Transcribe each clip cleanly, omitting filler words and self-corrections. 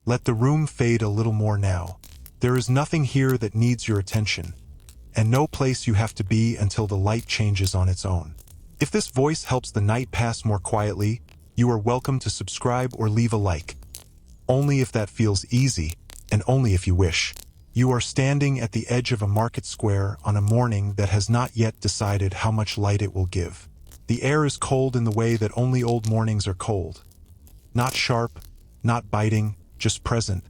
Let the room fade a little more now. There is nothing here that needs your attention, and no place you have to be until the light changes on its own. If this voice helps the night pass more quietly, you are welcome to subscribe or leave a like. Only if that feels easy, and only if you wish. You are standing at the edge of a market square on a morning that has not yet decided how much light it will give. The air is cold in the way that only old mornings are cold. Not sharp, not biting, just present,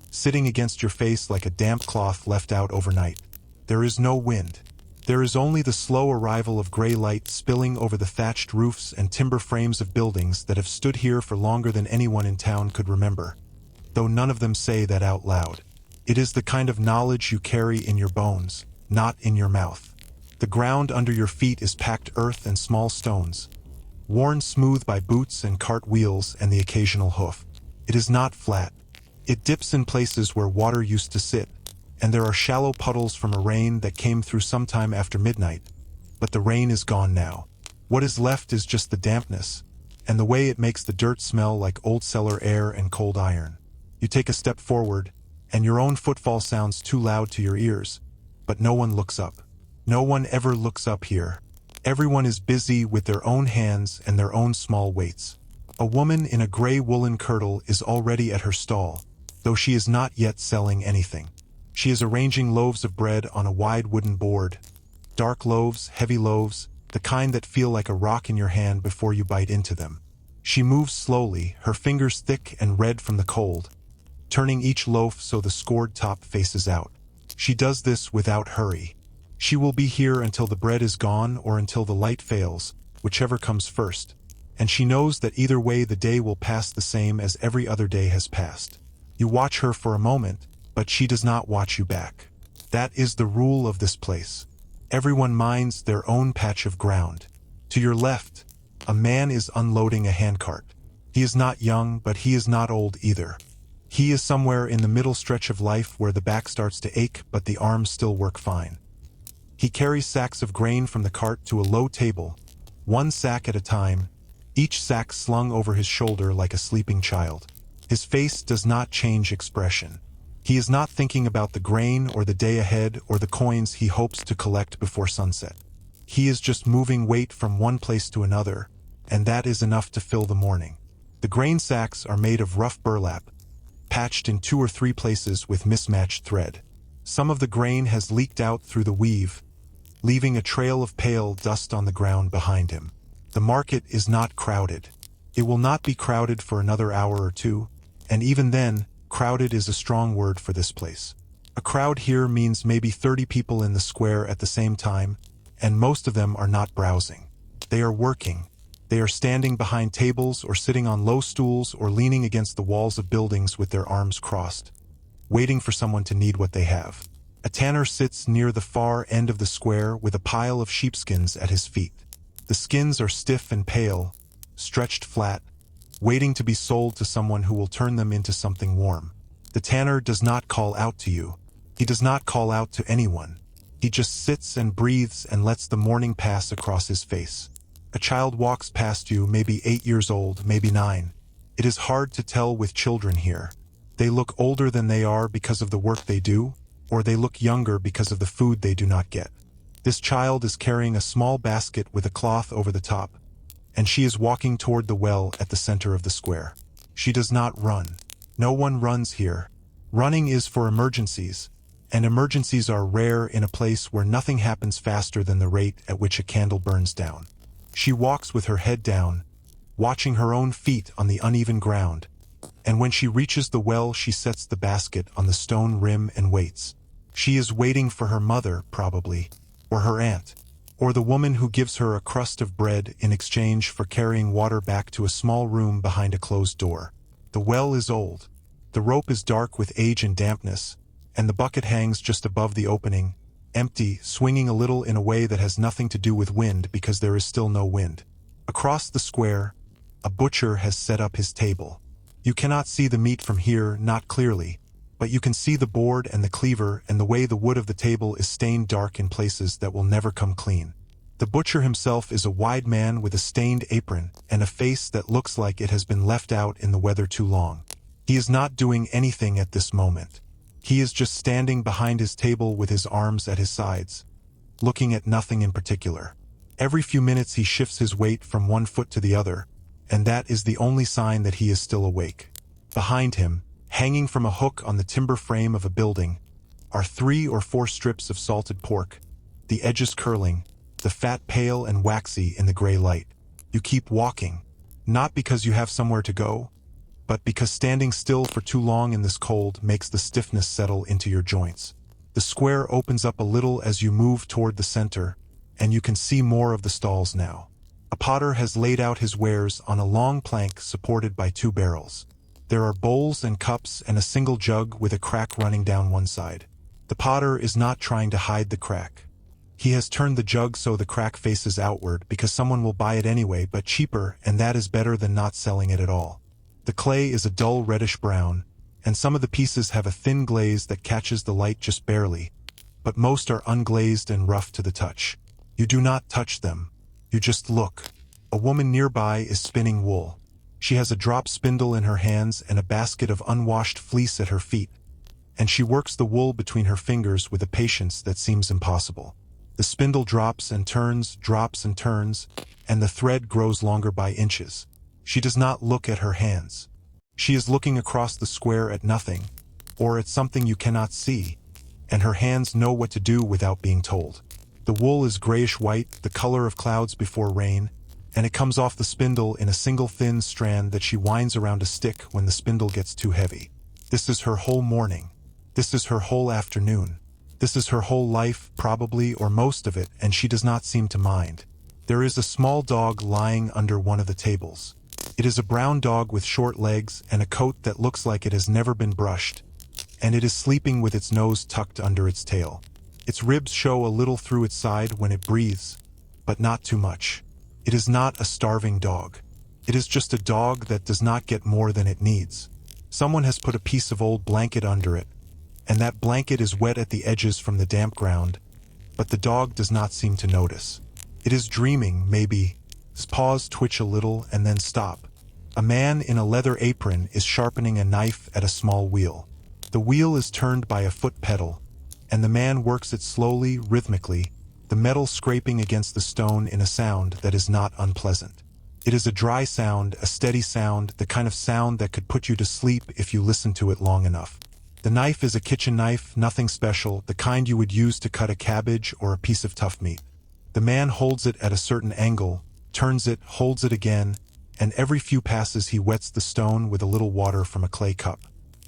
sitting against your face like a damp cloth left out overnight. There is no wind. There is only the slow arrival of gray light spilling over the thatched roofs and timber frames of buildings that have stood here for longer than anyone in town could remember, though none of them say that out loud. It is the kind of knowledge you carry in your bones, not in your mouth. The ground under your feet is packed earth and small stones, worn smooth by boots and cart wheels and the occasional hoof. It is not flat. It dips in places where water used to sit, and there are shallow puddles from a rain that came through sometime after midnight. But the rain is gone now. What is left is just the dampness, and the way it makes the dirt smell like old cellar air and cold iron. You take a step forward, and your own footfall sounds too loud to your ears, but no one looks up. No one ever looks up here. Everyone is busy with their own hands and their own small weights. A woman in a gray woolen kirtle is already at her stall, though she is not yet selling anything. She is arranging loaves of bread on a wide wooden board. Dark loaves, heavy loaves, the kind that feel like a rock in your hand before you bite into them. She moves slowly, her fingers thick and red from the cold, turning each loaf so the scored top faces out. She does this without hurry. She will be here until the bread is gone or until the light fails, whichever comes first. And she knows that either way the day will pass the same as every other day has passed. You watch her for a moment, but she does not watch you back. That is the rule of this place. Everyone minds their own patch of ground. To your left, a man is unloading a handcart. He is not young, but he is not old either. He is somewhere in the middle stretch of life where the back starts to ache, but the arms still work fine. He carries sacks of grain from the cart to a low table, one sack at a time, each sack slung over his shoulder like a sleeping child. His face does not change expression. He is not thinking about the grain or the day ahead or the coins he hopes to collect before sunset. He is just moving weight from one place to another, and that is enough to fill the morning. The grain sacks are made of rough burlap, patched in 2 or 3 places with mismatched thread. Some of the grain has leaked out through the weave, leaving a trail of pale dust on the ground behind him. The market is not crowded. It will not be crowded for another hour or two, and even then, crowded is a strong word for this place. A crowd here means maybe 30 people in the square at the same time, and most of them are not browsing. They are working. They are standing behind tables or sitting on low stools or leaning against the walls of buildings with their arms crossed, waiting for someone to need what they have. A tanner sits near the far end of the square with a pile of sheepskins at his feet. The skins are stiff and pale, stretched flat, waiting to be sold to someone who will turn them into something warm. The tanner does not call out to you. He does not call out to anyone. He just sits and breathes and lets the morning pass across his face. A child walks past you, maybe 8 years old, maybe 9. It is hard to tell with children here. They look older than they are because of the work they do, or they look younger because of the food they do not get. This child is carrying a small basket with a cloth over the top, and she is walking toward the well at the center of the square. She does not run. No one runs here. Running is for emergencies, and emergencies are rare in a place where nothing happens faster than the rate at which a candle burns down. She walks with her head down, watching her own feet on the uneven ground, and when she reaches the well she sets the basket on the stone rim and waits. She is waiting for her mother, probably, or her aunt, or the woman who gives her a crust of bread in exchange for carrying water back to a small room behind a closed door. The well is old. The rope is dark with age and dampness, and the bucket hangs just above the opening, empty, swinging a little in a way that has nothing to do with wind because there is still no wind. Across the square, a butcher has set up his table. You cannot see the meat from here, not clearly, but you can see the board and the cleaver and the way the wood of the table is stained dark in places that will never come clean. The butcher himself is a wide man with a stained apron and a face that looks like it has been left out in the weather too long. He is not doing anything at this moment. He is just standing behind his table with his arms at his sides, looking at nothing in particular. Every few minutes he shifts his weight from one foot to the other, and that is the only sign that he is still awake. Behind him, hanging from a hook on the timber frame of a building, are 3 or 4 strips of salted pork, the edges curling, the fat pale and waxy in the gray light. You keep walking, not because you have somewhere to go, but because standing still for too long in this cold makes the stiffness settle into your joints. The square opens up a little as you move toward the center, and you can see more of the stalls now. A potter has laid out his wares on a long plank supported by 2 barrels. There are bowls and cups and a single jug with a crack running down one side. The potter is not trying to hide the crack. He has turned the jug so the crack faces outward because someone will buy it anyway, but cheaper, and that is better than not selling it at all. The clay is a dull reddish brown, and some of the pieces have a thin glaze that catches the light just barely, but most are unglazed and rough to the touch. You do not touch them. You just look. A woman nearby is spinning wool. She has a drop spindle in her hands and a basket of unwashed fleece at her feet, and she works the wool between her fingers with a patience that seems impossible. The spindle drops and turns, and the thread grows longer by inches. She does not look at her hands. She is looking across the square at nothing, or at something you cannot see, and her hands know what to do without being told. The wool is grayish-white, the color of clouds before rain, and it comes off the spindle in a single thin strand that she winds around a stick when the spindle gets too heavy. This is her whole morning. This is her whole afternoon. This is her whole life, probably, or most of it, and she does not seem to mind. There is a small dog lying under one of the tables. It is a brown dog with short legs and a coat that looks like it has never been brushed, and it is sleeping with its nose tucked under its tail. Its ribs show a little through its side when it breathes, but not too much. It is not a starving dog. It is just a dog that does not get more than it needs. Someone has put a piece of old blanket under it, and that blanket is wet at the edges from the damp ground, but the dog does not seem to notice. It is dreaming, maybe. Its paws twitch a little and then stop. A man in a leather apron is sharpening a knife at a small wheel. The wheel is turned by a foot pedal, and the man works it slowly, rhythmically, the metal scraping against the stone in a sound that is not unpleasant. It is a dry sound, a steady sound, the kind of sound that could put you to sleep if you listen to it long enough. The knife is a kitchen knife, nothing special, the kind you would use to cut a cabbage or a piece of tough meat. The man holds it at a certain angle, turns it, holds it again, and every few passes he wets the stone with a little water from a clay cup.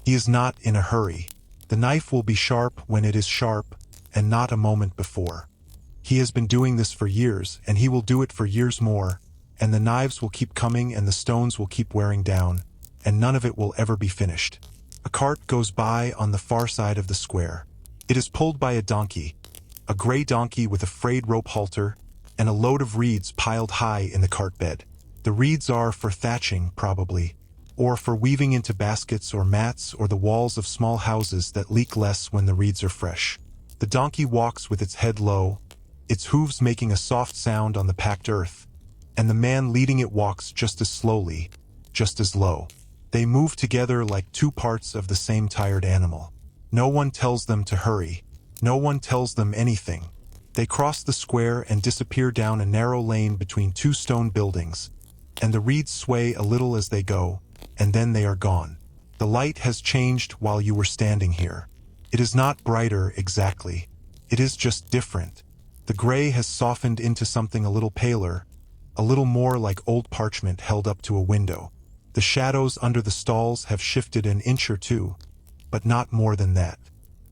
He is not in a hurry. The knife will be sharp when it is sharp, and not a moment before. He has been doing this for years, and he will do it for years more, and the knives will keep coming and the stones will keep wearing down, and none of it will ever be finished. A cart goes by on the far side of the square. It is pulled by a donkey, a gray donkey with a frayed rope halter, and a load of reeds piled high in the cart bed. The reeds are for thatching, probably, or for weaving into baskets or mats or the walls of small houses that leak less when the reeds are fresh. The donkey walks with its head low, its hooves making a soft sound on the packed earth, and the man leading it walks just as slowly, just as low. They move together like 2 parts of the same tired animal. No one tells them to hurry. No one tells them anything. They cross the square and disappear down a narrow lane between 2 stone buildings, and the reeds sway a little as they go, and then they are gone. The light has changed while you were standing here. It is not brighter exactly. It is just different. The gray has softened into something a little paler, a little more like old parchment held up to a window. The shadows under the stalls have shifted an inch or 2, but not more than that.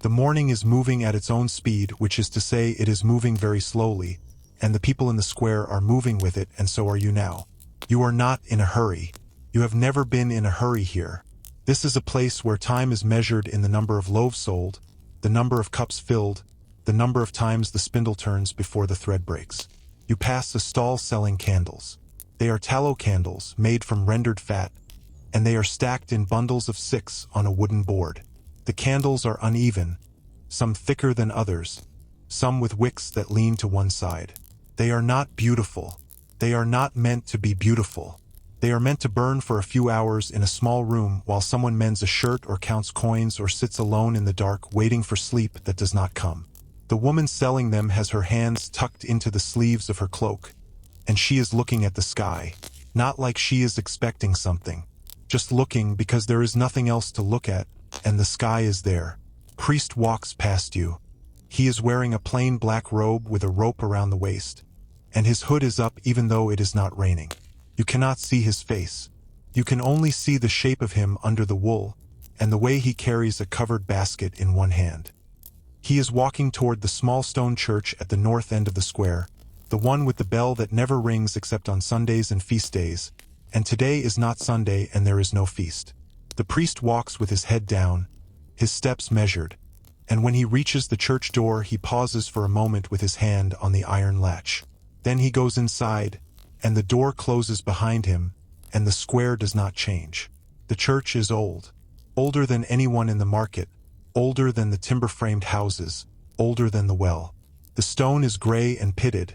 The morning is moving at its own speed, which is to say it is moving very slowly, and the people in the square are moving with it, and so are you now. You are not in a hurry. You have never been in a hurry here. This is a place where time is measured in the number of loaves sold, the number of cups filled, the number of times the spindle turns before the thread breaks. You pass a stall selling candles. They are tallow candles made from rendered fat, and they are stacked in bundles of 6 on a wooden board. The candles are uneven, some thicker than others, some with wicks that lean to one side. They are not beautiful. They are not meant to be beautiful. They are meant to burn for a few hours in a small room while someone mends a shirt or counts coins or sits alone in the dark waiting for sleep that does not come. The woman selling them has her hands tucked into the sleeves of her cloak, and she is looking at the sky, not like she is expecting something, just looking because there is nothing else to look at, and the sky is there. Priest walks past you. He is wearing a plain black robe with a rope around the waist, and his hood is up even though it is not raining. You cannot see his face. You can only see the shape of him under the wool, and the way he carries a covered basket in one hand. He is walking toward the small stone church at the north end of the square, the one with the bell that never rings except on Sundays and feast days, and today is not Sunday and there is no feast. The priest walks with his head down, his steps measured, and when he reaches the church door he pauses for a moment with his hand on the iron latch. Then he goes inside, and the door closes behind him, and the square does not change. The church is old, older than anyone in the market, older than the timber-framed houses, older than the well. The stone is gray and pitted,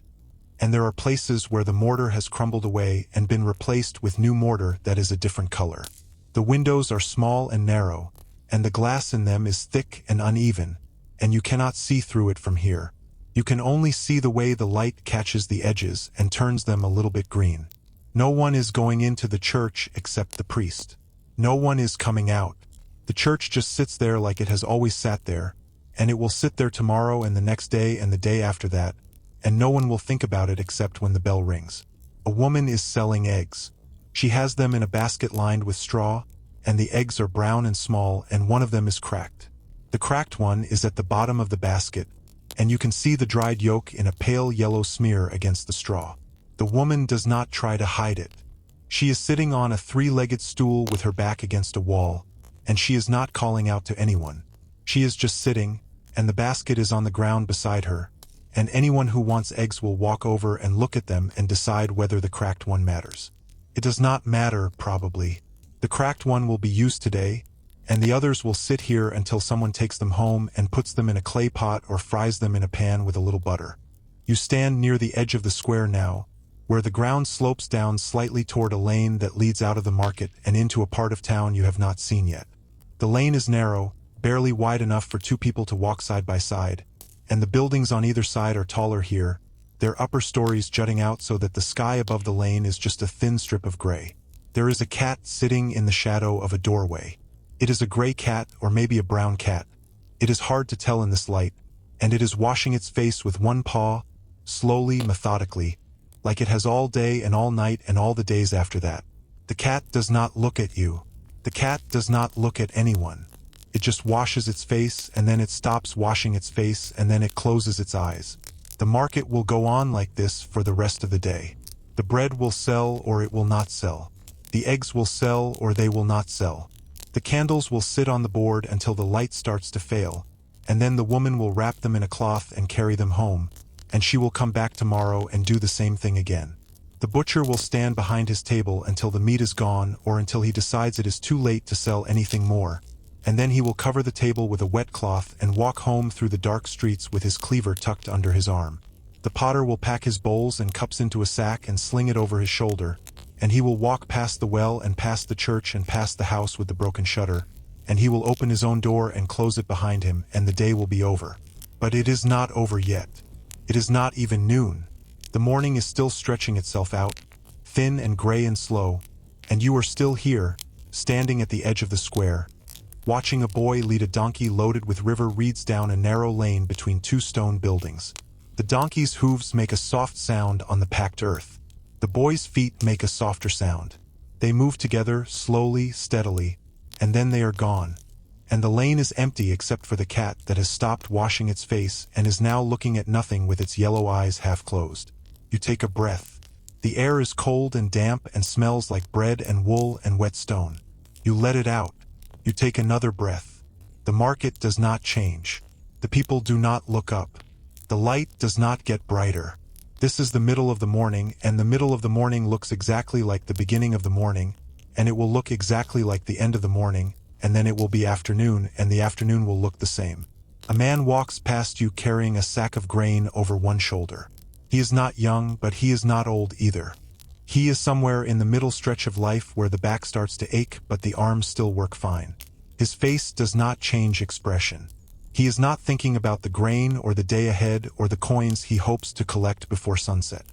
and there are places where the mortar has crumbled away and been replaced with new mortar that is a different color. The windows are small and narrow, and the glass in them is thick and uneven, and you cannot see through it from here. You can only see the way the light catches the edges and turns them a little bit green. No one is going into the church except the priest. No one is coming out. The church just sits there like it has always sat there, and it will sit there tomorrow and the next day and the day after that, and no one will think about it except when the bell rings. A woman is selling eggs. She has them in a basket lined with straw, and the eggs are brown and small, and one of them is cracked. The cracked one is at the bottom of the basket, and you can see the dried yolk in a pale yellow smear against the straw. The woman does not try to hide it. She is sitting on a three-legged stool with her back against a wall, and she is not calling out to anyone. She is just sitting, and the basket is on the ground beside her, and anyone who wants eggs will walk over and look at them and decide whether the cracked one matters. It does not matter, probably. The cracked one will be used today, and the others will sit here until someone takes them home and puts them in a clay pot or fries them in a pan with a little butter. You stand near the edge of the square now, where the ground slopes down slightly toward a lane that leads out of the market and into a part of town you have not seen yet. The lane is narrow, barely wide enough for two people to walk side by side, and the buildings on either side are taller here, their upper stories jutting out so that the sky above the lane is just a thin strip of gray. There is a cat sitting in the shadow of a doorway. It is a gray cat or maybe a brown cat. It is hard to tell in this light, and it is washing its face with one paw, slowly, methodically, like it has all day and all night and all the days after that. The cat does not look at you. The cat does not look at anyone. It just washes its face, and then it stops washing its face, and then it closes its eyes. The market will go on like this for the rest of the day. The bread will sell or it will not sell. The eggs will sell or they will not sell. The candles will sit on the board until the light starts to fail, and then the woman will wrap them in a cloth and carry them home, and she will come back tomorrow and do the same thing again. The butcher will stand behind his table until the meat is gone or until he decides it is too late to sell anything more, and then he will cover the table with a wet cloth and walk home through the dark streets with his cleaver tucked under his arm. The potter will pack his bowls and cups into a sack and sling it over his shoulder, and he will walk past the well and past the church and past the house with the broken shutter, and he will open his own door and close it behind him, and the day will be over. But it is not over yet. It is not even noon. The morning is still stretching itself out, thin and gray and slow, and you are still here, standing at the edge of the square, watching a boy lead a donkey loaded with river reeds down a narrow lane between two stone buildings. The donkey's hooves make a soft sound on the packed earth. The boy's feet make a softer sound. They move together, slowly, steadily, and then they are gone. And the lane is empty except for the cat that has stopped washing its face and is now looking at nothing with its yellow eyes half closed. You take a breath. The air is cold and damp and smells like bread and wool and wet stone. You let it out. You take another breath. The market does not change. The people do not look up. The light does not get brighter. This is the middle of the morning, and the middle of the morning looks exactly like the beginning of the morning, and it will look exactly like the end of the morning, and then it will be afternoon, and the afternoon will look the same. A man walks past you carrying a sack of grain over one shoulder. He is not young, but he is not old either. He is somewhere in the middle stretch of life where the back starts to ache but the arms still work fine. His face does not change expression. He is not thinking about the grain or the day ahead or the coins he hopes to collect before sunset.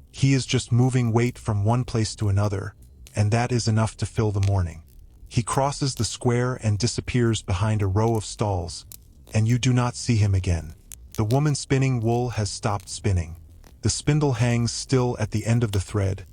He is just moving weight from one place to another, and that is enough to fill the morning. He crosses the square and disappears behind a row of stalls, and you do not see him again. The woman spinning wool has stopped spinning. The spindle hangs still at the end of the thread,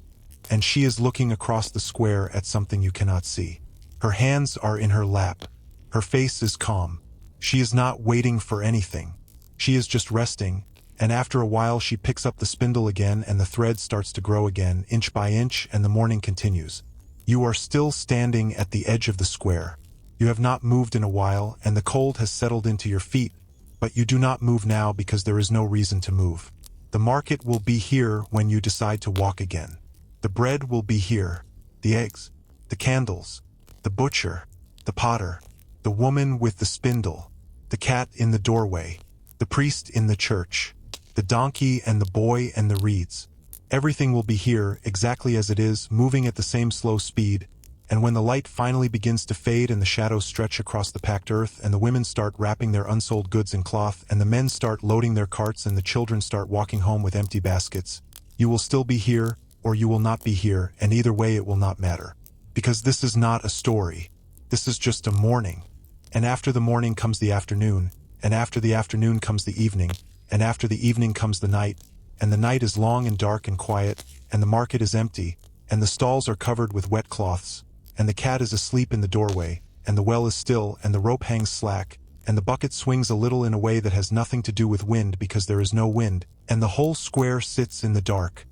and she is looking across the square at something you cannot see. Her hands are in her lap. Her face is calm. She is not waiting for anything. She is just resting, and after a while she picks up the spindle again and the thread starts to grow again, inch by inch, and the morning continues. You are still standing at the edge of the square. You have not moved in a while, and the cold has settled into your feet, but you do not move now because there is no reason to move. The market will be here when you decide to walk again. The bread will be here, the eggs, the candles, the butcher, the potter, the woman with the spindle, the cat in the doorway, the priest in the church, the donkey and the boy and the reeds. Everything will be here exactly as it is, moving at the same slow speed, and when the light finally begins to fade and the shadows stretch across the packed earth and the women start wrapping their unsold goods in cloth and the men start loading their carts and the children start walking home with empty baskets, you will still be here or you will not be here, and either way it will not matter. Because this is not a story. This is just a morning. And after the morning comes the afternoon, and after the afternoon comes the evening, and after the evening comes the night, and the night is long and dark and quiet, and the market is empty, and the stalls are covered with wet cloths, and the cat is asleep in the doorway, and the well is still, and the rope hangs slack, and the bucket swings a little in a way that has nothing to do with wind because there is no wind, and the whole square sits in the dark,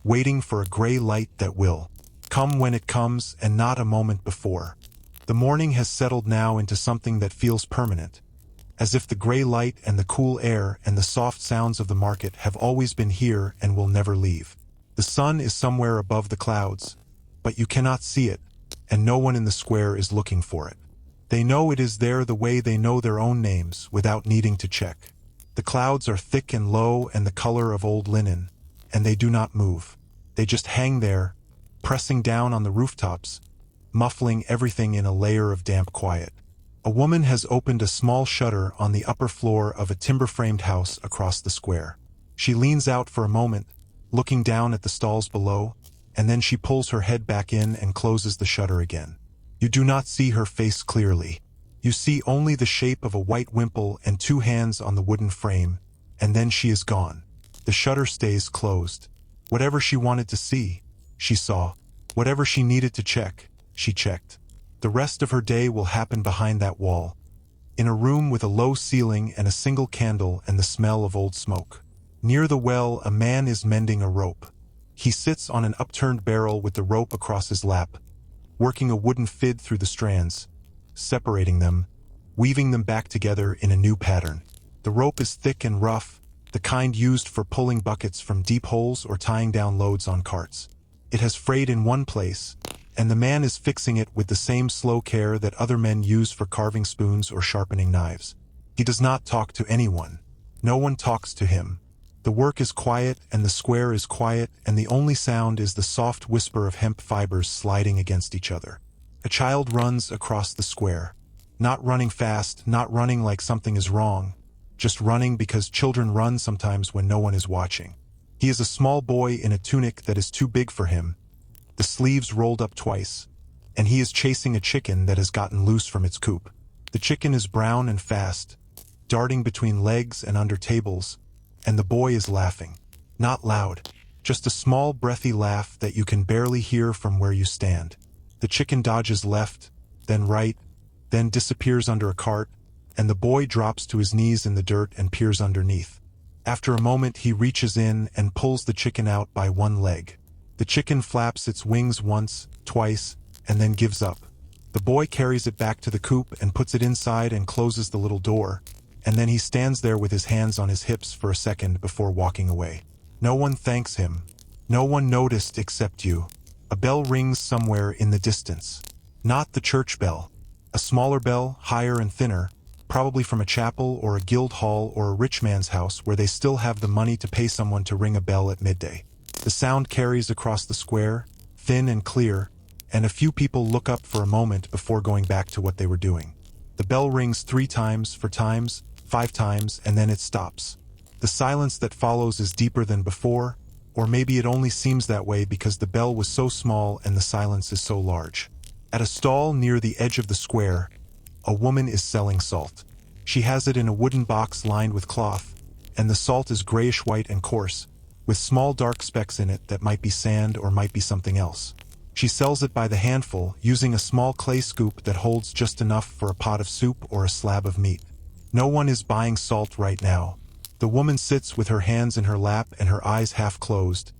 waiting for a gray light that will come when it comes and not a moment before. The morning has settled now into something that feels permanent, as if the gray light and the cool air and the soft sounds of the market have always been here and will never leave. The sun is somewhere above the clouds, but you cannot see it, and no one in the square is looking for it. They know it is there the way they know their own names without needing to check. The clouds are thick and low and the color of old linen, and they do not move. They just hang there, pressing down on the rooftops, muffling everything in a layer of damp quiet. A woman has opened a small shutter on the upper floor of a timber-framed house across the square. She leans out for a moment, looking down at the stalls below, and then she pulls her head back in and closes the shutter again. You do not see her face clearly. You see only the shape of a white wimple and two hands on the wooden frame, and then she is gone. The shutter stays closed. Whatever she wanted to see, she saw. Whatever she needed to check, she checked. The rest of her day will happen behind that wall, in a room with a low ceiling and a single candle and the smell of old smoke. Near the well, a man is mending a rope. He sits on an upturned barrel with the rope across his lap, working a wooden fid through the strands, separating them, weaving them back together in a new pattern. The rope is thick and rough, the kind used for pulling buckets from deep holes or tying down loads on carts. It has frayed in one place, and the man is fixing it with the same slow care that other men use for carving spoons or sharpening knives. He does not talk to anyone. No one talks to him. The work is quiet and the square is quiet, and the only sound is the soft whisper of hemp fibers sliding against each other. A child runs across the square. Not running fast, not running like something is wrong, just running because children run sometimes when no one is watching. He is a small boy in a tunic that is too big for him, the sleeves rolled up twice, and he is chasing a chicken that has gotten loose from its coop. The chicken is brown and fast, darting between legs and under tables, and the boy is laughing. Not loud, just a small breathy laugh that you can barely hear from where you stand. The chicken dodges left, then right, then disappears under a cart, and the boy drops to his knees in the dirt and peers underneath. After a moment he reaches in and pulls the chicken out by one leg. The chicken flaps its wings once, twice, and then gives up. The boy carries it back to the coop and puts it inside and closes the little door, and then he stands there with his hands on his hips for a second before walking away. No one thanks him. No one noticed except you. A bell rings somewhere in the distance. Not the church bell. A smaller bell, higher and thinner, probably from a chapel or a guild hall or a rich man's house where they still have the money to pay someone to ring a bell at midday. The sound carries across the square, thin and clear, and a few people look up for a moment before going back to what they were doing. The bell rings 3 times, 4 times, 5 times, and then it stops. The silence that follows is deeper than before, or maybe it only seems that way because the bell was so small and the silence is so large. At a stall near the edge of the square, a woman is selling salt. She has it in a wooden box lined with cloth, and the salt is grayish-white and coarse, with small dark specks in it that might be sand or might be something else. She sells it by the handful, using a small clay scoop that holds just enough for a pot of soup or a slab of meat. No one is buying salt right now. The woman sits with her hands in her lap and her eyes half closed,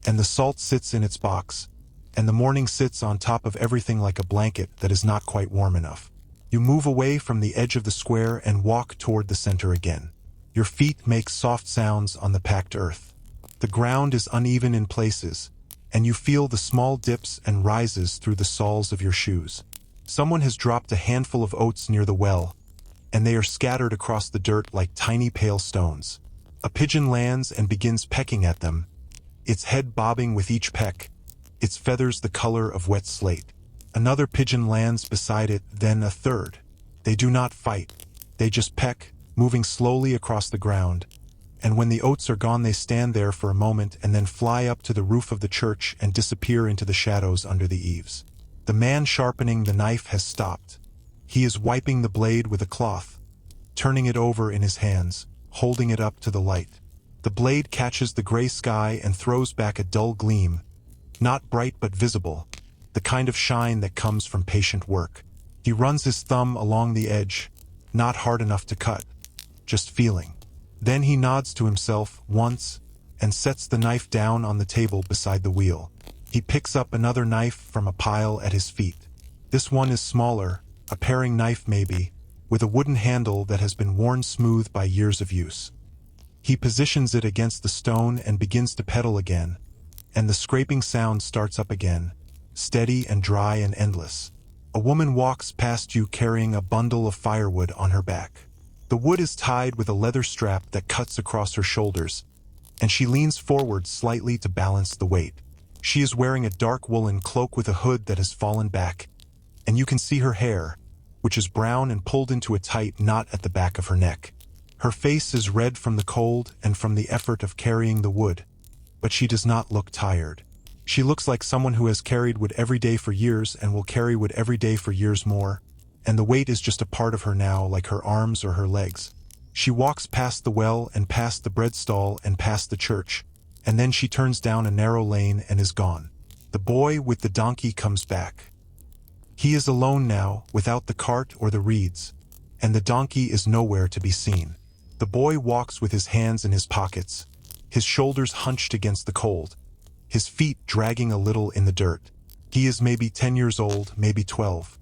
and the salt sits in its box, and the morning sits on top of everything like a blanket that is not quite warm enough. You move away from the edge of the square and walk toward the center again. Your feet make soft sounds on the packed earth. The ground is uneven in places, and you feel the small dips and rises through the soles of your shoes. Someone has dropped a handful of oats near the well, and they are scattered across the dirt like tiny pale stones. A pigeon lands and begins pecking at them, its head bobbing with each peck, its feathers the color of wet slate. Another pigeon lands beside it, then a third. They do not fight. They just peck, moving slowly across the ground, and when the oats are gone they stand there for a moment and then fly up to the roof of the church and disappear into the shadows under the eaves. The man sharpening the knife has stopped. He is wiping the blade with a cloth, turning it over in his hands, holding it up to the light. The blade catches the gray sky and throws back a dull gleam, not bright but visible, the kind of shine that comes from patient work. He runs his thumb along the edge, not hard enough to cut, just feeling. Then he nods to himself once and sets the knife down on the table beside the wheel. He picks up another knife from a pile at his feet. This one is smaller, a paring knife maybe, with a wooden handle that has been worn smooth by years of use. He positions it against the stone and begins to pedal again, and the scraping sound starts up again, steady and dry and endless. A woman walks past you carrying a bundle of firewood on her back. The wood is tied with a leather strap that cuts across her shoulders, and she leans forward slightly to balance the weight. She is wearing a dark woolen cloak with a hood that has fallen back, and you can see her hair, which is brown and pulled into a tight knot at the back of her neck. Her face is red from the cold and from the effort of carrying the wood, but she does not look tired. She looks like someone who has carried wood every day for years and will carry wood every day for years more, and the weight is just a part of her now, like her arms or her legs. She walks past the well and past the bread stall and past the church, and then she turns down a narrow lane and is gone. The boy with the donkey comes back. He is alone now, without the cart or the reeds, and the donkey is nowhere to be seen. The boy walks with his hands in his pockets, his shoulders hunched against the cold, his feet dragging a little in the dirt. He is maybe 10 years old, maybe 12.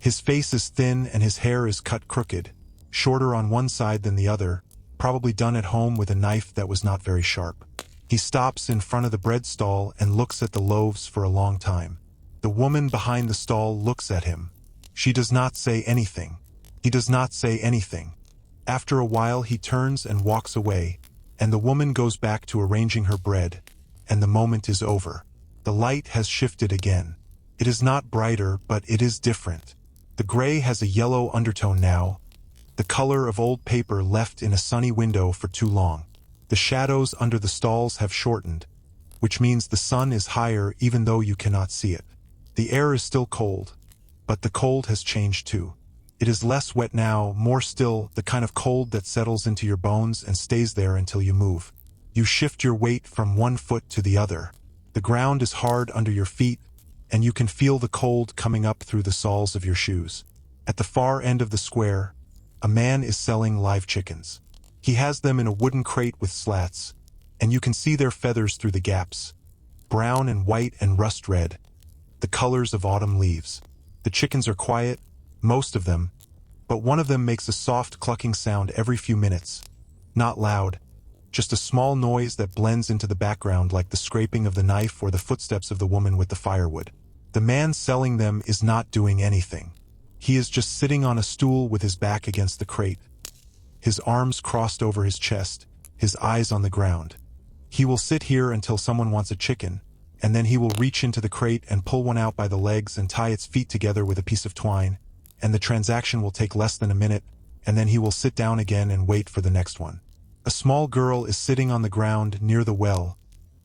His face is thin and his hair is cut crooked, shorter on one side than the other, probably done at home with a knife that was not very sharp. He stops in front of the bread stall and looks at the loaves for a long time. The woman behind the stall looks at him. She does not say anything. He does not say anything. After a while he turns and walks away, and the woman goes back to arranging her bread, and the moment is over. The light has shifted again. It is not brighter, but it is different. The gray has a yellow undertone now, the color of old paper left in a sunny window for too long. The shadows under the stalls have shortened, which means the sun is higher even though you cannot see it. The air is still cold, but the cold has changed too. It is less wet now, more still, the kind of cold that settles into your bones and stays there until you move. You shift your weight from one foot to the other. The ground is hard under your feet, and you can feel the cold coming up through the soles of your shoes. At the far end of the square, a man is selling live chickens. He has them in a wooden crate with slats, and you can see their feathers through the gaps. Brown and white and rust red, the colors of autumn leaves. The chickens are quiet, most of them, but one of them makes a soft clucking sound every few minutes. Not loud, just a small noise that blends into the background like the scraping of the knife or the footsteps of the woman with the firewood. The man selling them is not doing anything. He is just sitting on a stool with his back against the crate, his arms crossed over his chest, his eyes on the ground. He will sit here until someone wants a chicken, and then he will reach into the crate and pull one out by the legs and tie its feet together with a piece of twine, and the transaction will take less than a minute, and then he will sit down again and wait for the next one. A small girl is sitting on the ground near the well,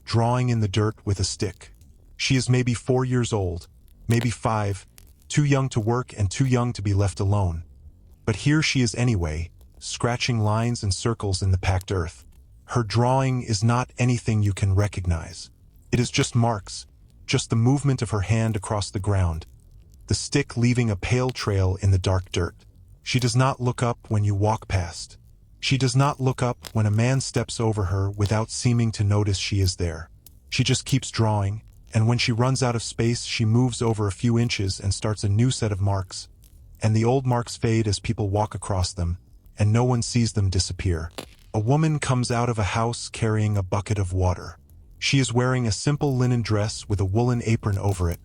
drawing in the dirt with a stick. She is maybe 4 years old, maybe 5, too young to work and too young to be left alone. But here she is anyway, scratching lines and circles in the packed earth. Her drawing is not anything you can recognize. It is just marks, just the movement of her hand across the ground, the stick leaving a pale trail in the dark dirt. She does not look up when you walk past. She does not look up when a man steps over her without seeming to notice she is there. She just keeps drawing, and when she runs out of space, she moves over a few inches and starts a new set of marks. And the old marks fade as people walk across them, and no one sees them disappear. A woman comes out of a house carrying a bucket of water. She is wearing a simple linen dress with a woolen apron over it,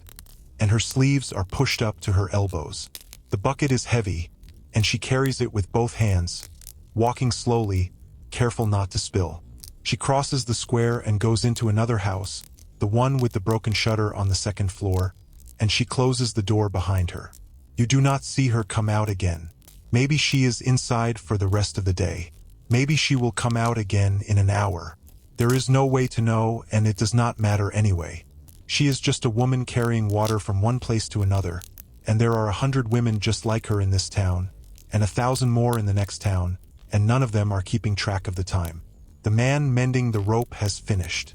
and her sleeves are pushed up to her elbows. The bucket is heavy, and she carries it with both hands, walking slowly, careful not to spill. She crosses the square and goes into another house, the one with the broken shutter on the second floor, and she closes the door behind her. You do not see her come out again. Maybe she is inside for the rest of the day. Maybe she will come out again in an hour. There is no way to know, and it does not matter anyway. She is just a woman carrying water from one place to another, and there are 100 women just like her in this town, and 1,000 more in the next town, and none of them are keeping track of the time. The man mending the rope has finished.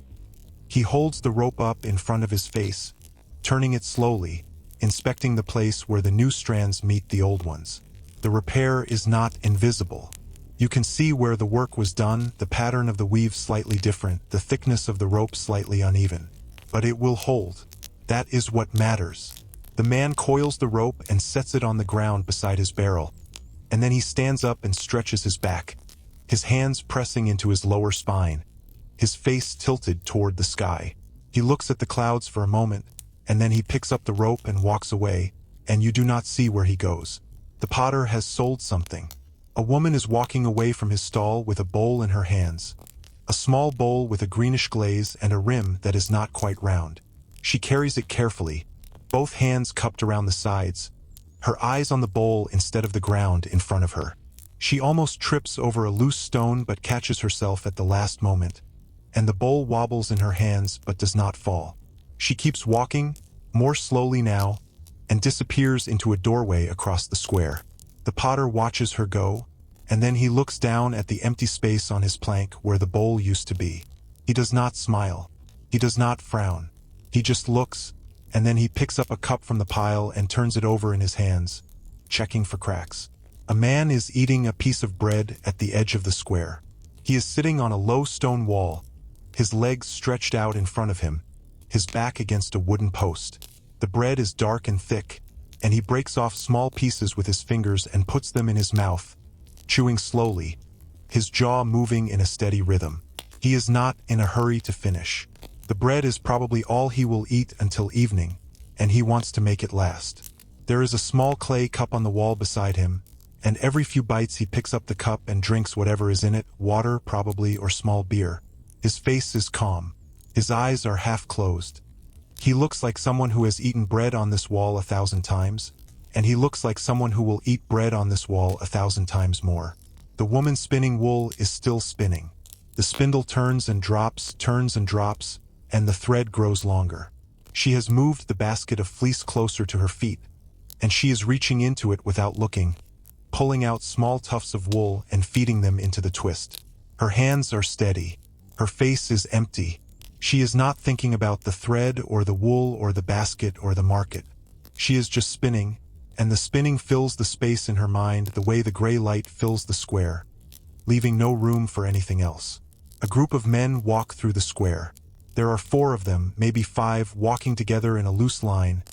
He holds the rope up in front of his face, turning it slowly, inspecting the place where the new strands meet the old ones. The repair is not invisible. You can see where the work was done, the pattern of the weave slightly different, the thickness of the rope slightly uneven. But it will hold. That is what matters. The man coils the rope and sets it on the ground beside his barrel, and then he stands up and stretches his back, his hands pressing into his lower spine, his face tilted toward the sky. He looks at the clouds for a moment, and then he picks up the rope and walks away, and you do not see where he goes. The potter has sold something. A woman is walking away from his stall with a bowl in her hands, a small bowl with a greenish glaze and a rim that is not quite round. She carries it carefully, both hands cupped around the sides, her eyes on the bowl instead of the ground in front of her. She almost trips over a loose stone but catches herself at the last moment, and the bowl wobbles in her hands but does not fall. She keeps walking, more slowly now, and disappears into a doorway across the square. The potter watches her go, and then he looks down at the empty space on his plank where the bowl used to be. He does not smile. He does not frown. He just looks, and then he picks up a cup from the pile and turns it over in his hands, checking for cracks. A man is eating a piece of bread at the edge of the square. He is sitting on a low stone wall, his legs stretched out in front of him, his back against a wooden post. The bread is dark and thick, and he breaks off small pieces with his fingers and puts them in his mouth, chewing slowly, his jaw moving in a steady rhythm. He is not in a hurry to finish. The bread is probably all he will eat until evening, and he wants to make it last. There is a small clay cup on the wall beside him, and every few bites he picks up the cup and drinks whatever is in it, water probably or small beer. His face is calm. His eyes are half closed. He looks like someone who has eaten bread on this wall 1,000 times, and he looks like someone who will eat bread on this wall 1,000 times more. The woman spinning wool is still spinning. The spindle turns and drops, and the thread grows longer. She has moved the basket of fleece closer to her feet, and she is reaching into it without looking, pulling out small tufts of wool and feeding them into the twist. Her hands are steady. Her face is empty. She is not thinking about the thread or the wool or the basket or the market. She is just spinning, and the spinning fills the space in her mind the way the gray light fills the square, leaving no room for anything else. A group of men walk through the square. There are 4 of them, maybe 5, walking together in a loose line,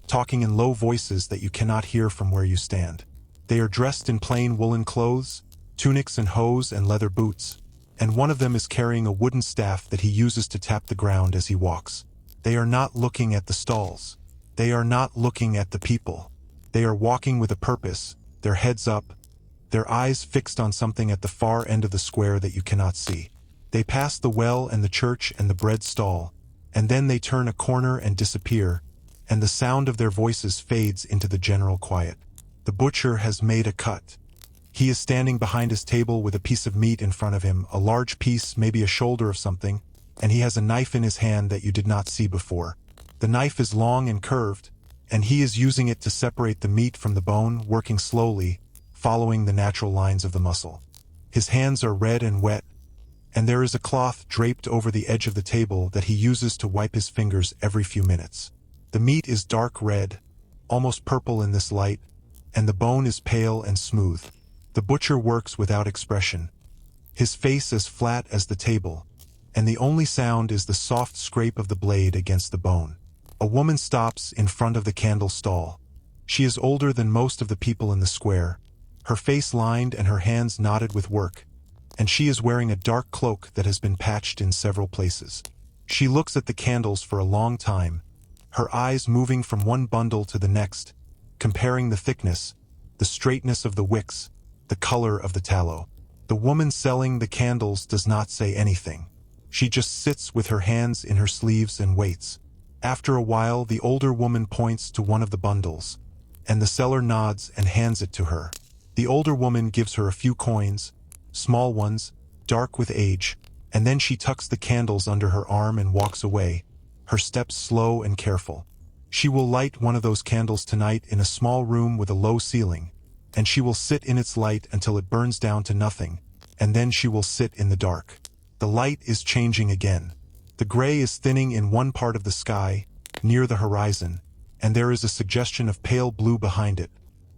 talking in low voices that you cannot hear from where you stand. They are dressed in plain woolen clothes, tunics and hose and leather boots, and one of them is carrying a wooden staff that he uses to tap the ground as he walks. They are not looking at the stalls. They are not looking at the people. They are walking with a purpose, their heads up, their eyes fixed on something at the far end of the square that you cannot see. They pass the well and the church and the bread stall, and then they turn a corner and disappear, and the sound of their voices fades into the general quiet. The butcher has made a cut. He is standing behind his table with a piece of meat in front of him, a large piece, maybe a shoulder of something, and he has a knife in his hand that you did not see before. The knife is long and curved, and he is using it to separate the meat from the bone, working slowly, following the natural lines of the muscle. His hands are red and wet, and there is a cloth draped over the edge of the table that he uses to wipe his fingers every few minutes. The meat is dark red, almost purple in this light, and the bone is pale and smooth. The butcher works without expression, his face as flat as the table, and the only sound is the soft scrape of the blade against the bone. A woman stops in front of the candle stall. She is older than most of the people in the square, her face lined and her hands knotted with work, and she is wearing a dark cloak that has been patched in several places. She looks at the candles for a long time, her eyes moving from one bundle to the next, comparing the thickness, the straightness of the wicks, the color of the tallow. The woman selling the candles does not say anything. She just sits with her hands in her sleeves and waits. After a while, the older woman points to one of the bundles, and the seller nods and hands it to her. The older woman gives her a few coins, small ones, dark with age, and then she tucks the candles under her arm and walks away, her steps slow and careful. She will light one of those candles tonight in a small room with a low ceiling, and she will sit in its light until it burns down to nothing, and then she will sit in the dark. The light is changing again. The gray is thinning in one part of the sky, near the horizon, and there is a suggestion of pale blue behind it,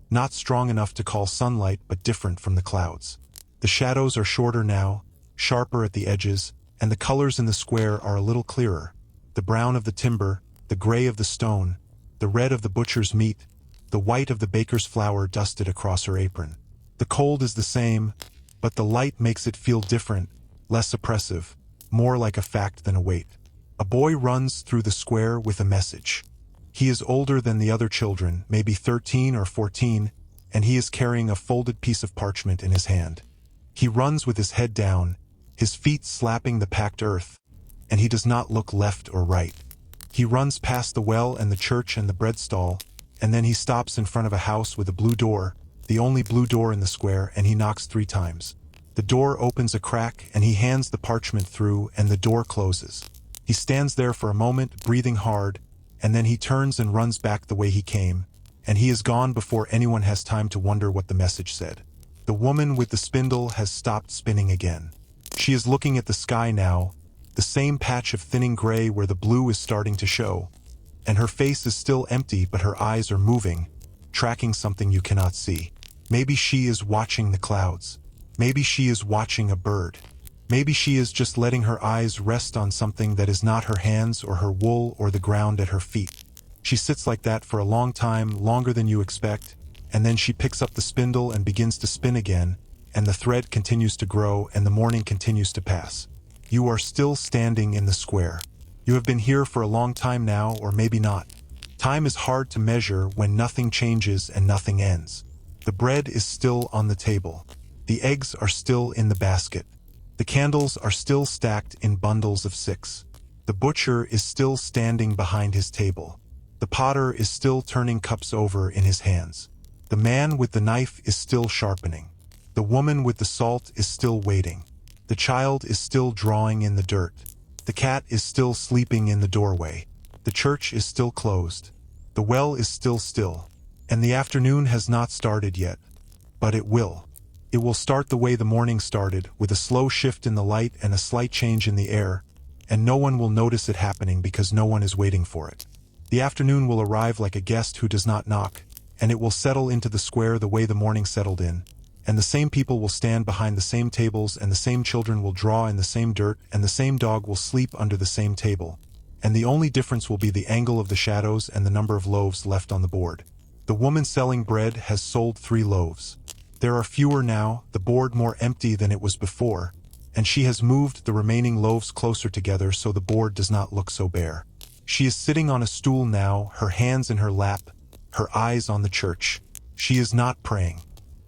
not strong enough to call sunlight but different from the clouds. The shadows are shorter now, sharper at the edges, and the colors in the square are a little clearer. The brown of the timber, the gray of the stone, the red of the butcher's meat, the white of the baker's flour dusted across her apron. The cold is the same, but the light makes it feel different, less oppressive, more like a fact than a weight. A boy runs through the square with a message. He is older than the other children, maybe 13 or 14, and he is carrying a folded piece of parchment in his hand. He runs with his head down, his feet slapping the packed earth, and he does not look left or right. He runs past the well and the church and the bread stall, and then he stops in front of a house with a blue door, the only blue door in the square, and he knocks 3 times. The door opens a crack and he hands the parchment through and the door closes. He stands there for a moment, breathing hard, and then he turns and runs back the way he came, and he is gone before anyone has time to wonder what the message said. The woman with the spindle has stopped spinning again. She is looking at the sky now, the same patch of thinning gray where the blue is starting to show, and her face is still empty but her eyes are moving, tracking something you cannot see. Maybe she is watching the clouds. Maybe she is watching a bird. Maybe she is just letting her eyes rest on something that is not her hands or her wool or the ground at her feet. She sits like that for a long time, longer than you expect, and then she picks up the spindle and begins to spin again, and the thread continues to grow and the morning continues to pass. You are still standing in the square. You have been here for a long time now, or maybe not. Time is hard to measure when nothing changes and nothing ends. The bread is still on the table. The eggs are still in the basket. The candles are still stacked in bundles of 6. The butcher is still standing behind his table. The potter is still turning cups over in his hands. The man with the knife is still sharpening. The woman with the salt is still waiting. The child is still drawing in the dirt. The cat is still sleeping in the doorway. The church is still closed. The well is still still. And the afternoon has not started yet. But it will. It will start the way the morning started, with a slow shift in the light and a slight change in the air, and no one will notice it happening because no one is waiting for it. The afternoon will arrive like a guest who does not knock, and it will settle into the square the way the morning settled in, and the same people will stand behind the same tables, and the same children will draw in the same dirt, and the same dog will sleep under the same table, and the only difference will be the angle of the shadows and the number of loaves left on the board. The woman selling bread has sold 3 loaves. There are fewer now, the board more empty than it was before, and she has moved the remaining loaves closer together so the board does not look so bare. She is sitting on a stool now, her hands in her lap, her eyes on the church. She is not praying.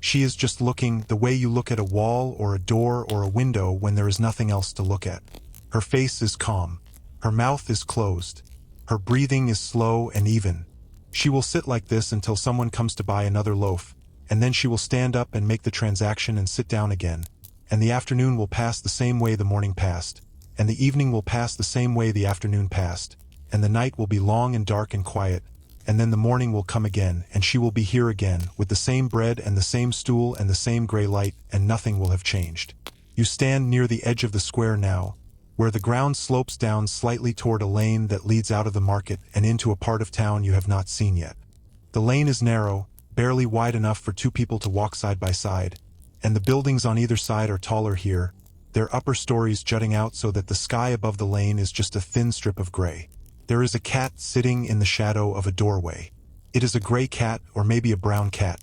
She is just looking the way you look at a wall or a door or a window when there is nothing else to look at. Her face is calm. Her mouth is closed. Her breathing is slow and even. She will sit like this until someone comes to buy another loaf, and then she will stand up and make the transaction and sit down again. And the afternoon will pass the same way the morning passed, and the evening will pass the same way the afternoon passed, and the night will be long and dark and quiet, and then the morning will come again, and she will be here again, with the same bread and the same stool and the same gray light, and nothing will have changed. You stand near the edge of the square now, where the ground slopes down slightly toward a lane that leads out of the market and into a part of town you have not seen yet. The lane is narrow, barely wide enough for two people to walk side by side, and the buildings on either side are taller here, their upper stories jutting out so that the sky above the lane is just a thin strip of gray. There is a cat sitting in the shadow of a doorway. It is a gray cat or maybe a brown cat.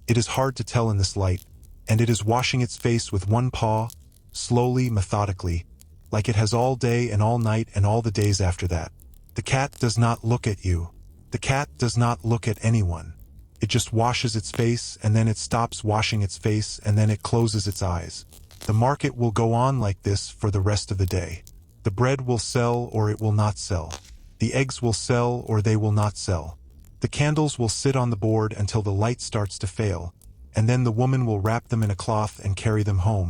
It is hard to tell in this light, and it is washing its face with one paw, slowly, methodically, like it has all day and all night and all the days after that. The cat does not look at you. The cat does not look at anyone. It just washes its face, and then it stops washing its face, and then it closes its eyes. The market will go on like this for the rest of the day. The bread will sell or it will not sell. The eggs will sell or they will not sell. The candles will sit on the board until the light starts to fail, and then the woman will wrap them in a cloth and carry them home,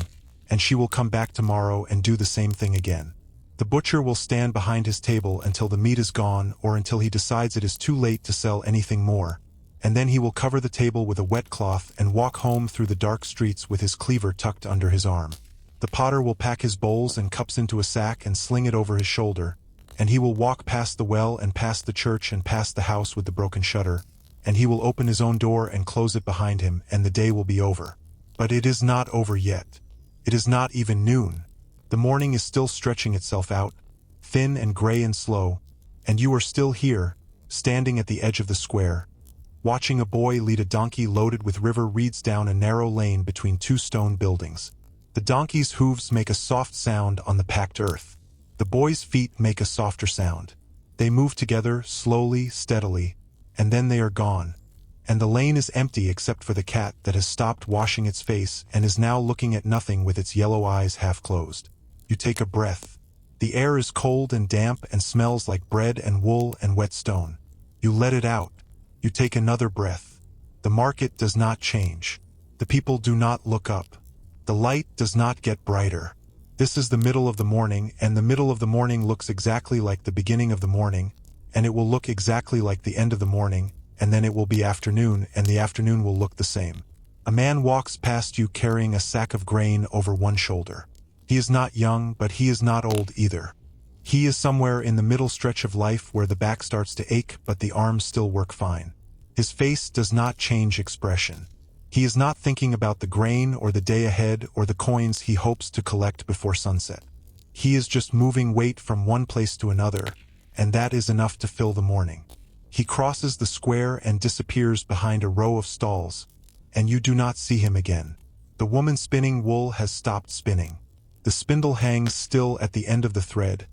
and she will come back tomorrow and do the same thing again. The butcher will stand behind his table until the meat is gone or until he decides it is too late to sell anything more, and then he will cover the table with a wet cloth and walk home through the dark streets with his cleaver tucked under his arm. The potter will pack his bowls and cups into a sack and sling it over his shoulder, and he will walk past the well and past the church and past the house with the broken shutter, and he will open his own door and close it behind him, and the day will be over. But it is not over yet. It is not even noon. The morning is still stretching itself out, thin and gray and slow, and you are still here, standing at the edge of the square, watching a boy lead a donkey loaded with river reeds down a narrow lane between two stone buildings. The donkey's hooves make a soft sound on the packed earth. The boy's feet make a softer sound. They move together, slowly, steadily, and then they are gone. And the lane is empty except for the cat that has stopped washing its face and is now looking at nothing with its yellow eyes half closed. You take a breath. The air is cold and damp and smells like bread and wool and wet stone. You let it out. You take another breath. The market does not change. The people do not look up. The light does not get brighter. This is the middle of the morning, and the middle of the morning looks exactly like the beginning of the morning, and it will look exactly like the end of the morning, and then it will be afternoon, and the afternoon will look the same. A man walks past you carrying a sack of grain over one shoulder. He is not young, but he is not old either. He is somewhere in the middle stretch of life where the back starts to ache, but the arms still work fine. His face does not change expression. He is not thinking about the grain or the day ahead or the coins he hopes to collect before sunset. He is just moving weight from one place to another, and that is enough to fill the morning. He crosses the square and disappears behind a row of stalls, and you do not see him again. The woman spinning wool has stopped spinning. The spindle hangs still at the end of the thread,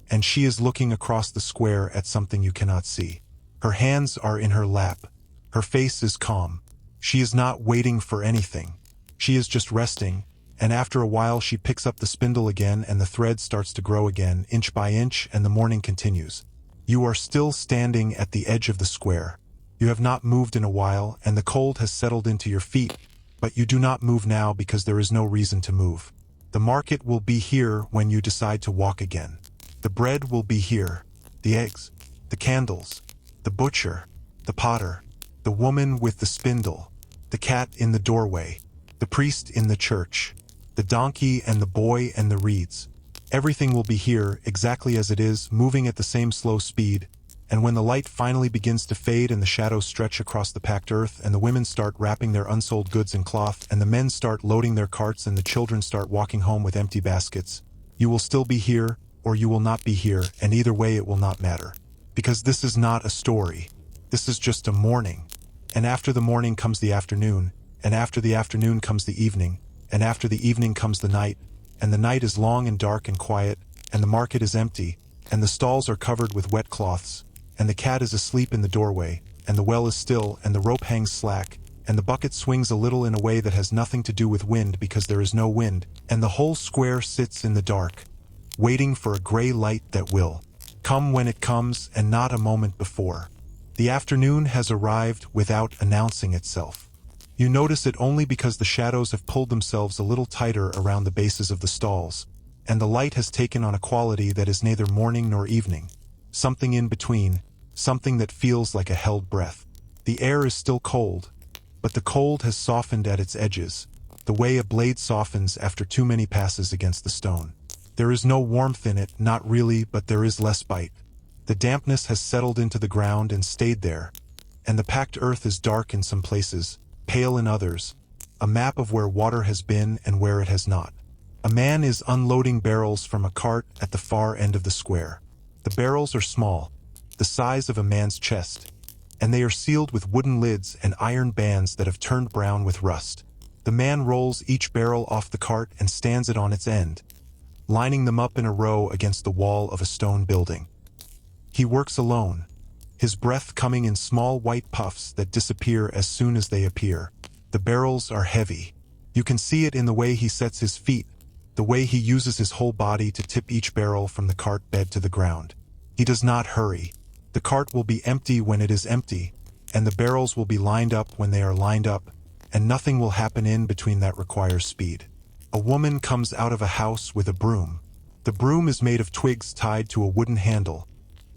and she is looking across the square at something you cannot see. Her hands are in her lap. Her face is calm. She is not waiting for anything. She is just resting, and after a while she picks up the spindle again and the thread starts to grow again, inch by inch, and the morning continues. You are still standing at the edge of the square. You have not moved in a while, and the cold has settled into your feet, but you do not move now because there is no reason to move. The market will be here when you decide to walk again. The bread will be here, the eggs, the candles, the butcher, the potter, the woman with the spindle, the cat in the doorway, the priest in the church, the donkey and the boy and the reeds. Everything will be here, exactly as it is, moving at the same slow speed, and when the light finally begins to fade and the shadows stretch across the packed earth and the women start wrapping their unsold goods in cloth and the men start loading their carts and the children start walking home with empty baskets, you will still be here, or you will not be here, and either way it will not matter. Because this is not a story. This is just a morning. And after the morning comes the afternoon, and after the afternoon comes the evening, and after the evening comes the night, and the night is long and dark and quiet, and the market is empty, and the stalls are covered with wet cloths, and the cat is asleep in the doorway, and the well is still, and the rope hangs slack, and the bucket swings a little in a way that has nothing to do with wind because there is no wind, and the whole square sits in the dark, waiting for a gray light that will come when it comes and not a moment before. The afternoon has arrived without announcing itself. You notice it only because the shadows have pulled themselves a little tighter around the bases of the stalls, and the light has taken on a quality that is neither morning nor evening, something in between, something that feels like a held breath. The air is still cold, but the cold has softened at its edges, the way a blade softens after too many passes against the stone. There is no warmth in it, not really, but there is less bite. The dampness has settled into the ground and stayed there, and the packed earth is dark in some places, pale in others, a map of where water has been and where it has not. A man is unloading barrels from a cart at the far end of the square. The barrels are small, the size of a man's chest, and they are sealed with wooden lids and iron bands that have turned brown with rust. The man rolls each barrel off the cart and stands it on its end, lining them up in a row against the wall of a stone building. He works alone, his breath coming in small white puffs that disappear as soon as they appear. The barrels are heavy. You can see it in the way he sets his feet, the way he uses his whole body to tip each barrel from the cart bed to the ground. He does not hurry. The cart will be empty when it is empty, and the barrels will be lined up when they are lined up, and nothing will happen in between that requires speed. A woman comes out of a house with a broom. The broom is made of twigs tied to a wooden handle,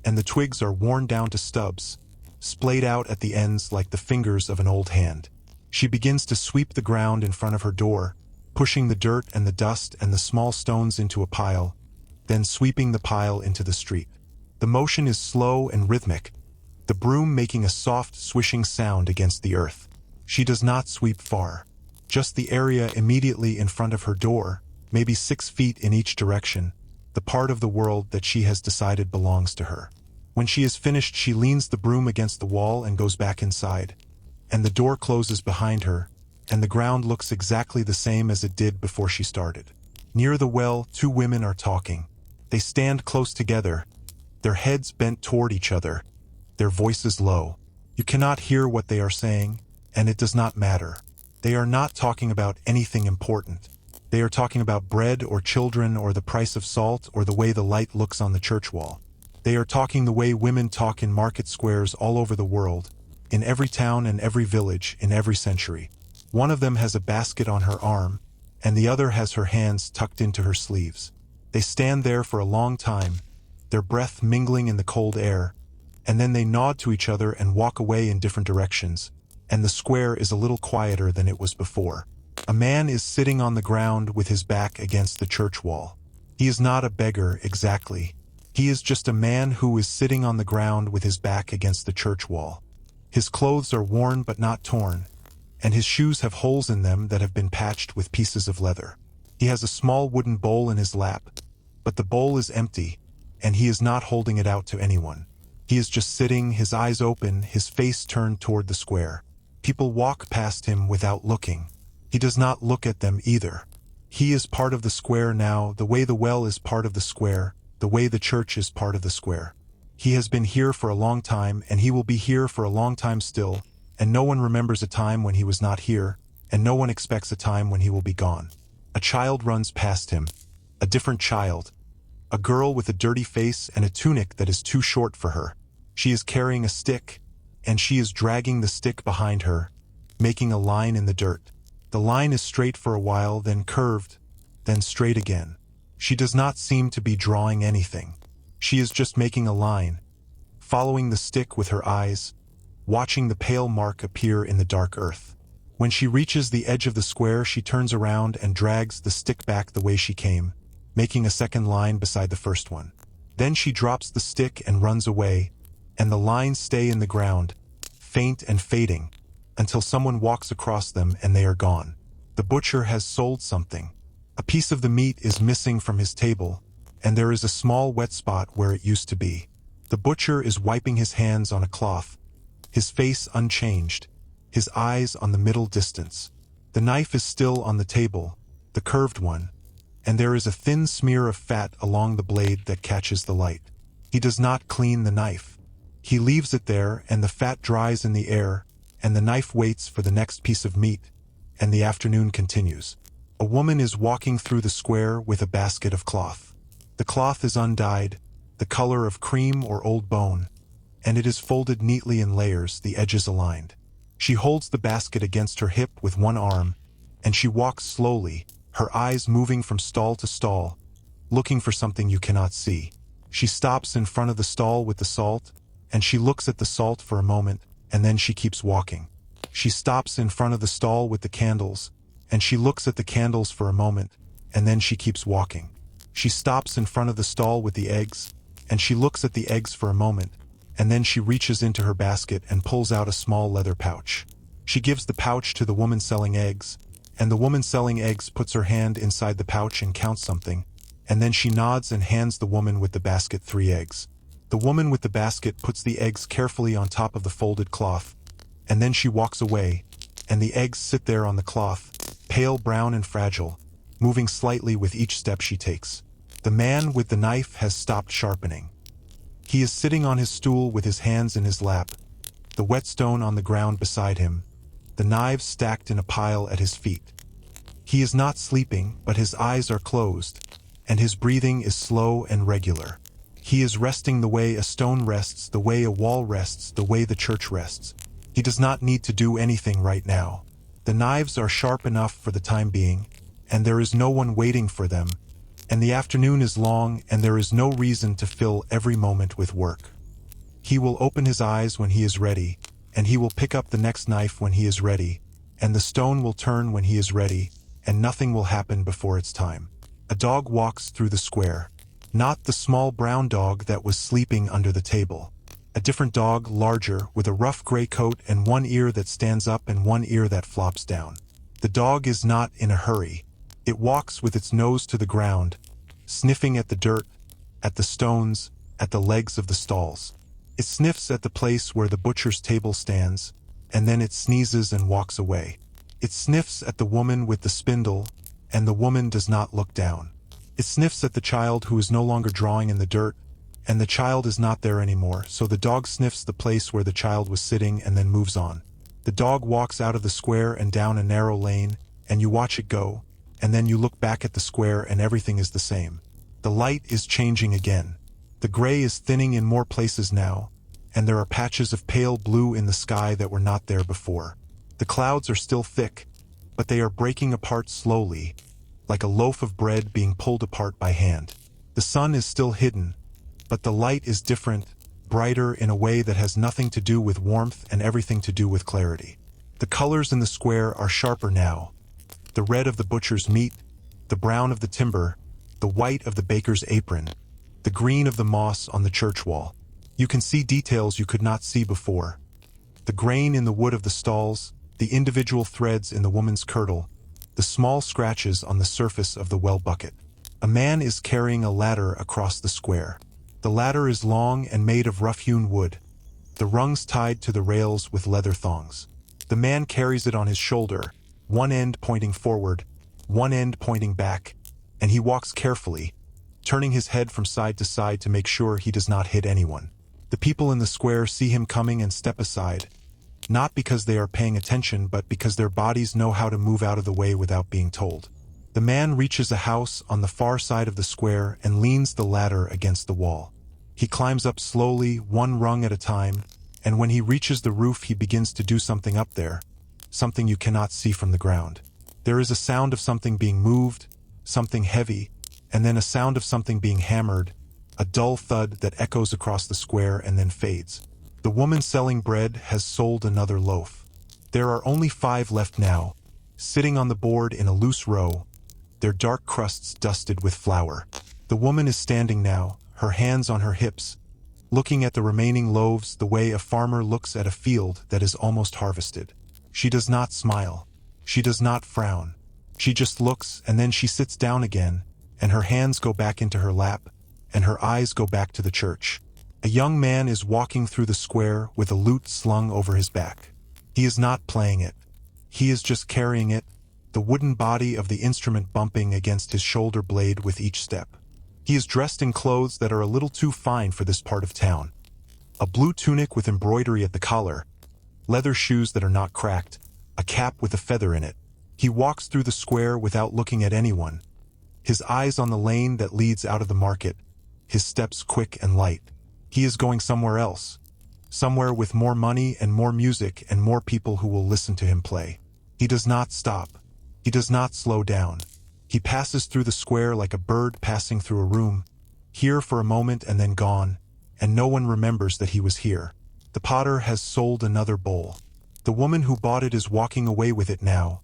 and the twigs are worn down to stubs, splayed out at the ends like the fingers of an old hand. She begins to sweep the ground in front of her door, pushing the dirt and the dust and the small stones into a pile, then sweeping the pile into the street. The motion is slow and rhythmic, the broom making a soft swishing sound against the earth. She does not sweep far, just the area immediately in front of her door, maybe 6 feet in each direction, the part of the world that she has decided belongs to her. When she is finished, she leans the broom against the wall and goes back inside, and the door closes behind her, and the ground looks exactly the same as it did before she started. Near the well, 2 women are talking. They stand close together, their heads bent toward each other, their voices low. You cannot hear what they are saying, and it does not matter. They are not talking about anything important. They are talking about bread or children or the price of salt or the way the light looks on the church wall. They are talking the way women talk in market squares all over the world, in every town and every village, in every century. One of them has a basket on her arm, and the other has her hands tucked into her sleeves. They stand there for a long time, their breath mingling in the cold air, and then they nod to each other and walk away in different directions, and the square is a little quieter than it was before. A man is sitting on the ground with his back against the church wall. He is not a beggar exactly. He is just a man who is sitting on the ground with his back against the church wall. His clothes are worn but not torn, and his shoes have holes in them that have been patched with pieces of leather. He has a small wooden bowl in his lap, but the bowl is empty, and he is not holding it out to anyone. He is just sitting, his eyes open, his face turned toward the square. People walk past him without looking. He does not look at them either. He is part of the square now, the way the well is part of the square, the way the church is part of the square. He has been here for a long time, and he will be here for a long time still, and no one remembers a time when he was not here, and no one expects a time when he will be gone. A child runs past him. A different child. A girl with a dirty face and a tunic that is too short for her. She is carrying a stick, and she is dragging the stick behind her, making a line in the dirt. The line is straight for a while, then curved, then straight again. She does not seem to be drawing anything. She is just making a line, following the stick with her eyes, watching the pale mark appear in the dark earth. When she reaches the edge of the square, she turns around and drags the stick back the way she came, making a second line beside the first one. Then she drops the stick and runs away, and the lines stay in the ground, faint and fading, until someone walks across them and they are gone. The butcher has sold something. A piece of the meat is missing from his table, and there is a small wet spot where it used to be. The butcher is wiping his hands on a cloth, his face unchanged, his eyes on the middle distance. The knife is still on the table, the curved one, and there is a thin smear of fat along the blade that catches the light. He does not clean the knife. He leaves it there, and the fat dries in the air, and the knife waits for the next piece of meat, and the afternoon continues. A woman is walking through the square with a basket of cloth. The cloth is undyed, the color of cream or old bone, and it is folded neatly in layers, the edges aligned. She holds the basket against her hip with one arm, and she walks slowly, her eyes moving from stall to stall, looking for something you cannot see. She stops in front of the stall with the salt, and she looks at the salt for a moment, and then she keeps walking. She stops in front of the stall with the candles, and she looks at the candles for a moment, and then she keeps walking. She stops in front of the stall with the eggs, and she looks at the eggs for a moment, and then she reaches into her basket and pulls out a small leather pouch. She gives the pouch to the woman selling eggs, and the woman selling eggs puts her hand inside the pouch and counts something, and then she nods and hands the woman with the basket 3 eggs. The woman with the basket puts the eggs carefully on top of the folded cloth, and then she walks away, and the eggs sit there on the cloth, pale brown and fragile, moving slightly with each step she takes. The man with the knife has stopped sharpening. He is sitting on his stool with his hands in his lap, the whetstone on the ground beside him, the knives stacked in a pile at his feet. He is not sleeping, but his eyes are closed, and his breathing is slow and regular. He is resting the way a stone rests, the way a wall rests, the way the church rests. He does not need to do anything right now. The knives are sharp enough for the time being, and there is no one waiting for them, and the afternoon is long, and there is no reason to fill every moment with work. He will open his eyes when he is ready, and he will pick up the next knife when he is ready, and the stone will turn when he is ready, and nothing will happen before its time. A dog walks through the square. Not the small brown dog that was sleeping under the table. A different dog, larger, with a rough gray coat and one ear that stands up and one ear that flops down. The dog is not in a hurry. It walks with its nose to the ground, sniffing at the dirt, at the stones, at the legs of the stalls. It sniffs at the place where the butcher's table stands, and then it sneezes and walks away. It sniffs at the woman with the spindle, and the woman does not look down. It sniffs at the child who is no longer drawing in the dirt, and the child is not there anymore, so the dog sniffs the place where the child was sitting and then moves on. The dog walks out of the square and down a narrow lane, and you watch it go, and then you look back at the square and everything is the same. The light is changing again. The gray is thinning in more places now, and there are patches of pale blue in the sky that were not there before. The clouds are still thick, but they are breaking apart slowly, like a loaf of bread being pulled apart by hand. The sun is still hidden, but the light is different, brighter in a way that has nothing to do with warmth and everything to do with clarity. The colors in the square are sharper now. The red of the butcher's meat, the brown of the timber, the white of the baker's apron, the green of the moss on the church wall. You can see details you could not see before. The grain in the wood of the stalls, the individual threads in the woman's kirtle, the small scratches on the surface of the well bucket. A man is carrying a ladder across the square. The ladder is long and made of rough-hewn wood, the rungs tied to the rails with leather thongs. The man carries it on his shoulder, one end pointing forward, one end pointing back, and he walks carefully, turning his head from side to side to make sure he does not hit anyone. The people in the square see him coming and step aside, not because they are paying attention but because their bodies know how to move out of the way without being told. The man reaches a house on the far side of the square and leans the ladder against the wall. He climbs up slowly, one rung at a time, and when he reaches the roof he begins to do something up there, something you cannot see from the ground. There is a sound of something being moved, something heavy, and then a sound of something being hammered, a dull thud that echoes across the square and then fades. The woman selling bread has sold another loaf. There are only 5 left now, sitting on the board in a loose row, their dark crusts dusted with flour. The woman is standing now, her hands on her hips, looking at the remaining loaves the way a farmer looks at a field that is almost harvested. She does not smile. She does not frown. She just looks, and then she sits down again, and her hands go back into her lap, and her eyes go back to the church. A young man is walking through the square with a lute slung over his back. He is not playing it. He is just carrying it, the wooden body of the instrument bumping against his shoulder blade with each step. He is dressed in clothes that are a little too fine for this part of town. A blue tunic with embroidery at the collar, leather shoes that are not cracked, a cap with a feather in it. He walks through the square without looking at anyone, his eyes on the lane that leads out of the market, his steps quick and light. He is going somewhere else, somewhere with more money and more music and more people who will listen to him play. He does not stop. He does not slow down. He passes through the square like a bird passing through a room, here for a moment and then gone, and no one remembers that he was here. The potter has sold another bowl. The woman who bought it is walking away with it now,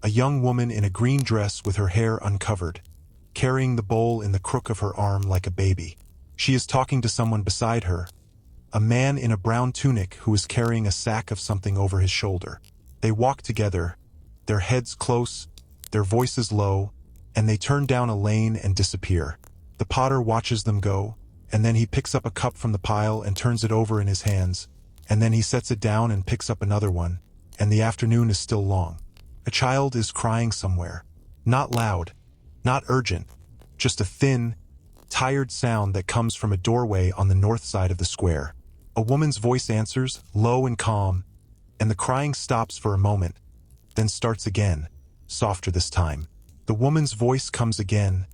a young woman in a green dress with her hair uncovered, carrying the bowl in the crook of her arm like a baby. She is talking to someone beside her, a man in a brown tunic who is carrying a sack of something over his shoulder. They walk together, their heads close, their voices low, and they turn down a lane and disappear. The potter watches them go, and then he picks up a cup from the pile and turns it over in his hands, and then he sets it down and picks up another one, and the afternoon is still long. A child is crying somewhere. Not loud, not urgent, just a thin, tired sound that comes from a doorway on the north side of the square. A woman's voice answers, low and calm, and the crying stops for a moment, then starts again, softer this time. The woman's voice comes again,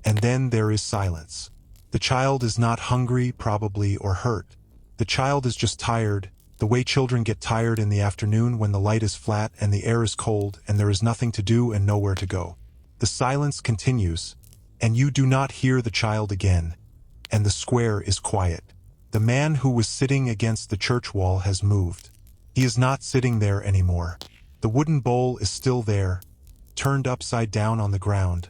and then there is silence. The child is not hungry, probably, or hurt. The child is just tired, the way children get tired in the afternoon when the light is flat and the air is cold and there is nothing to do and nowhere to go. The silence continues, and you do not hear the child again, and the square is quiet. The man who was sitting against the church wall has moved. He is not sitting there anymore. The wooden bowl is still there, turned upside down on the ground,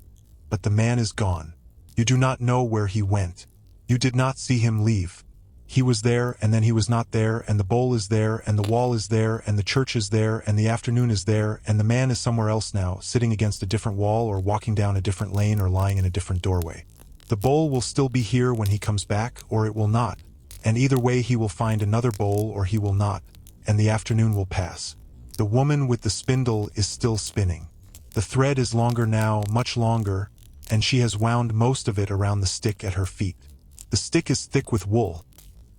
but the man is gone. You do not know where he went. You did not see him leave. He was there, and then he was not there, and the bowl is there, and the wall is there, and the church is there, and the afternoon is there, and the man is somewhere else now, sitting against a different wall or walking down a different lane or lying in a different doorway. The bowl will still be here when he comes back, or it will not, and either way he will find another bowl or he will not, and the afternoon will pass. The woman with the spindle is still spinning. The thread is longer now, much longer, and she has wound most of it around the stick at her feet. The stick is thick with wool,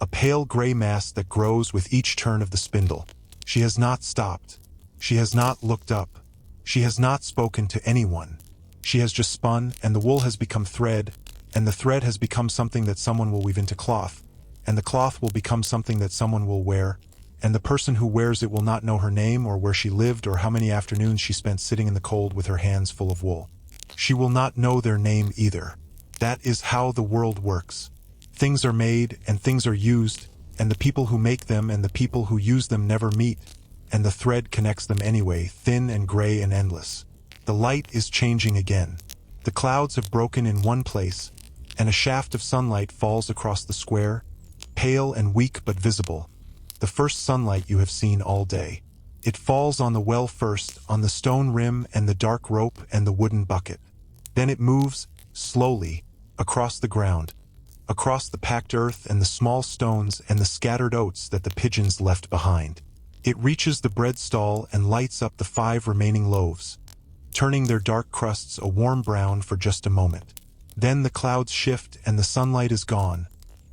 a pale gray mass that grows with each turn of the spindle. She has not stopped. She has not looked up. She has not spoken to anyone. She has just spun, and the wool has become thread, and the thread has become something that someone will weave into cloth, and the cloth will become something that someone will wear, and the person who wears it will not know her name or where she lived or how many afternoons she spent sitting in the cold with her hands full of wool. She will not know their name either. That is how the world works. Things are made and things are used, and the people who make them and the people who use them never meet, and the thread connects them anyway, thin and gray and endless. The light is changing again. The clouds have broken in one place, and a shaft of sunlight falls across the square, pale and weak but visible. The first sunlight you have seen all day. It falls on the well first, on the stone rim and the dark rope and the wooden bucket. Then it moves, slowly, across the ground, across the packed earth and the small stones and the scattered oats that the pigeons left behind. It reaches the bread stall and lights up the 5 remaining loaves, turning their dark crusts a warm brown for just a moment. Then the clouds shift and the sunlight is gone,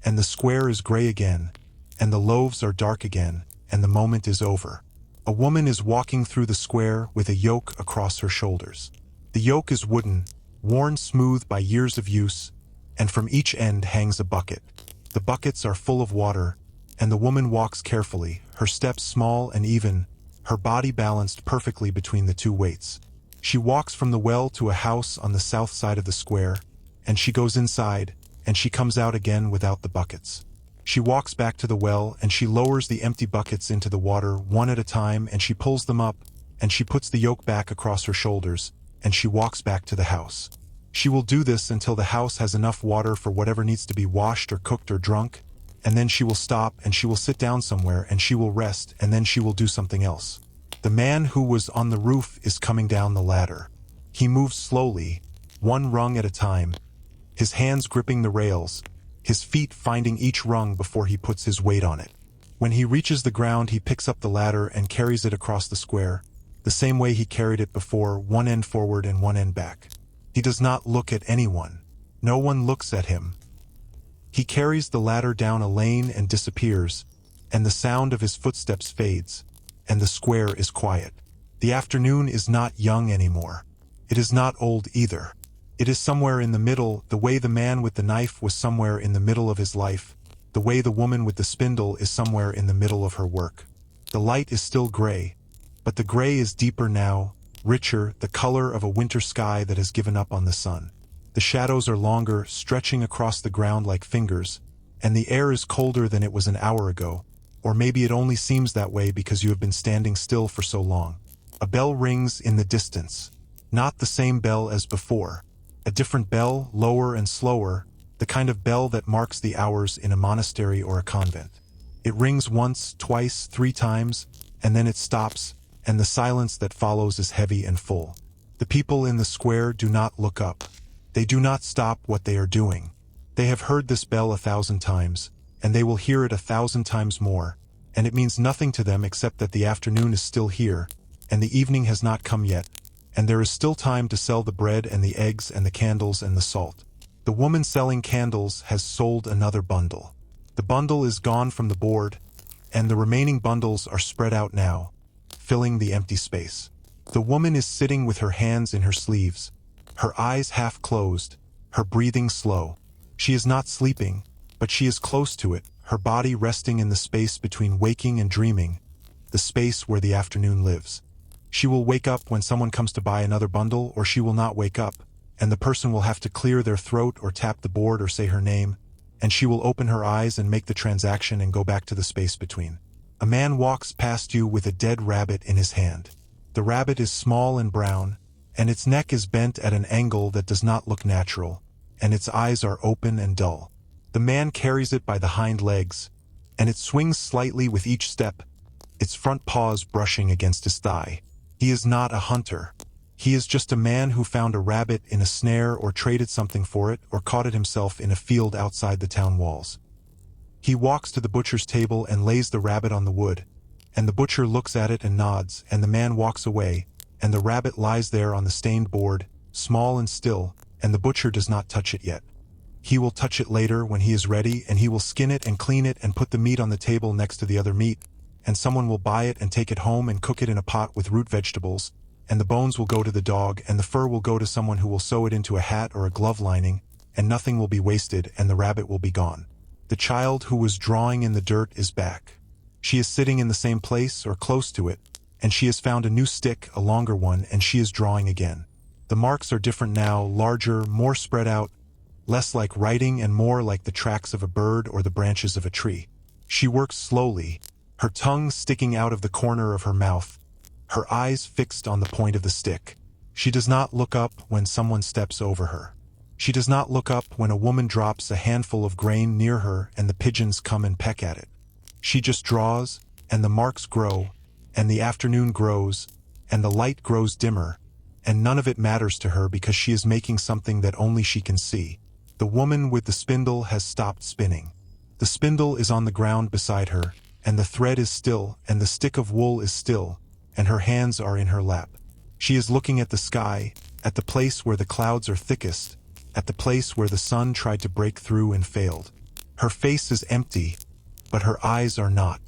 and the square is gray again, and the loaves are dark again, and the moment is over. A woman is walking through the square with a yoke across her shoulders. The yoke is wooden, worn smooth by years of use, and from each end hangs a bucket. The buckets are full of water, and the woman walks carefully, her steps small and even, her body balanced perfectly between the 2 weights. She walks from the well to a house on the south side of the square, and she goes inside, and she comes out again without the buckets. She walks back to the well, and she lowers the empty buckets into the water one at a time, and she pulls them up, and she puts the yoke back across her shoulders, and she walks back to the house. She will do this until the house has enough water for whatever needs to be washed or cooked or drunk, and then she will stop and she will sit down somewhere and she will rest, and then she will do something else. The man who was on the roof is coming down the ladder. He moves slowly, one rung at a time, his hands gripping the rails, his feet finding each rung before he puts his weight on it. When he reaches the ground, he picks up the ladder and carries it across the square, the same way he carried it before, one end forward and one end back. He does not look at anyone. No one looks at him. He carries the ladder down a lane and disappears, and the sound of his footsteps fades, and the square is quiet. The afternoon is not young anymore. It is not old either. It is somewhere in the middle, the way the man with the knife was somewhere in the middle of his life, the way the woman with the spindle is somewhere in the middle of her work. The light is still gray, but the gray is deeper now, richer, the color of a winter sky that has given up on the sun. The shadows are longer, stretching across the ground like fingers, and the air is colder than it was an hour ago, or maybe it only seems that way because you have been standing still for so long. A bell rings in the distance. Not the same bell as before. A different bell, lower and slower, the kind of bell that marks the hours in a monastery or a convent. It rings once, twice, 3 times, and then it stops, and the silence that follows is heavy and full. The people in the square do not look up. They do not stop what they are doing. They have heard this bell 1,000 times, and they will hear it 1,000 times more, and it means nothing to them except that the afternoon is still here, and the evening has not come yet, and there is still time to sell the bread and the eggs and the candles and the salt. The woman selling candles has sold another bundle. The bundle is gone from the board, and the remaining bundles are spread out now, filling the empty space. The woman is sitting with her hands in her sleeves, her eyes half closed, her breathing slow. She is not sleeping, but she is close to it, her body resting in the space between waking and dreaming, the space where the afternoon lives. She will wake up when someone comes to buy another bundle, or she will not wake up, and the person will have to clear their throat or tap the board or say her name, and she will open her eyes and make the transaction and go back to the space between. A man walks past you with a dead rabbit in his hand. The rabbit is small and brown, and its neck is bent at an angle that does not look natural, and its eyes are open and dull. The man carries it by the hind legs, and it swings slightly with each step, its front paws brushing against his thigh. He is not a hunter. He is just a man who found a rabbit in a snare or traded something for it or caught it himself in a field outside the town walls. He walks to the butcher's table and lays the rabbit on the wood, and the butcher looks at it and nods, and the man walks away, and the rabbit lies there on the stained board, small and still, and the butcher does not touch it yet. He will touch it later when he is ready, and he will skin it and clean it and put the meat on the table next to the other meat, and someone will buy it and take it home and cook it in a pot with root vegetables, and the bones will go to the dog, and the fur will go to someone who will sew it into a hat or a glove lining, and nothing will be wasted, and the rabbit will be gone. The child who was drawing in the dirt is back. She is sitting in the same place or close to it, and she has found a new stick, a longer one, and she is drawing again. The marks are different now, larger, more spread out, less like writing and more like the tracks of a bird or the branches of a tree. She works slowly, her tongue sticking out of the corner of her mouth, her eyes fixed on the point of the stick. She does not look up when someone steps over her. She does not look up when a woman drops a handful of grain near her and the pigeons come and peck at it. She just draws, and the marks grow, and the afternoon grows, and the light grows dimmer, and none of it matters to her because she is making something that only she can see. The woman with the spindle has stopped spinning. The spindle is on the ground beside her, and the thread is still, and the stick of wool is still, and her hands are in her lap. She is looking at the sky, at the place where the clouds are thickest, at the place where the sun tried to break through and failed. Her face is empty, but her eyes are not.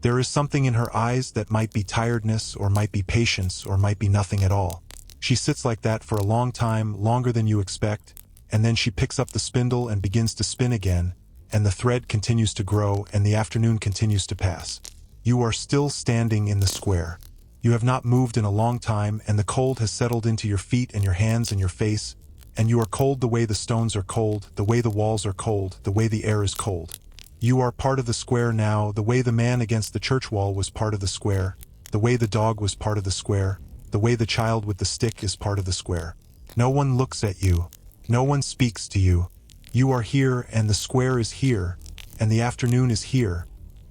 There is something in her eyes that might be tiredness or might be patience or might be nothing at all. She sits like that for a long time, longer than you expect, and then she picks up the spindle and begins to spin again, and the thread continues to grow and the afternoon continues to pass. You are still standing in the square. You have not moved in a long time, and the cold has settled into your feet and your hands and your face, and you are cold the way the stones are cold, the way the walls are cold, the way the air is cold. You are part of the square now, the way the man against the church wall was part of the square, the way the dog was part of the square, the way the child with the stick is part of the square. No one looks at you. No one speaks to you. You are here, and the square is here, and the afternoon is here,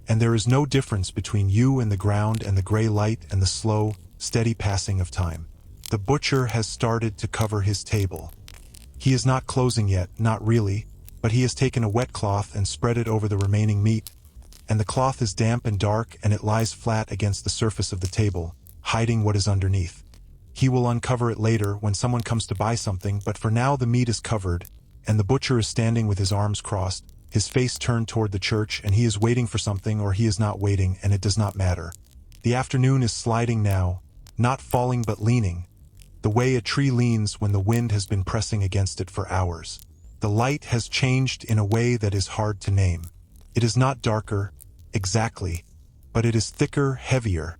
and there is no difference between you and the ground and the gray light and the slow, steady passing of time. The butcher has started to cover his table. He is not closing yet, not really, but he has taken a wet cloth and spread it over the remaining meat, and the cloth is damp and dark and it lies flat against the surface of the table, hiding what is underneath. He will uncover it later when someone comes to buy something, but for now the meat is covered, and the butcher is standing with his arms crossed, his face turned toward the church, and he is waiting for something or he is not waiting, and it does not matter. The afternoon is sliding now, not falling but leaning, the way a tree leans when the wind has been pressing against it for hours. The light has changed in a way that is hard to name. It is not darker, exactly, but it is thicker, heavier,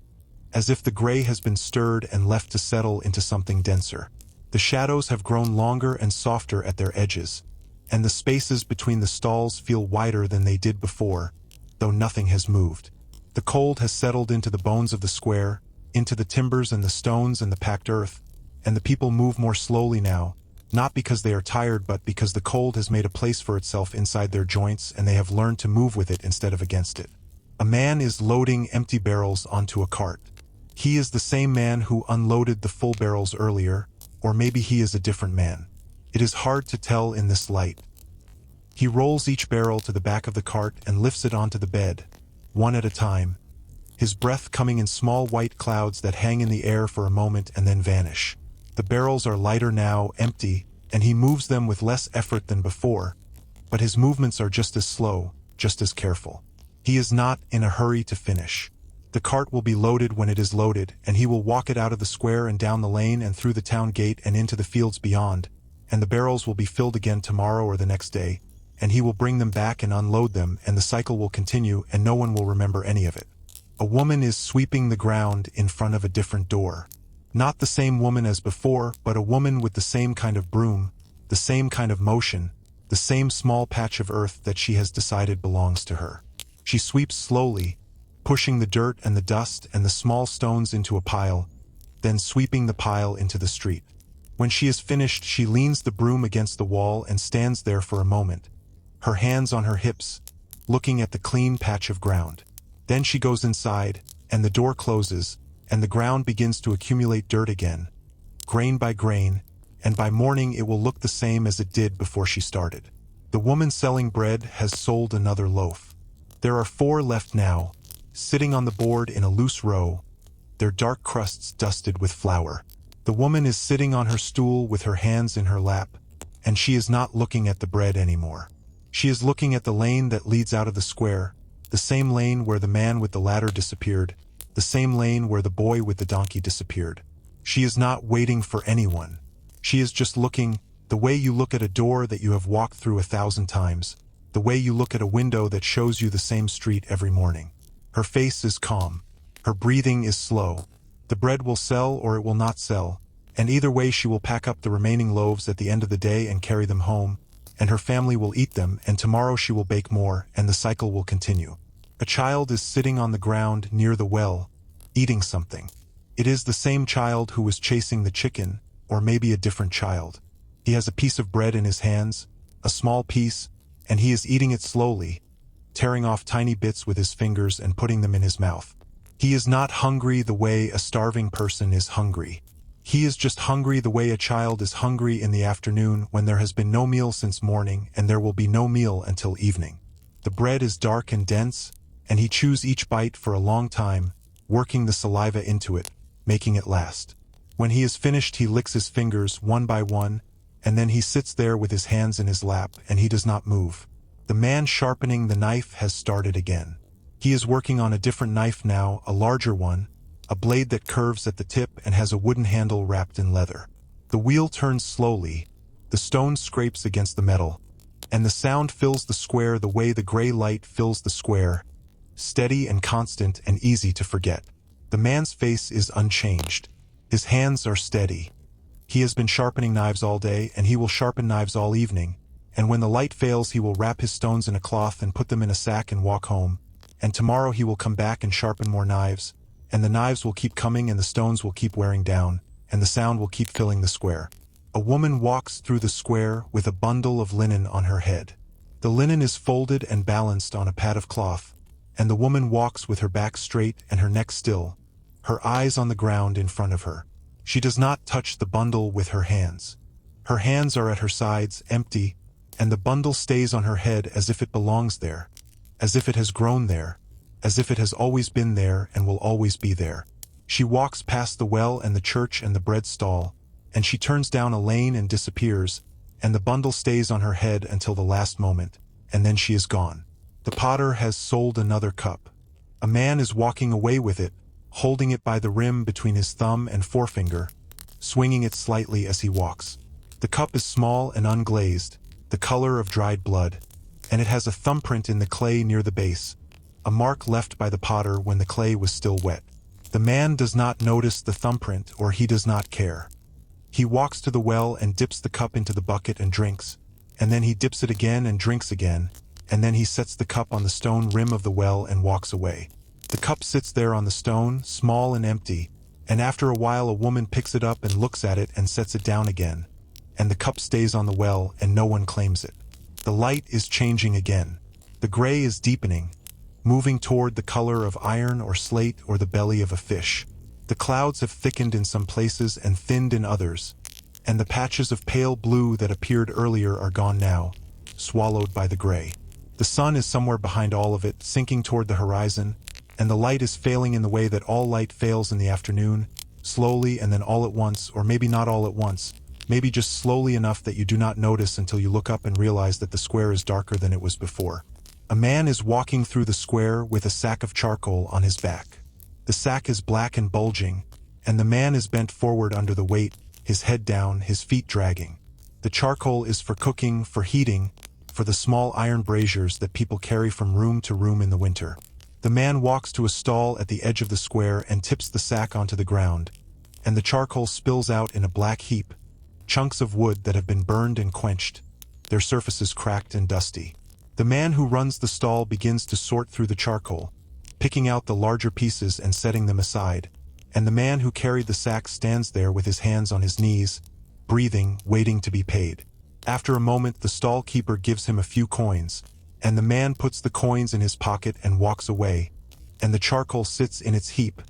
as if the gray has been stirred and left to settle into something denser. The shadows have grown longer and softer at their edges, and the spaces between the stalls feel wider than they did before, though nothing has moved. The cold has settled into the bones of the square, into the timbers and the stones and the packed earth, and the people move more slowly now, not because they are tired but because the cold has made a place for itself inside their joints and they have learned to move with it instead of against it. A man is loading empty barrels onto a cart. He is the same man who unloaded the full barrels earlier, or maybe he is a different man. It is hard to tell in this light. He rolls each barrel to the back of the cart and lifts it onto the bed, one at a time, his breath coming in small white clouds that hang in the air for a moment and then vanish. The barrels are lighter now, empty, and he moves them with less effort than before, but his movements are just as slow, just as careful. He is not in a hurry to finish. The cart will be loaded when it is loaded, and he will walk it out of the square and down the lane and through the town gate and into the fields beyond, and the barrels will be filled again tomorrow or the next day, and he will bring them back and unload them, and the cycle will continue and no one will remember any of it. A woman is sweeping the ground in front of a different door. Not the same woman as before, but a woman with the same kind of broom, the same kind of motion, the same small patch of earth that she has decided belongs to her. She sweeps slowly, pushing the dirt and the dust and the small stones into a pile, then sweeping the pile into the street. When she is finished, she leans the broom against the wall and stands there for a moment, her hands on her hips, looking at the clean patch of ground. Then she goes inside, and the door closes, and the ground begins to accumulate dirt again, grain by grain, and by morning it will look the same as it did before she started. The woman selling bread has sold another loaf. There are 4 left now, sitting on the board in a loose row, their dark crusts dusted with flour. The woman is sitting on her stool with her hands in her lap, and she is not looking at the bread anymore. She is looking at the lane that leads out of the square, the same lane where the man with the ladder disappeared, the same lane where the boy with the donkey disappeared. She is not waiting for anyone. She is just looking, the way you look at a door that you have walked through 1,000 times, the way you look at a window that shows you the same street every morning. Her face is calm. Her breathing is slow. The bread will sell or it will not sell, and either way she will pack up the remaining loaves at the end of the day and carry them home, and her family will eat them, and tomorrow she will bake more, and the cycle will continue. A child is sitting on the ground near the well, eating something. It is the same child who was chasing the chicken, or maybe a different child. He has a piece of bread in his hands, a small piece, and he is eating it slowly, tearing off tiny bits with his fingers and putting them in his mouth. He is not hungry the way a starving person is hungry. He is just hungry the way a child is hungry in the afternoon when there has been no meal since morning and there will be no meal until evening. The bread is dark and dense, and he chews each bite for a long time, working the saliva into it, making it last. When he is finished, he licks his fingers one by one, and then he sits there with his hands in his lap, and he does not move. The man sharpening the knife has started again. He is working on a different knife now, a larger one, a blade that curves at the tip and has a wooden handle wrapped in leather. The wheel turns slowly, the stone scrapes against the metal, and the sound fills the square the way the gray light fills the square, steady and constant and easy to forget. The man's face is unchanged. His hands are steady. He has been sharpening knives all day, and he will sharpen knives all evening, and when the light fails he will wrap his stones in a cloth and put them in a sack and walk home, and tomorrow he will come back and sharpen more knives, and the knives will keep coming and the stones will keep wearing down, and the sound will keep filling the square. A woman walks through the square with a bundle of linen on her head. The linen is folded and balanced on a pad of cloth, and the woman walks with her back straight and her neck still, her eyes on the ground in front of her. She does not touch the bundle with her hands. Her hands are at her sides, empty, and the bundle stays on her head as if it belongs there, as if it has grown there, as if it has always been there and will always be there. She walks past the well and the church and the bread stall, and she turns down a lane and disappears, and the bundle stays on her head until the last moment, and then she is gone. The potter has sold another cup. A man is walking away with it, holding it by the rim between his thumb and forefinger, swinging it slightly as he walks. The cup is small and unglazed, the color of dried blood, and it has a thumbprint in the clay near the base, a mark left by the potter when the clay was still wet. The man does not notice the thumbprint, or he does not care. He walks to the well and dips the cup into the bucket and drinks, and then he dips it again and drinks again, and then he sets the cup on the stone rim of the well and walks away. The cup sits there on the stone, small and empty, and after a while a woman picks it up and looks at it and sets it down again, and the cup stays on the well and no one claims it. The light is changing again. The gray is deepening, moving toward the color of iron or slate or the belly of a fish. The clouds have thickened in some places and thinned in others, and the patches of pale blue that appeared earlier are gone now, swallowed by the gray. The sun is somewhere behind all of it, sinking toward the horizon, and the light is failing in the way that all light fails in the afternoon, slowly and then all at once, or maybe not all at once, maybe just slowly enough that you do not notice until you look up and realize that the square is darker than it was before. A man is walking through the square with a sack of charcoal on his back. The sack is black and bulging, and the man is bent forward under the weight, his head down, his feet dragging. The charcoal is for cooking, for heating, for the small iron braziers that people carry from room to room in the winter. The man walks to a stall at the edge of the square and tips the sack onto the ground, and the charcoal spills out in a black heap, chunks of wood that have been burned and quenched, their surfaces cracked and dusty. The man who runs the stall begins to sort through the charcoal, picking out the larger pieces and setting them aside, and the man who carried the sack stands there with his hands on his knees, breathing, waiting to be paid. After a moment, the stall keeper gives him a few coins, and the man puts the coins in his pocket and walks away, and the charcoal sits in its heap,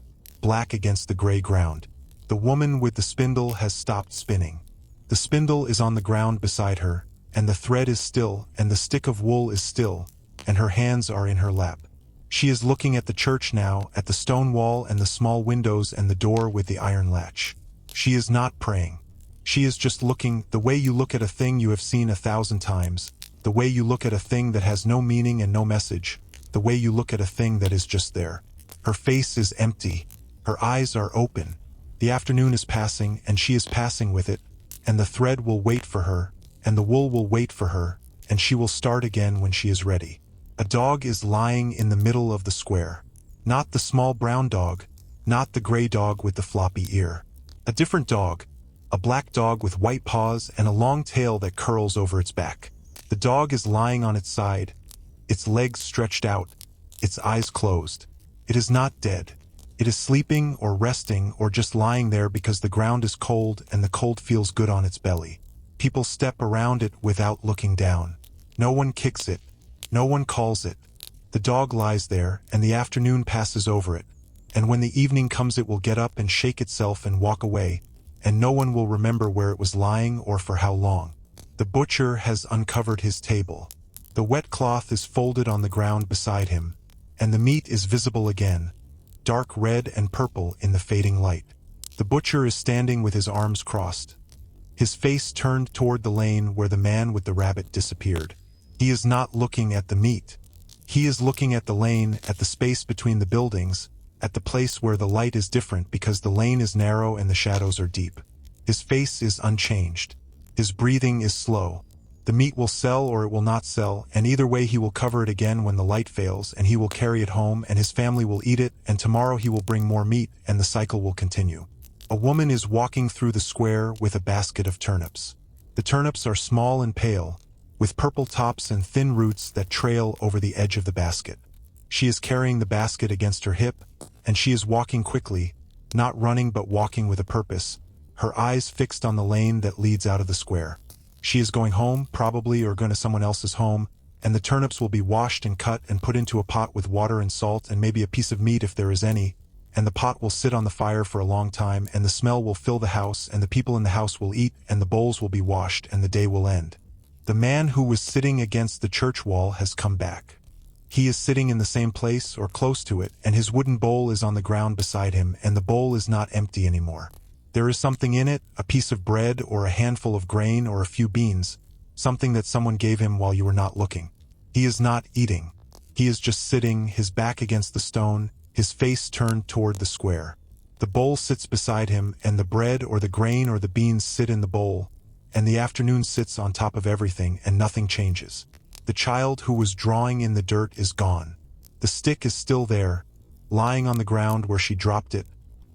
black against the gray ground. The woman with the spindle has stopped spinning. The spindle is on the ground beside her, and the thread is still, and the stick of wool is still, and her hands are in her lap. She is looking at the church now, at the stone wall and the small windows and the door with the iron latch. She is not praying. She is just looking, the way you look at a thing you have seen 1,000 times, the way you look at a thing that has no meaning and no message, the way you look at a thing that is just there. Her face is empty. Her eyes are open. The afternoon is passing, and she is passing with it, and the thread will wait for her, and the wool will wait for her, and she will start again when she is ready. A dog is lying in the middle of the square. Not the small brown dog, not the gray dog with the floppy ear. A different dog, a black dog with white paws and a long tail that curls over its back. The dog is lying on its side, its legs stretched out, its eyes closed. It is not dead. It is sleeping or resting or just lying there because the ground is cold and the cold feels good on its belly. People step around it without looking down. No one kicks it. No one calls it. The dog lies there, and the afternoon passes over it, and when the evening comes it will get up and shake itself and walk away, and no one will remember where it was lying or for how long. The butcher has uncovered his table. The wet cloth is folded on the ground beside him, and the meat is visible again, dark red and purple in the fading light. The butcher is standing with his arms crossed, his face turned toward the lane where the man with the rabbit disappeared. He is not looking at the meat. He is looking at the lane, at the space between the buildings, at the place where the light is different because the lane is narrow and the shadows are deep. His face is unchanged. His breathing is slow. The meat will sell or it will not sell, and either way he will cover it again when the light fails, and he will carry it home, and his family will eat it, and tomorrow he will bring more meat, and the cycle will continue. A woman is walking through the square with a basket of turnips. The turnips are small and pale, with purple tops and thin roots that trail over the edge of the basket. She is carrying the basket against her hip, and she is walking quickly, not running but walking with a purpose, her eyes fixed on the lane that leads out of the square. She is going home, probably, or going to someone else's home, and the turnips will be washed and cut and put into a pot with water and salt and maybe a piece of meat if there is any, and the pot will sit on the fire for a long time, and the smell will fill the house, and the people in the house will eat, and the bowls will be washed, and the day will end. The man who was sitting against the church wall has come back. He is sitting in the same place or close to it, and his wooden bowl is on the ground beside him, and the bowl is not empty anymore. There is something in it, a piece of bread or a handful of grain or a few beans, something that someone gave him while you were not looking. He is not eating. He is just sitting, his back against the stone, his face turned toward the square. The bowl sits beside him, and the bread or the grain or the beans sit in the bowl, and the afternoon sits on top of everything, and nothing changes. The child who was drawing in the dirt is gone. The stick is still there, lying on the ground where she dropped it,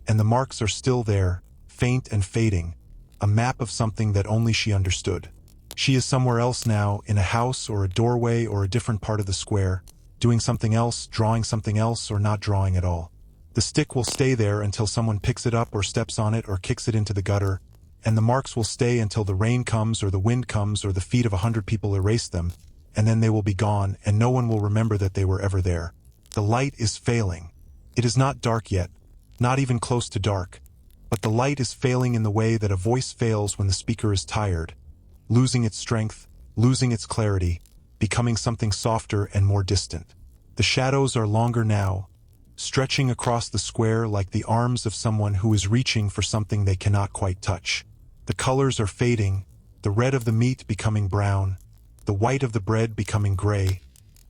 and the marks are still there, faint and fading, a map of something that only she understood. She is somewhere else now, in a house or a doorway or a different part of the square, doing something else, drawing something else, or not drawing at all. The stick will stay there until someone picks it up or steps on it or kicks it into the gutter, and the marks will stay until the rain comes or the wind comes or the feet of 100 people erase them, and then they will be gone, and no one will remember that they were ever there. The light is failing. It is not dark yet, not even close to dark, but the light is failing in the way that a voice fails when the speaker is tired, losing its strength, losing its clarity, becoming something softer and more distant. The shadows are longer now, stretching across the square like the arms of someone who is reaching for something they cannot quite touch. The colors are fading, the red of the meat becoming brown, the white of the bread becoming gray,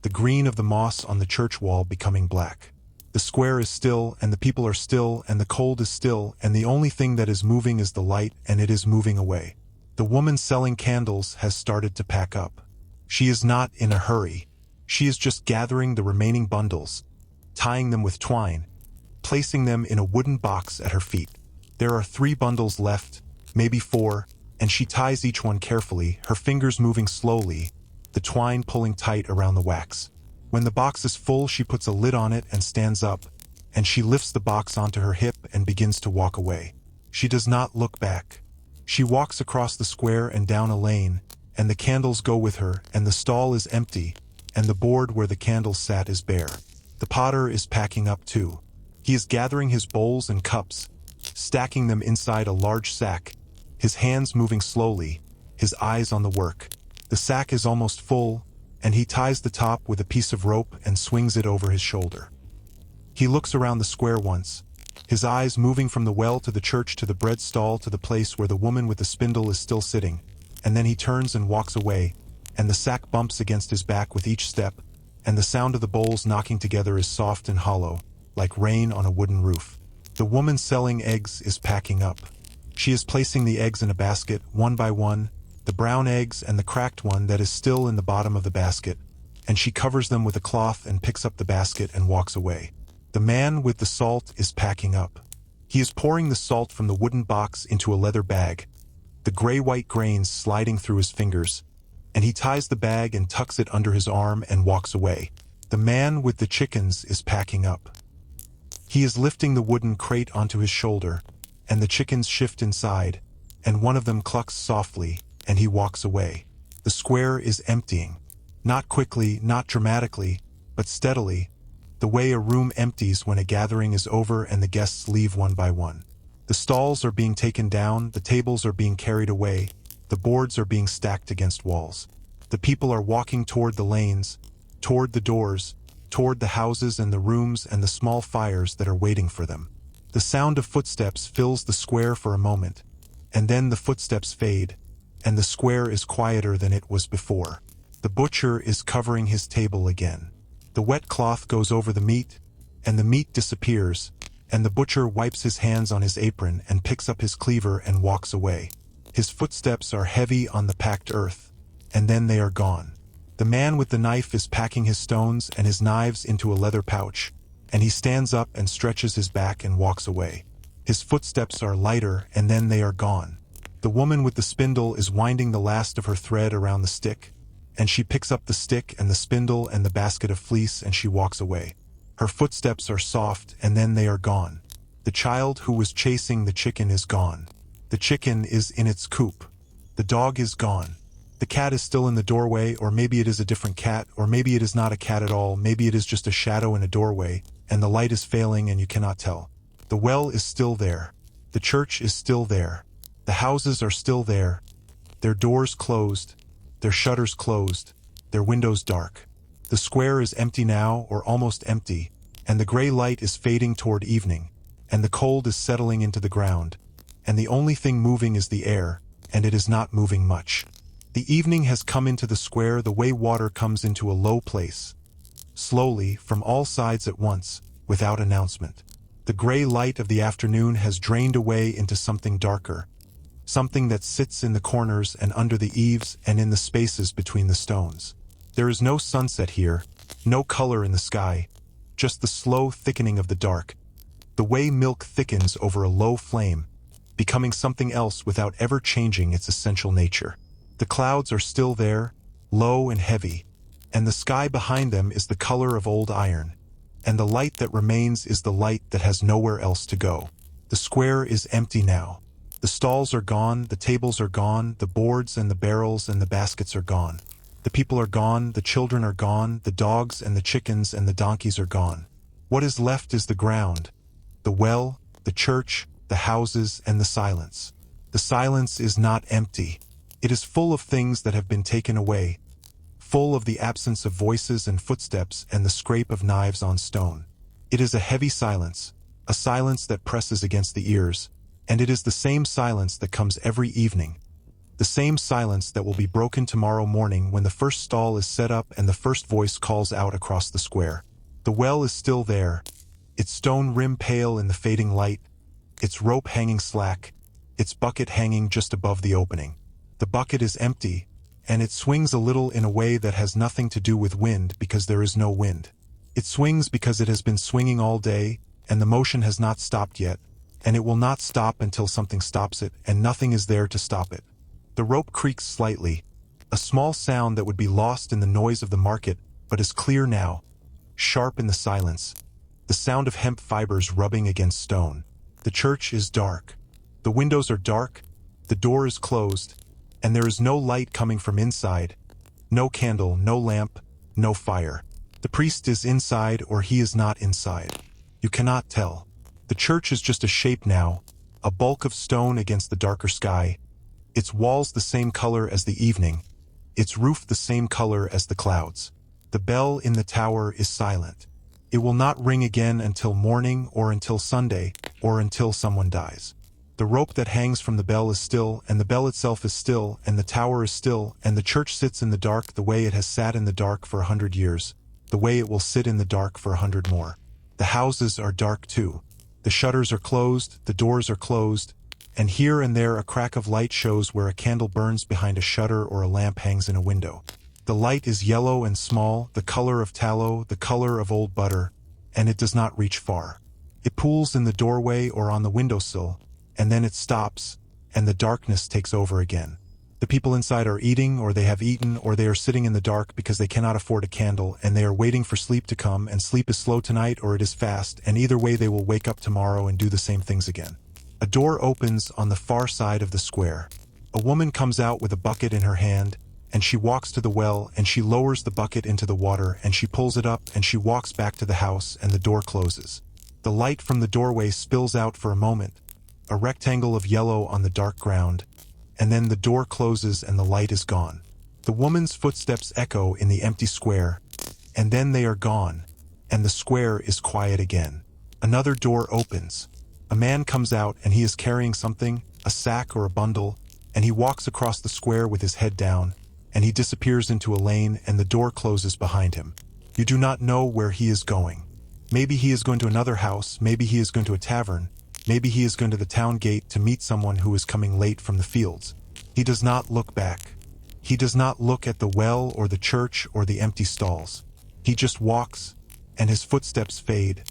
the green of the moss on the church wall becoming black. The square is still, and the people are still, and the cold is still, and the only thing that is moving is the light, and it is moving away. The woman selling candles has started to pack up. She is not in a hurry. She is just gathering the remaining bundles, tying them with twine, placing them in a wooden box at her feet. There are 3 bundles left, maybe 4, and she ties each one carefully, her fingers moving slowly, the twine pulling tight around the wax. When the box is full, she puts a lid on it and stands up, and she lifts the box onto her hip and begins to walk away. She does not look back. She walks across the square and down a lane, and the candles go with her, and the stall is empty, and the board where the candles sat is bare. The potter is packing up too. He is gathering his bowls and cups, stacking them inside a large sack, his hands moving slowly, his eyes on the work. The sack is almost full, and he ties the top with a piece of rope and swings it over his shoulder. He looks around the square once, his eyes moving from the well to the church to the bread stall to the place where the woman with the spindle is still sitting, and then he turns and walks away, and the sack bumps against his back with each step, and the sound of the bowls knocking together is soft and hollow, like rain on a wooden roof. The woman selling eggs is packing up. She is placing the eggs in a basket, one by one, the brown eggs and the cracked one that is still in the bottom of the basket, and she covers them with a cloth and picks up the basket and walks away. The man with the salt is packing up. He is pouring the salt from the wooden box into a leather bag, the gray-white grains sliding through his fingers, and he ties the bag and tucks it under his arm and walks away. The man with the chickens is packing up. He is lifting the wooden crate onto his shoulder, and the chickens shift inside, and one of them clucks softly, and he walks away. The square is emptying. Not quickly, not dramatically, but steadily, the way a room empties when a gathering is over and the guests leave one by one. The stalls are being taken down, the tables are being carried away, the boards are being stacked against walls. The people are walking toward the lanes, toward the doors, toward the houses and the rooms and the small fires that are waiting for them. The sound of footsteps fills the square for a moment, and then the footsteps fade, and the square is quieter than it was before. The butcher is covering his table again. The wet cloth goes over the meat, and the meat disappears, and the butcher wipes his hands on his apron and picks up his cleaver and walks away. His footsteps are heavy on the packed earth, and then they are gone. The man with the knife is packing his stones and his knives into a leather pouch, and he stands up and stretches his back and walks away. His footsteps are lighter, and then they are gone. The woman with the spindle is winding the last of her thread around the stick, and she picks up the stick and the spindle and the basket of fleece and she walks away. Her footsteps are soft, and then they are gone. The child who was chasing the chicken is gone. The chicken is in its coop. The dog is gone. The cat is still in the doorway, or maybe it is a different cat, or maybe it is not a cat at all, maybe it is just a shadow in a doorway, and the light is failing and you cannot tell. The well is still there. The church is still there. The houses are still there, their doors closed, their shutters closed, their windows dark. The square is empty now, or almost empty, and the gray light is fading toward evening, and the cold is settling into the ground, and the only thing moving is the air, and it is not moving much. The evening has come into the square the way water comes into a low place. Slowly, from all sides at once, without announcement. The gray light of the afternoon has drained away into something darker, something that sits in the corners and under the eaves and in the spaces between the stones. There is no sunset here, no color in the sky, just the slow thickening of the dark, the way milk thickens over a low flame, becoming something else without ever changing its essential nature. The clouds are still there, low and heavy, and the sky behind them is the color of old iron, and the light that remains is the light that has nowhere else to go. The square is empty now. The stalls are gone, the tables are gone, the boards and the barrels and the baskets are gone. The people are gone, the children are gone, the dogs and the chickens and the donkeys are gone. What is left is the ground, the well, the church, the houses, and the silence. The silence is not empty. It is full of things that have been taken away, full of the absence of voices and footsteps and the scrape of knives on stone. It is a heavy silence, a silence that presses against the ears, and it is the same silence that comes every evening, the same silence that will be broken tomorrow morning when the first stall is set up and the first voice calls out across the square. The well is still there, its stone rim pale in the fading light, its rope hanging slack, its bucket hanging just above the opening. The bucket is empty, and it swings a little in a way that has nothing to do with wind because there is no wind. It swings because it has been swinging all day, and the motion has not stopped yet, and it will not stop until something stops it, and nothing is there to stop it. The rope creaks slightly, a small sound that would be lost in the noise of the market, but is clear now, sharp in the silence, the sound of hemp fibers rubbing against stone. The church is dark. The windows are dark, the door is closed, and there is no light coming from inside, no candle, no lamp, no fire. The priest is inside or he is not inside. You cannot tell. The church is just a shape now, a bulk of stone against the darker sky, its walls the same color as the evening, its roof the same color as the clouds. The bell in the tower is silent. It will not ring again until morning or until Sunday or until someone dies. The rope that hangs from the bell is still, and the bell itself is still, and the tower is still, and the church sits in the dark the way it has sat in the dark for 100 years, the way it will sit in the dark for 100 more. The houses are dark too. The shutters are closed, the doors are closed, and here and there a crack of light shows where a candle burns behind a shutter or a lamp hangs in a window. The light is yellow and small, the color of tallow, the color of old butter, and it does not reach far. It pools in the doorway or on the windowsill, and then it stops, and the darkness takes over again. The people inside are eating, or they have eaten, or they are sitting in the dark because they cannot afford a candle, and they are waiting for sleep to come, and sleep is slow tonight or it is fast, and either way they will wake up tomorrow and do the same things again. A door opens on the far side of the square. A woman comes out with a bucket in her hand, and she walks to the well, and she lowers the bucket into the water, and she pulls it up, and she walks back to the house, and the door closes. The light from the doorway spills out for a moment, a rectangle of yellow on the dark ground, and then the door closes and the light is gone. The woman's footsteps echo in the empty square, and then they are gone, and the square is quiet again. Another door opens. A man comes out and he is carrying something, a sack or a bundle, and he walks across the square with his head down, and he disappears into a lane and the door closes behind him. You do not know where he is going. Maybe he is going to another house, maybe he is going to a tavern, maybe he is going to the town gate to meet someone who is coming late from the fields. He does not look back. He does not look at the well or the church or the empty stalls. He just walks, and his footsteps fade,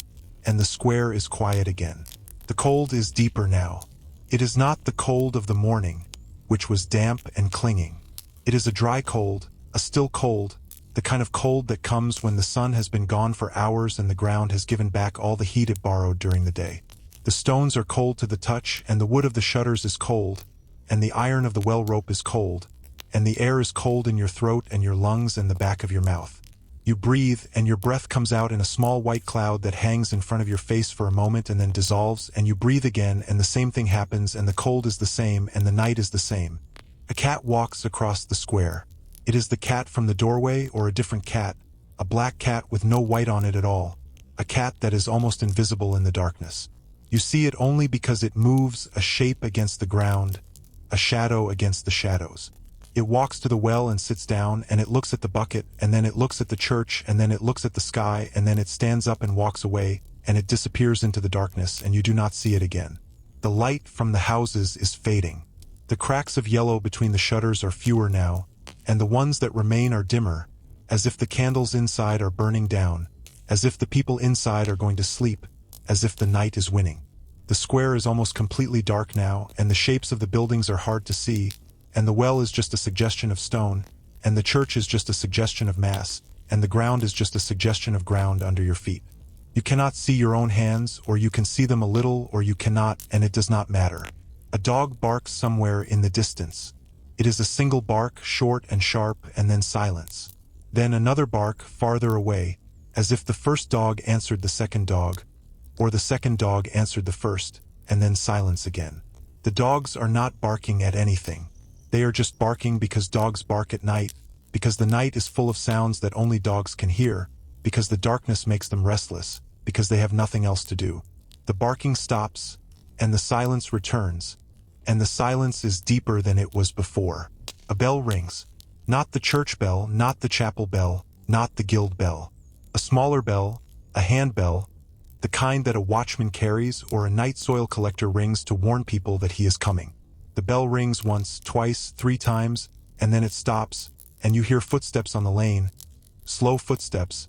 and the square is quiet again. The cold is deeper now. It is not the cold of the morning, which was damp and clinging. It is a dry cold, a still cold, the kind of cold that comes when the sun has been gone for hours and the ground has given back all the heat it borrowed during the day. The stones are cold to the touch, and the wood of the shutters is cold, and the iron of the well rope is cold, and the air is cold in your throat and your lungs and the back of your mouth. You breathe, and your breath comes out in a small white cloud that hangs in front of your face for a moment and then dissolves, and you breathe again, and the same thing happens, and the cold is the same, and the night is the same. A cat walks across the square. It is the cat from the doorway or a different cat, a black cat with no white on it at all, a cat that is almost invisible in the darkness. You see it only because it moves, a shape against the ground, a shadow against the shadows. It walks to the well and sits down, and it looks at the bucket, and then it looks at the church, and then it looks at the sky, and then it stands up and walks away, and it disappears into the darkness and you do not see it again. The light from the houses is fading. The cracks of yellow between the shutters are fewer now, and the ones that remain are dimmer, as if the candles inside are burning down, as if the people inside are going to sleep, as if the night is winning. The square is almost completely dark now, and the shapes of the buildings are hard to see, and the well is just a suggestion of stone, and the church is just a suggestion of mass, and the ground is just a suggestion of ground under your feet. You cannot see your own hands, or you can see them a little, or you cannot, and it does not matter. A dog barks somewhere in the distance. It is a single bark, short and sharp, and then silence. Then another bark farther away, as if the first dog answered the second dog, or the second dog answered the first, and then silence again. The dogs are not barking at anything. They are just barking because dogs bark at night, because the night is full of sounds that only dogs can hear, because the darkness makes them restless, because they have nothing else to do. The barking stops, and the silence returns, and the silence is deeper than it was before. A bell rings. Not the church bell, not the chapel bell, not the guild bell. A smaller bell, a handbell, the kind that a watchman carries or a night soil collector rings to warn people that he is coming. The bell rings once, twice, 3 times, and then it stops, and you hear footsteps on the lane. Slow footsteps.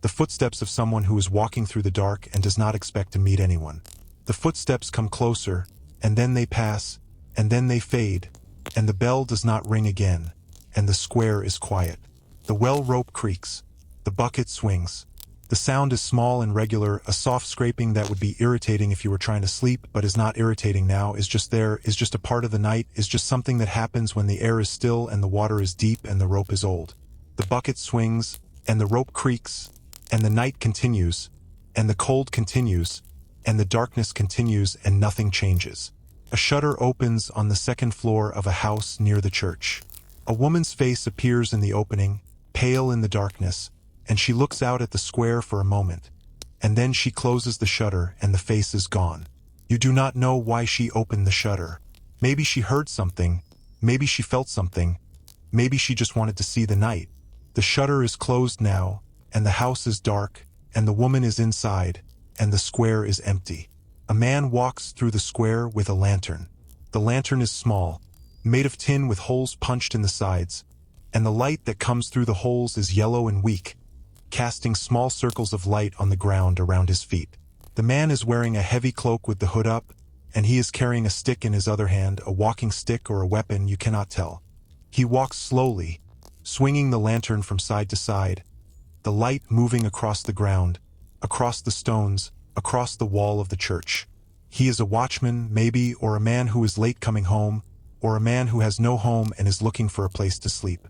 The footsteps of someone who is walking through the dark and does not expect to meet anyone. The footsteps come closer, and then they pass, and then they fade, and the bell does not ring again, and the square is quiet. The well rope creaks. The bucket swings. The sound is small and regular, a soft scraping that would be irritating if you were trying to sleep, but is not irritating now, is just there, is just a part of the night, is just something that happens when the air is still and the water is deep and the rope is old. The bucket swings, and the rope creaks, and the night continues, and the cold continues, and the darkness continues, and nothing changes. A shutter opens on the second floor of a house near the church. A woman's face appears in the opening, pale in the darkness, and she looks out at the square for a moment, and then she closes the shutter and the face is gone. You do not know why she opened the shutter. Maybe she heard something, maybe she felt something, maybe she just wanted to see the night. The shutter is closed now, and the house is dark, and the woman is inside, and the square is empty. A man walks through the square with a lantern. The lantern is small, made of tin with holes punched in the sides, and the light that comes through the holes is yellow and weak, casting small circles of light on the ground around his feet. The man is wearing a heavy cloak with the hood up, and he is carrying a stick in his other hand, a walking stick or a weapon, you cannot tell. He walks slowly, swinging the lantern from side to side, the light moving across the ground, across the stones, across the wall of the church. He is a watchman, maybe, or a man who is late coming home, or a man who has no home and is looking for a place to sleep.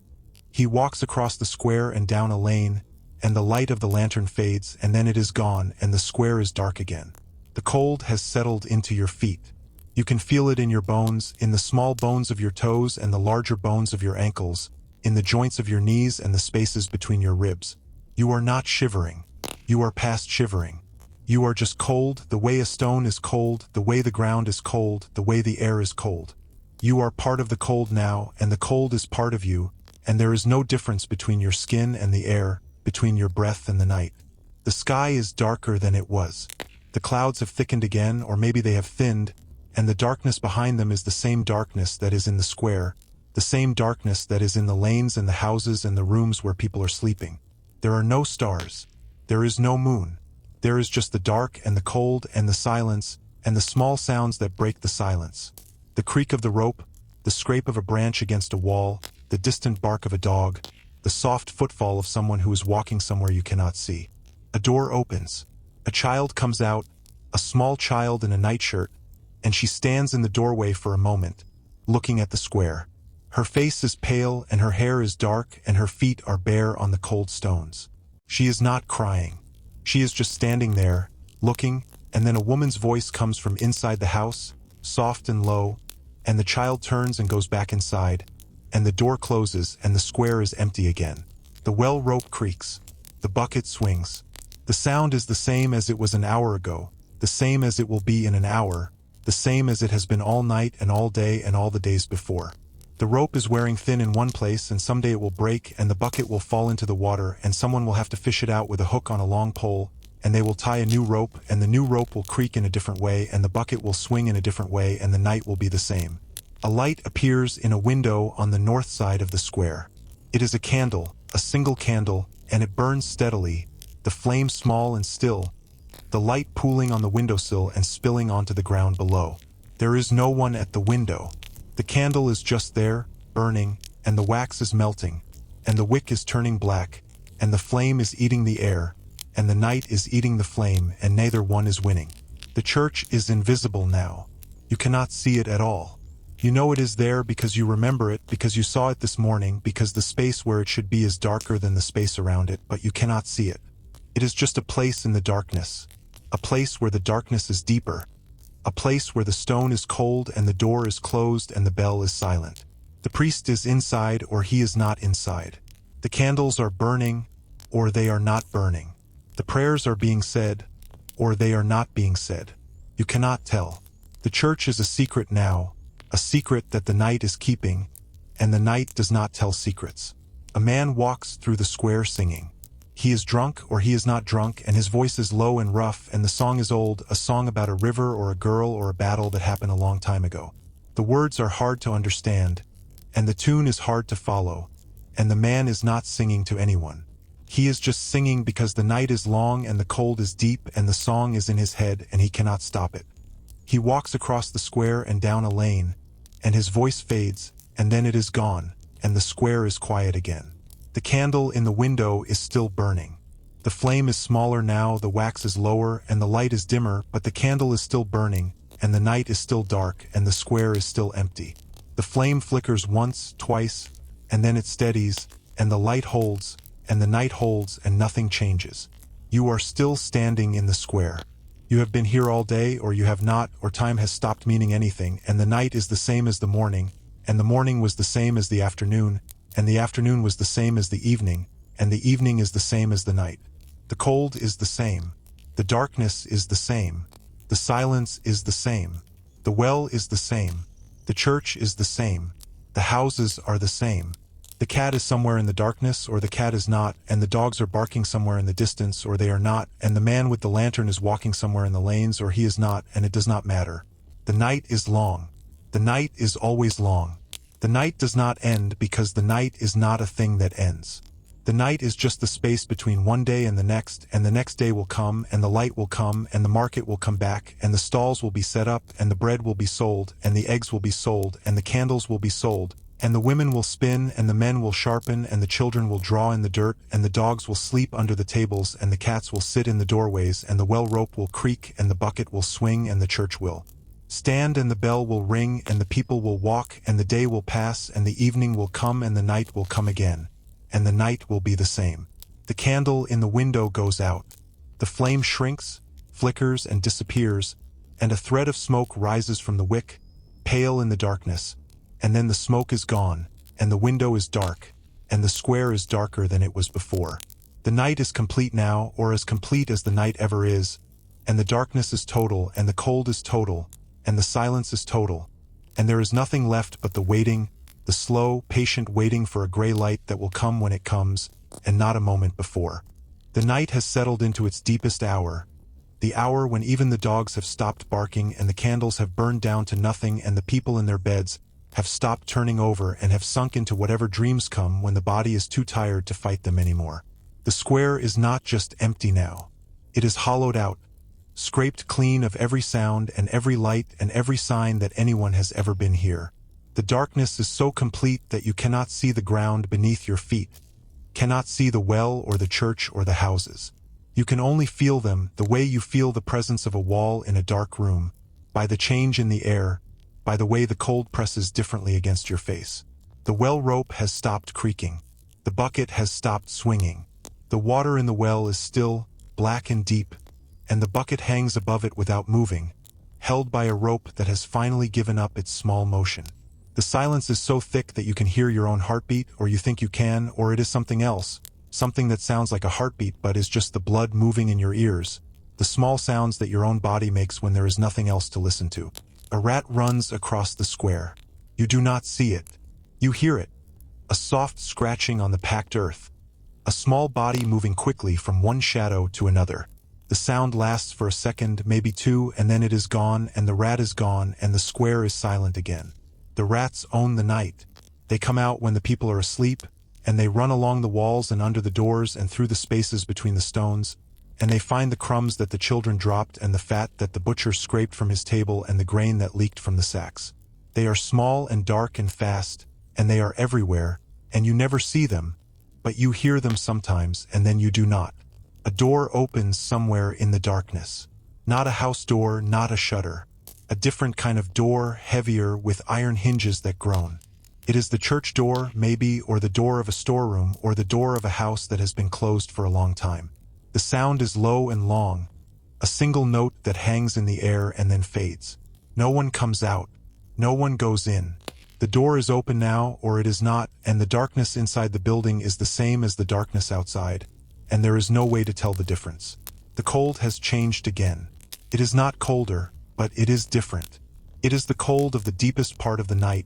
He walks across the square and down a lane, and the light of the lantern fades, and then it is gone, and the square is dark again. The cold has settled into your feet. You can feel it in your bones, in the small bones of your toes and the larger bones of your ankles, in the joints of your knees and the spaces between your ribs. You are not shivering. You are past shivering. You are just cold, the way a stone is cold, the way the ground is cold, the way the air is cold. You are part of the cold now, and the cold is part of you, and there is no difference between your skin and the air, between your breath and the night. The sky is darker than it was. The clouds have thickened again, or maybe they have thinned, and the darkness behind them is the same darkness that is in the square, the same darkness that is in the lanes and the houses and the rooms where people are sleeping. There are no stars. There is no moon. There is just the dark and the cold and the silence and the small sounds that break the silence. The creak of the rope, the scrape of a branch against a wall, the distant bark of a dog, the soft footfall of someone who is walking somewhere you cannot see. A door opens. A child comes out, a small child in a nightshirt, and she stands in the doorway for a moment, looking at the square. Her face is pale and her hair is dark and her feet are bare on the cold stones. She is not crying. She is just standing there, looking, and then a woman's voice comes from inside the house, soft and low, and the child turns and goes back inside, and the door closes and the square is empty again. The well rope creaks. The bucket swings. The sound is the same as it was an hour ago, the same as it will be in an hour, the same as it has been all night and all day and all the days before. The rope is wearing thin in one place and someday it will break and the bucket will fall into the water and someone will have to fish it out with a hook on a long pole, and they will tie a new rope, and the new rope will creak in a different way, and the bucket will swing in a different way, and the night will be the same. A light appears in a window on the north side of the square. It is a candle, a single candle, and it burns steadily, the flame small and still, the light pooling on the windowsill and spilling onto the ground below. There is no one at the window. The candle is just there, burning, and the wax is melting, and the wick is turning black, and the flame is eating the air, and the night is eating the flame, and neither one is winning. The church is invisible now. You cannot see it at all. You know it is there because you remember it, because you saw it this morning, because the space where it should be is darker than the space around it, but you cannot see it. It is just a place in the darkness. A place where the darkness is deeper. A place where the stone is cold and the door is closed and the bell is silent. The priest is inside or he is not inside. The candles are burning or they are not burning. The prayers are being said or they are not being said. You cannot tell. The church is a secret now, a secret that the night is keeping, and the night does not tell secrets. A man walks through the square singing. He is drunk or he is not drunk, and his voice is low and rough, and the song is old, a song about a river or a girl or a battle that happened a long time ago. The words are hard to understand, and the tune is hard to follow, and the man is not singing to anyone. He is just singing because the night is long and the cold is deep and the song is in his head and he cannot stop it. He walks across the square and down a lane, and his voice fades, and then it is gone, and the square is quiet again. The candle in the window is still burning. The flame is smaller now, the wax is lower, and the light is dimmer, but the candle is still burning, and the night is still dark, and the square is still empty. The flame flickers once, twice, and then it steadies, and the light holds, and the night holds, and nothing changes. You are still standing in the square. You have been here all day, or you have not, or time has stopped meaning anything, and the night is the same as the morning, and the morning was the same as the afternoon, and the afternoon was the same as the evening, and the evening is the same as the night. The cold is the same. The darkness is the same. The silence is the same. The well is the same. The church is the same. The houses are the same. The cat is somewhere in the darkness, or the cat is not, and the dogs are barking somewhere in the distance, or they are not, and the man with the lantern is walking somewhere in the lanes, or he is not, and it does not matter. The night is long. The night is always long. The night does not end because the night is not a thing that ends. The night is just the space between one day and the next day will come, and the light will come, and the market will come back, and the stalls will be set up, and the bread will be sold, and the eggs will be sold, and the candles will be sold, and the women will spin, and the men will sharpen, and the children will draw in the dirt, and the dogs will sleep under the tables, and the cats will sit in the doorways, and the well rope will creak, and the bucket will swing, and the church will stand, and the bell will ring, and the people will walk, and the day will pass, and the evening will come, and the night will come again, and the night will be the same. The candle in the window goes out. The flame shrinks, flickers, and disappears, and a thread of smoke rises from the wick, pale in the darkness, and then the smoke is gone, and the window is dark, and the square is darker than it was before. The night is complete now, or as complete as the night ever is, and the darkness is total, and the cold is total, and the silence is total, and there is nothing left but the waiting, the slow, patient waiting for a gray light that will come when it comes, and not a moment before. The night has settled into its deepest hour, the hour when even the dogs have stopped barking, and the candles have burned down to nothing, and the people in their beds have stopped turning over and have sunk into whatever dreams come when the body is too tired to fight them anymore. The square is not just empty now. It is hollowed out, scraped clean of every sound and every light and every sign that anyone has ever been here. The darkness is so complete that you cannot see the ground beneath your feet, cannot see the well or the church or the houses. You can only feel them the way you feel the presence of a wall in a dark room, by the change in the air, by the way the cold presses differently against your face. The well rope has stopped creaking. The bucket has stopped swinging. The water in the well is still, black and deep, and the bucket hangs above it without moving, held by a rope that has finally given up its small motion. The silence is so thick that you can hear your own heartbeat, or you think you can, or it is something else, something that sounds like a heartbeat but is just the blood moving in your ears, the small sounds that your own body makes when there is nothing else to listen to. A rat runs across the square. You do not see it. You hear it. A soft scratching on the packed earth. A small body moving quickly from one shadow to another. The sound lasts for a second, maybe two, and then it is gone, and the rat is gone, and the square is silent again. The rats own the night. They come out when the people are asleep, and they run along the walls and under the doors and through the spaces between the stones, and they find the crumbs that the children dropped and the fat that the butcher scraped from his table and the grain that leaked from the sacks. They are small and dark and fast, and they are everywhere, and you never see them, but you hear them sometimes, and then you do not. A door opens somewhere in the darkness. Not a house door, not a shutter. A different kind of door, heavier, with iron hinges that groan. It is the church door, maybe, or the door of a storeroom, or the door of a house that has been closed for a long time. The sound is low and long, a single note that hangs in the air and then fades. No one comes out. No one goes in. The door is open now, or it is not, and the darkness inside the building is the same as the darkness outside, and there is no way to tell the difference. The cold has changed again. It is not colder, but it is different. It is the cold of the deepest part of the night,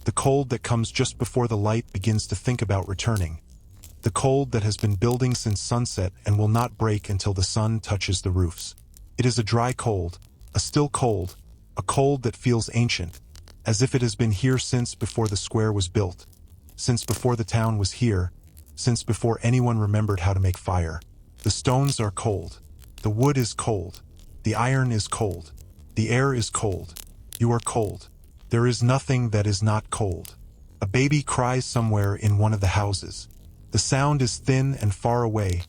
the cold that comes just before the light begins to think about returning, the cold that has been building since sunset and will not break until the sun touches the roofs. It is a dry cold, a still cold, a cold that feels ancient, as if it has been here since before the square was built, since before the town was here, since before anyone remembered how to make fire. The stones are cold. The wood is cold. The iron is cold. The air is cold. You are cold. There is nothing that is not cold. A baby cries somewhere in one of the houses. The sound is thin and far away,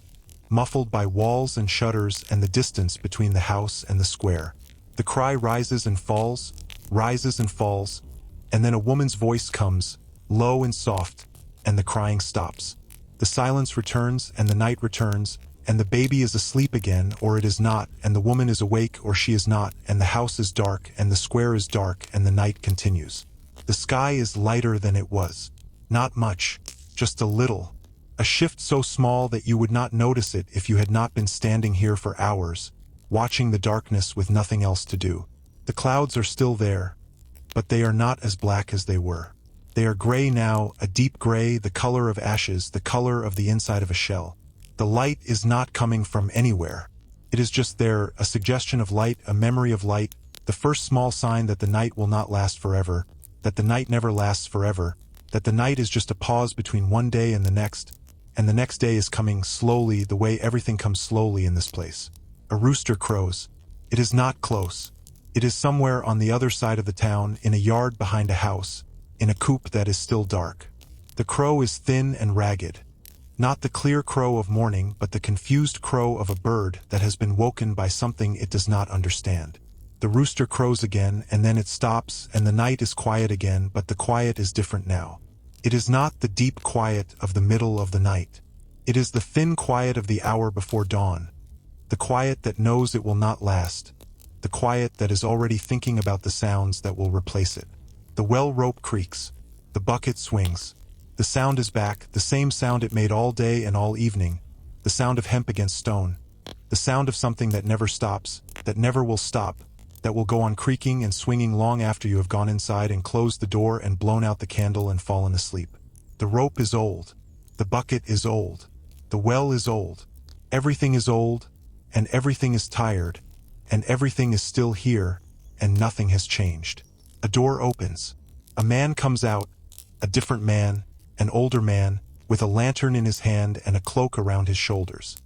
muffled by walls and shutters and the distance between the house and the square. The cry rises and falls, and then a woman's voice comes, low and soft, and the crying stops. The silence returns, and the night returns, and the baby is asleep again, or it is not, and the woman is awake, or she is not, and the house is dark, and the square is dark, and the night continues. The sky is lighter than it was. Not much, just a little. A shift so small that you would not notice it if you had not been standing here for hours, watching the darkness with nothing else to do. The clouds are still there, but they are not as black as they were. They are gray now, a deep gray, the color of ashes, the color of the inside of a shell. The light is not coming from anywhere. It is just there, a suggestion of light, a memory of light, the first small sign that the night will not last forever, that the night never lasts forever, that the night is just a pause between one day and the next day is coming slowly the way everything comes slowly in this place. A rooster crows. It is not close. It is somewhere on the other side of the town, in a yard behind a house, in a coop that is still dark. The crow is thin and ragged. Not the clear crow of morning, but the confused crow of a bird that has been woken by something it does not understand. The rooster crows again, and then it stops, and the night is quiet again, but the quiet is different now. It is not the deep quiet of the middle of the night. It is the thin quiet of the hour before dawn. The quiet that knows it will not last. The quiet that is already thinking about the sounds that will replace it. The well rope creaks. The bucket swings. The sound is back, the same sound it made all day and all evening. The sound of hemp against stone. The sound of something that never stops, that never will stop, that will go on creaking and swinging long after you have gone inside and closed the door and blown out the candle and fallen asleep. The rope is old. The bucket is old. The well is old. Everything is old, and everything is tired, and everything is still here, and nothing has changed. A door opens. A man comes out, a different man, an older man, with a lantern in his hand and a cloak around his shoulders.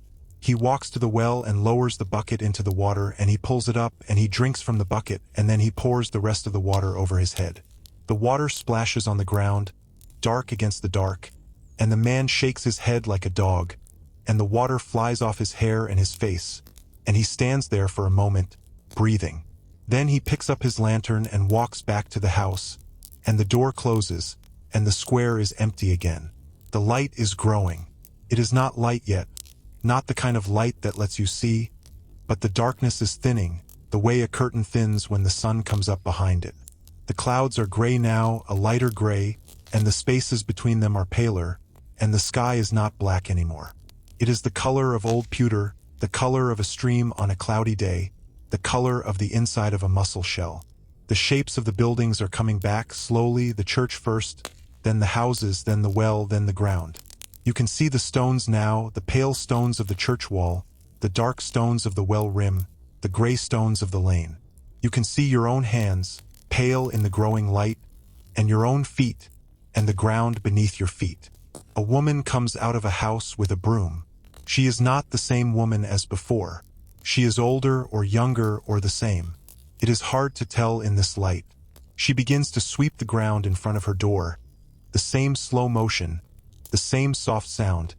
He walks to the well and lowers the bucket into the water, and he pulls it up, and he drinks from the bucket, and then he pours the rest of the water over his head. The water splashes on the ground, dark against the dark, and the man shakes his head like a dog, and the water flies off his hair and his face, and he stands there for a moment, breathing. Then he picks up his lantern and walks back to the house, and the door closes, and the square is empty again. The light is growing. It is not light yet, not the kind of light that lets you see, but the darkness is thinning, the way a curtain thins when the sun comes up behind it. The clouds are gray now, a lighter gray, and the spaces between them are paler, and the sky is not black anymore. It is the color of old pewter, the color of a stream on a cloudy day, the color of the inside of a mussel shell. The shapes of the buildings are coming back slowly, the church first, then the houses, then the well, then the ground. You can see the stones now, the pale stones of the church wall, the dark stones of the well rim, the gray stones of the lane. You can see your own hands, pale in the growing light, and your own feet, and the ground beneath your feet. A woman comes out of a house with a broom. She is not the same woman as before. She is older or younger or the same. It is hard to tell in this light. She begins to sweep the ground in front of her door. The same slow motion, the same soft sound,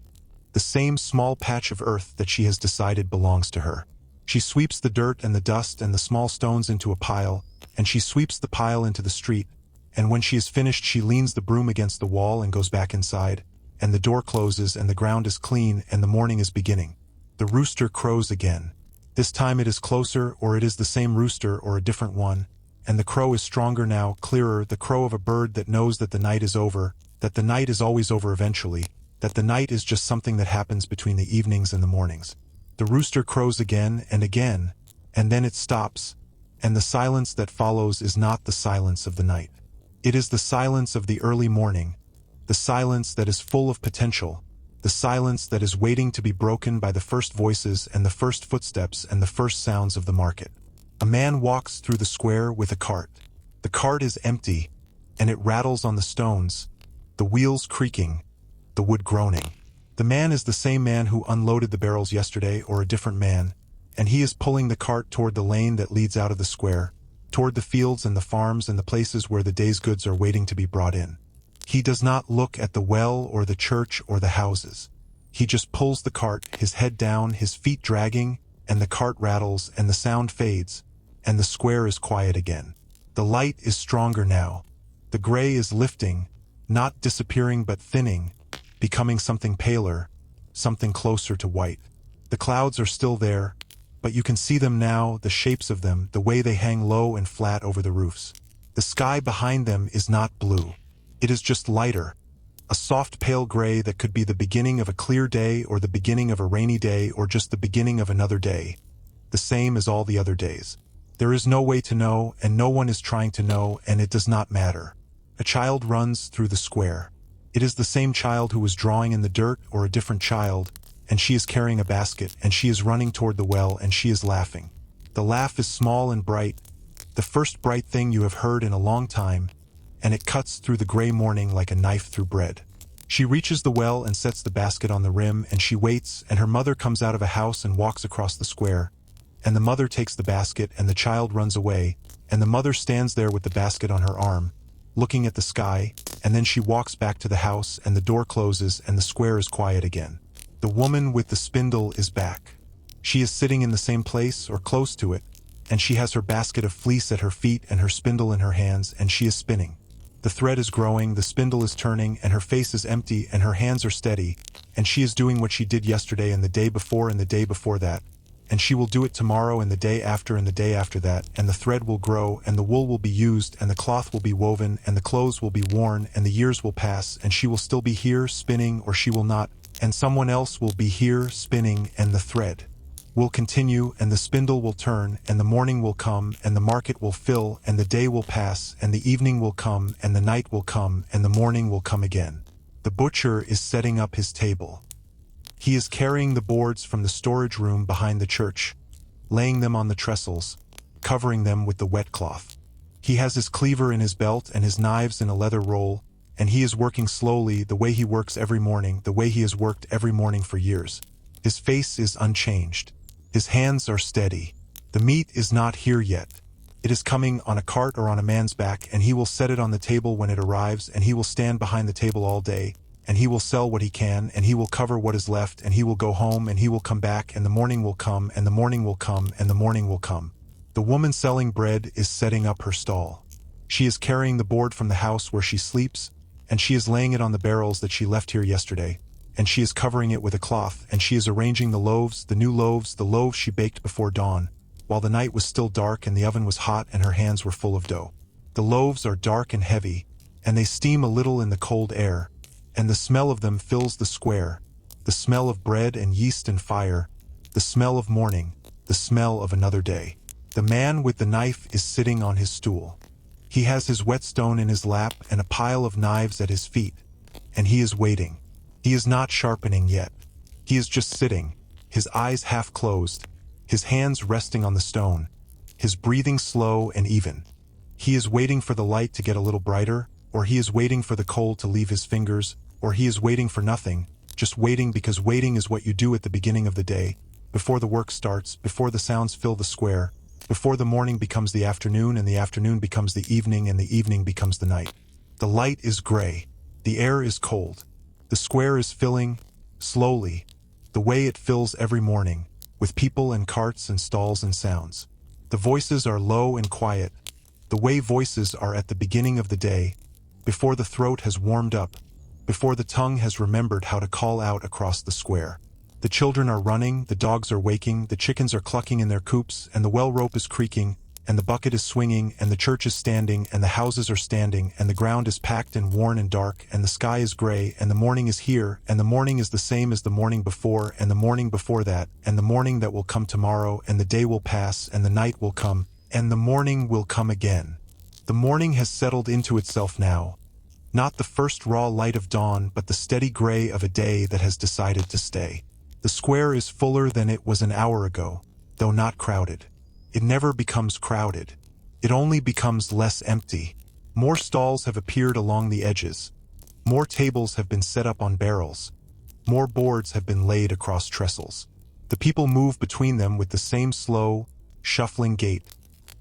the same small patch of earth that she has decided belongs to her. She sweeps the dirt and the dust and the small stones into a pile, and she sweeps the pile into the street, and when she is finished she leans the broom against the wall and goes back inside, and the door closes and the ground is clean and the morning is beginning. The rooster crows again. This time it is closer, or it is the same rooster or a different one, and the crow is stronger now, clearer, the crow of a bird that knows that the night is over, that the night is always over eventually, that the night is just something that happens between the evenings and the mornings. The rooster crows again, and then it stops, and the silence that follows is not the silence of the night. It is the silence of the early morning, the silence that is full of potential, the silence that is waiting to be broken by the first voices and the first footsteps and the first sounds of the market. A man walks through the square with a cart. The cart is empty, and it rattles on the stones, the wheels creaking, the wood groaning. The man is the same man who unloaded the barrels yesterday, or a different man, and he is pulling the cart toward the lane that leads out of the square, toward the fields and the farms and the places where the day's goods are waiting to be brought in. He does not look at the well or the church or the houses. He just pulls the cart, his head down, his feet dragging, and the cart rattles and the sound fades, and the square is quiet again. The light is stronger now. The gray is lifting, not disappearing but thinning, becoming something paler, something closer to white. The clouds are still there, but you can see them now, the shapes of them, the way they hang low and flat over the roofs. The sky behind them is not blue. It is just lighter, a soft pale gray that could be the beginning of a clear day or the beginning of a rainy day or just the beginning of another day, the same as all the other days. There is no way to know, and no one is trying to know, and it does not matter. A child runs through the square. It is the same child who was drawing in the dirt or a different child, and she is carrying a basket, and she is running toward the well, and she is laughing. The laugh is small and bright, the first bright thing you have heard in a long time, and it cuts through the gray morning like a knife through bread. She reaches the well and sets the basket on the rim, and she waits, and her mother comes out of a house and walks across the square, and the mother takes the basket and the child runs away, and the mother stands there with the basket on her arm, looking at the sky, and then she walks back to the house and the door closes and the square is quiet again. The woman with the spindle is back. She is sitting in the same place or close to it, and she has her basket of fleece at her feet and her spindle in her hands, and she is spinning. The thread is growing, the spindle is turning, and her face is empty and her hands are steady, and she is doing what she did yesterday and the day before and the day before that, and she will do it tomorrow and the day after and the day after that, and the thread will grow and the wool will be used and the cloth will be woven and the clothes will be worn and the years will pass and she will still be here spinning or she will not, and someone else will be here spinning and the thread will continue and the spindle will turn and the morning will come and the market will fill and the day will pass and the evening will come and the night will come and the morning will come again. The butcher is setting up his table. He is carrying the boards from the storage room behind the church, laying them on the trestles, covering them with the wet cloth. He has his cleaver in his belt and his knives in a leather roll, and he is working slowly the way he works every morning, the way he has worked every morning for years. His face is unchanged. His hands are steady. The meat is not here yet. It is coming on a cart or on a man's back, and he will set it on the table when it arrives, and he will stand behind the table all day, and he will sell what he can, and he will cover what is left, and he will go home, and he will come back, and the morning will come, and the morning will come, and the morning will come. The woman selling bread is setting up her stall. She is carrying the board from the house where she sleeps, and she is laying it on the barrels that she left here yesterday, and she is covering it with a cloth, and she is arranging the loaves, the new loaves, the loaves she baked before dawn, while the night was still dark and the oven was hot and her hands were full of dough. The loaves are dark and heavy, and they steam a little in the cold air, and the smell of them fills the square, the smell of bread and yeast and fire, the smell of morning, the smell of another day. The man with the knife is sitting on his stool. He has his whetstone in his lap and a pile of knives at his feet, and he is waiting. He is not sharpening yet. He is just sitting, his eyes half closed, his hands resting on the stone, his breathing slow and even. He is waiting for the light to get a little brighter, or he is waiting for the cold to leave his fingers, or he is waiting for nothing, just waiting, because waiting is what you do at the beginning of the day, before the work starts, before the sounds fill the square, before the morning becomes the afternoon and the afternoon becomes the evening and the evening becomes the night. The light is gray. The air is cold. The square is filling, slowly, the way it fills every morning, with people and carts and stalls and sounds. The voices are low and quiet, the way voices are at the beginning of the day, before the throat has warmed up, before the tongue has remembered how to call out across the square. The children are running, the dogs are waking, the chickens are clucking in their coops, and the well rope is creaking, and the bucket is swinging, and the church is standing, and the houses are standing, and the ground is packed and worn and dark, and the sky is gray, and the morning is here, and the morning is the same as the morning before, and the morning before that, and the morning that will come tomorrow, and the day will pass, and the night will come, and the morning will come again. The morning has settled into itself now. Not the first raw light of dawn, but the steady gray of a day that has decided to stay. The square is fuller than it was an hour ago, though not crowded. It never becomes crowded. It only becomes less empty. More stalls have appeared along the edges. More tables have been set up on barrels. More boards have been laid across trestles. The people move between them with the same slow, shuffling gait,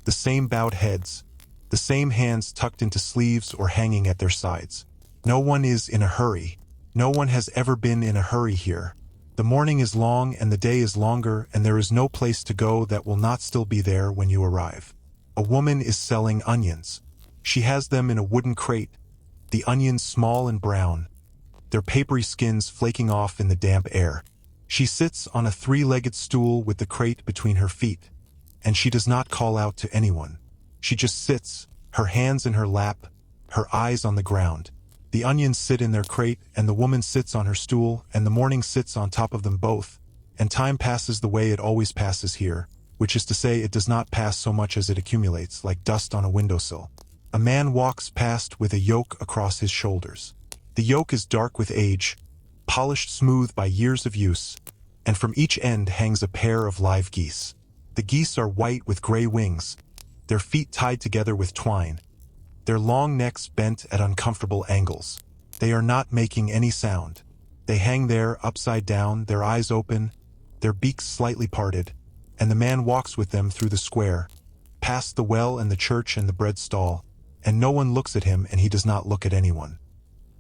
the same bowed heads, the same hands tucked into sleeves or hanging at their sides. No one is in a hurry. No one has ever been in a hurry here. The morning is long and the day is longer, and there is no place to go that will not still be there when you arrive. A woman is selling onions. She has them in a wooden crate, the onions small and brown, their papery skins flaking off in the damp air. She sits on a three-legged stool with the crate between her feet, and she does not call out to anyone. She just sits, her hands in her lap, her eyes on the ground. The onions sit in their crate, and the woman sits on her stool, and the morning sits on top of them both, and time passes the way it always passes here, which is to say it does not pass so much as it accumulates, like dust on a windowsill. A man walks past with a yoke across his shoulders. The yoke is dark with age, polished smooth by years of use, and from each end hangs a pair of live geese. The geese are white with gray wings, their feet tied together with twine, their long necks bent at uncomfortable angles. They are not making any sound. They hang there upside down, their eyes open, their beaks slightly parted, and the man walks with them through the square, past the well and the church and the bread stall, and no one looks at him and he does not look at anyone.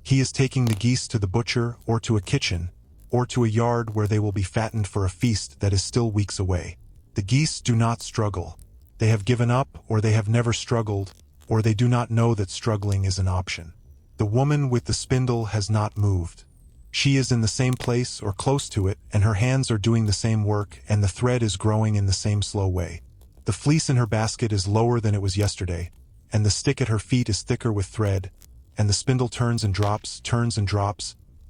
He is taking the geese to the butcher or to a kitchen, or to a yard where they will be fattened for a feast that is still weeks away. The geese do not struggle. They have given up, or they have never struggled, or they do not know that struggling is an option. The woman with the spindle has not moved. She is in the same place or close to it, and her hands are doing the same work, and the thread is growing in the same slow way. The fleece in her basket is lower than it was yesterday, and the stick at her feet is thicker with thread, and the spindle turns and drops,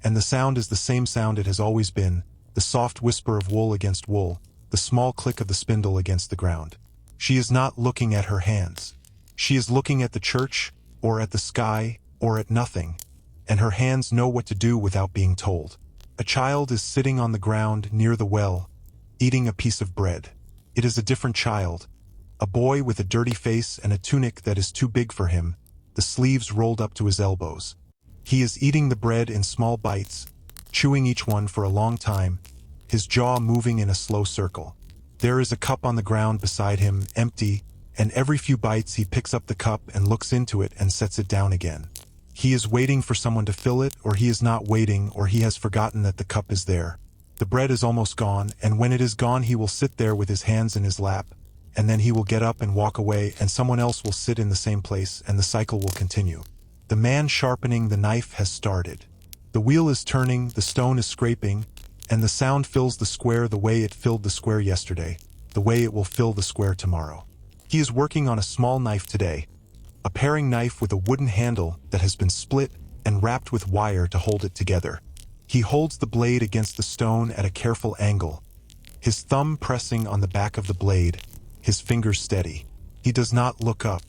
and the sound is the same sound it has always been, the soft whisper of wool against wool, the small click of the spindle against the ground. She is not looking at her hands. She is looking at the church, or at the sky, or at nothing, and her hands know what to do without being told. A child is sitting on the ground near the well, eating a piece of bread. It is a different child, a boy with a dirty face and a tunic that is too big for him, the sleeves rolled up to his elbows. He is eating the bread in small bites, chewing each one for a long time, his jaw moving in a slow circle. There is a cup on the ground beside him, empty, and every few bites he picks up the cup and looks into it and sets it down again. He is waiting for someone to fill it, or he is not waiting, or he has forgotten that the cup is there. The bread is almost gone, and when it is gone he will sit there with his hands in his lap, and then he will get up and walk away, and someone else will sit in the same place, and the cycle will continue. The man sharpening the knife has started. The wheel is turning, the stone is scraping, and the sound fills the square the way it filled the square yesterday, the way it will fill the square tomorrow. He is working on a small knife today, a paring knife with a wooden handle that has been split and wrapped with wire to hold it together. He holds the blade against the stone at a careful angle, his thumb pressing on the back of the blade, his fingers steady. He does not look up.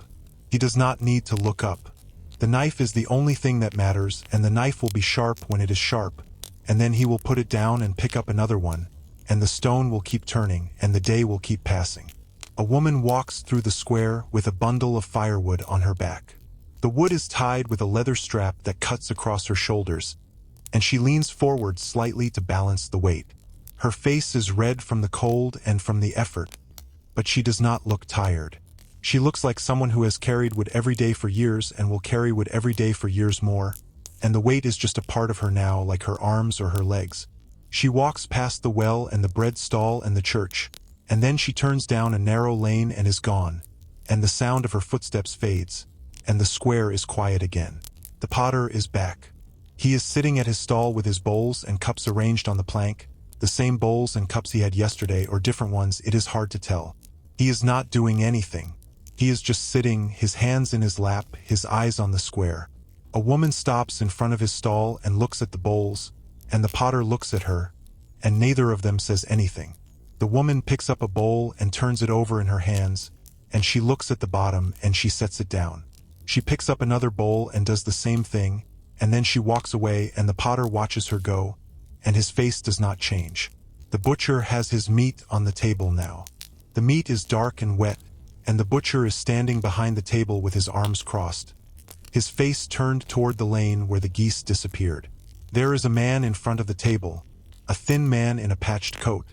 He does not need to look up. The knife is the only thing that matters, and the knife will be sharp when it is sharp, and then he will put it down and pick up another one, and the stone will keep turning, and the day will keep passing. A woman walks through the square with a bundle of firewood on her back. The wood is tied with a leather strap that cuts across her shoulders, and she leans forward slightly to balance the weight. Her face is red from the cold and from the effort, but she does not look tired. She looks like someone who has carried wood every day for years and will carry wood every day for years more, and the weight is just a part of her now, like her arms or her legs. She walks past the well and the bread stall and the church, and then she turns down a narrow lane and is gone, and the sound of her footsteps fades, and the square is quiet again. The potter is back. He is sitting at his stall with his bowls and cups arranged on the plank, the same bowls and cups he had yesterday or different ones, it is hard to tell. He is not doing anything. He is just sitting, his hands in his lap, his eyes on the square. A woman stops in front of his stall and looks at the bowls, and the potter looks at her, and neither of them says anything. The woman picks up a bowl and turns it over in her hands, and she looks at the bottom and she sets it down. She picks up another bowl and does the same thing, and then she walks away, and the potter watches her go, and his face does not change. The butcher has his meat on the table now. The meat is dark and wet, and the butcher is standing behind the table with his arms crossed, his face turned toward the lane where the geese disappeared. There is a man in front of the table, a thin man in a patched coat,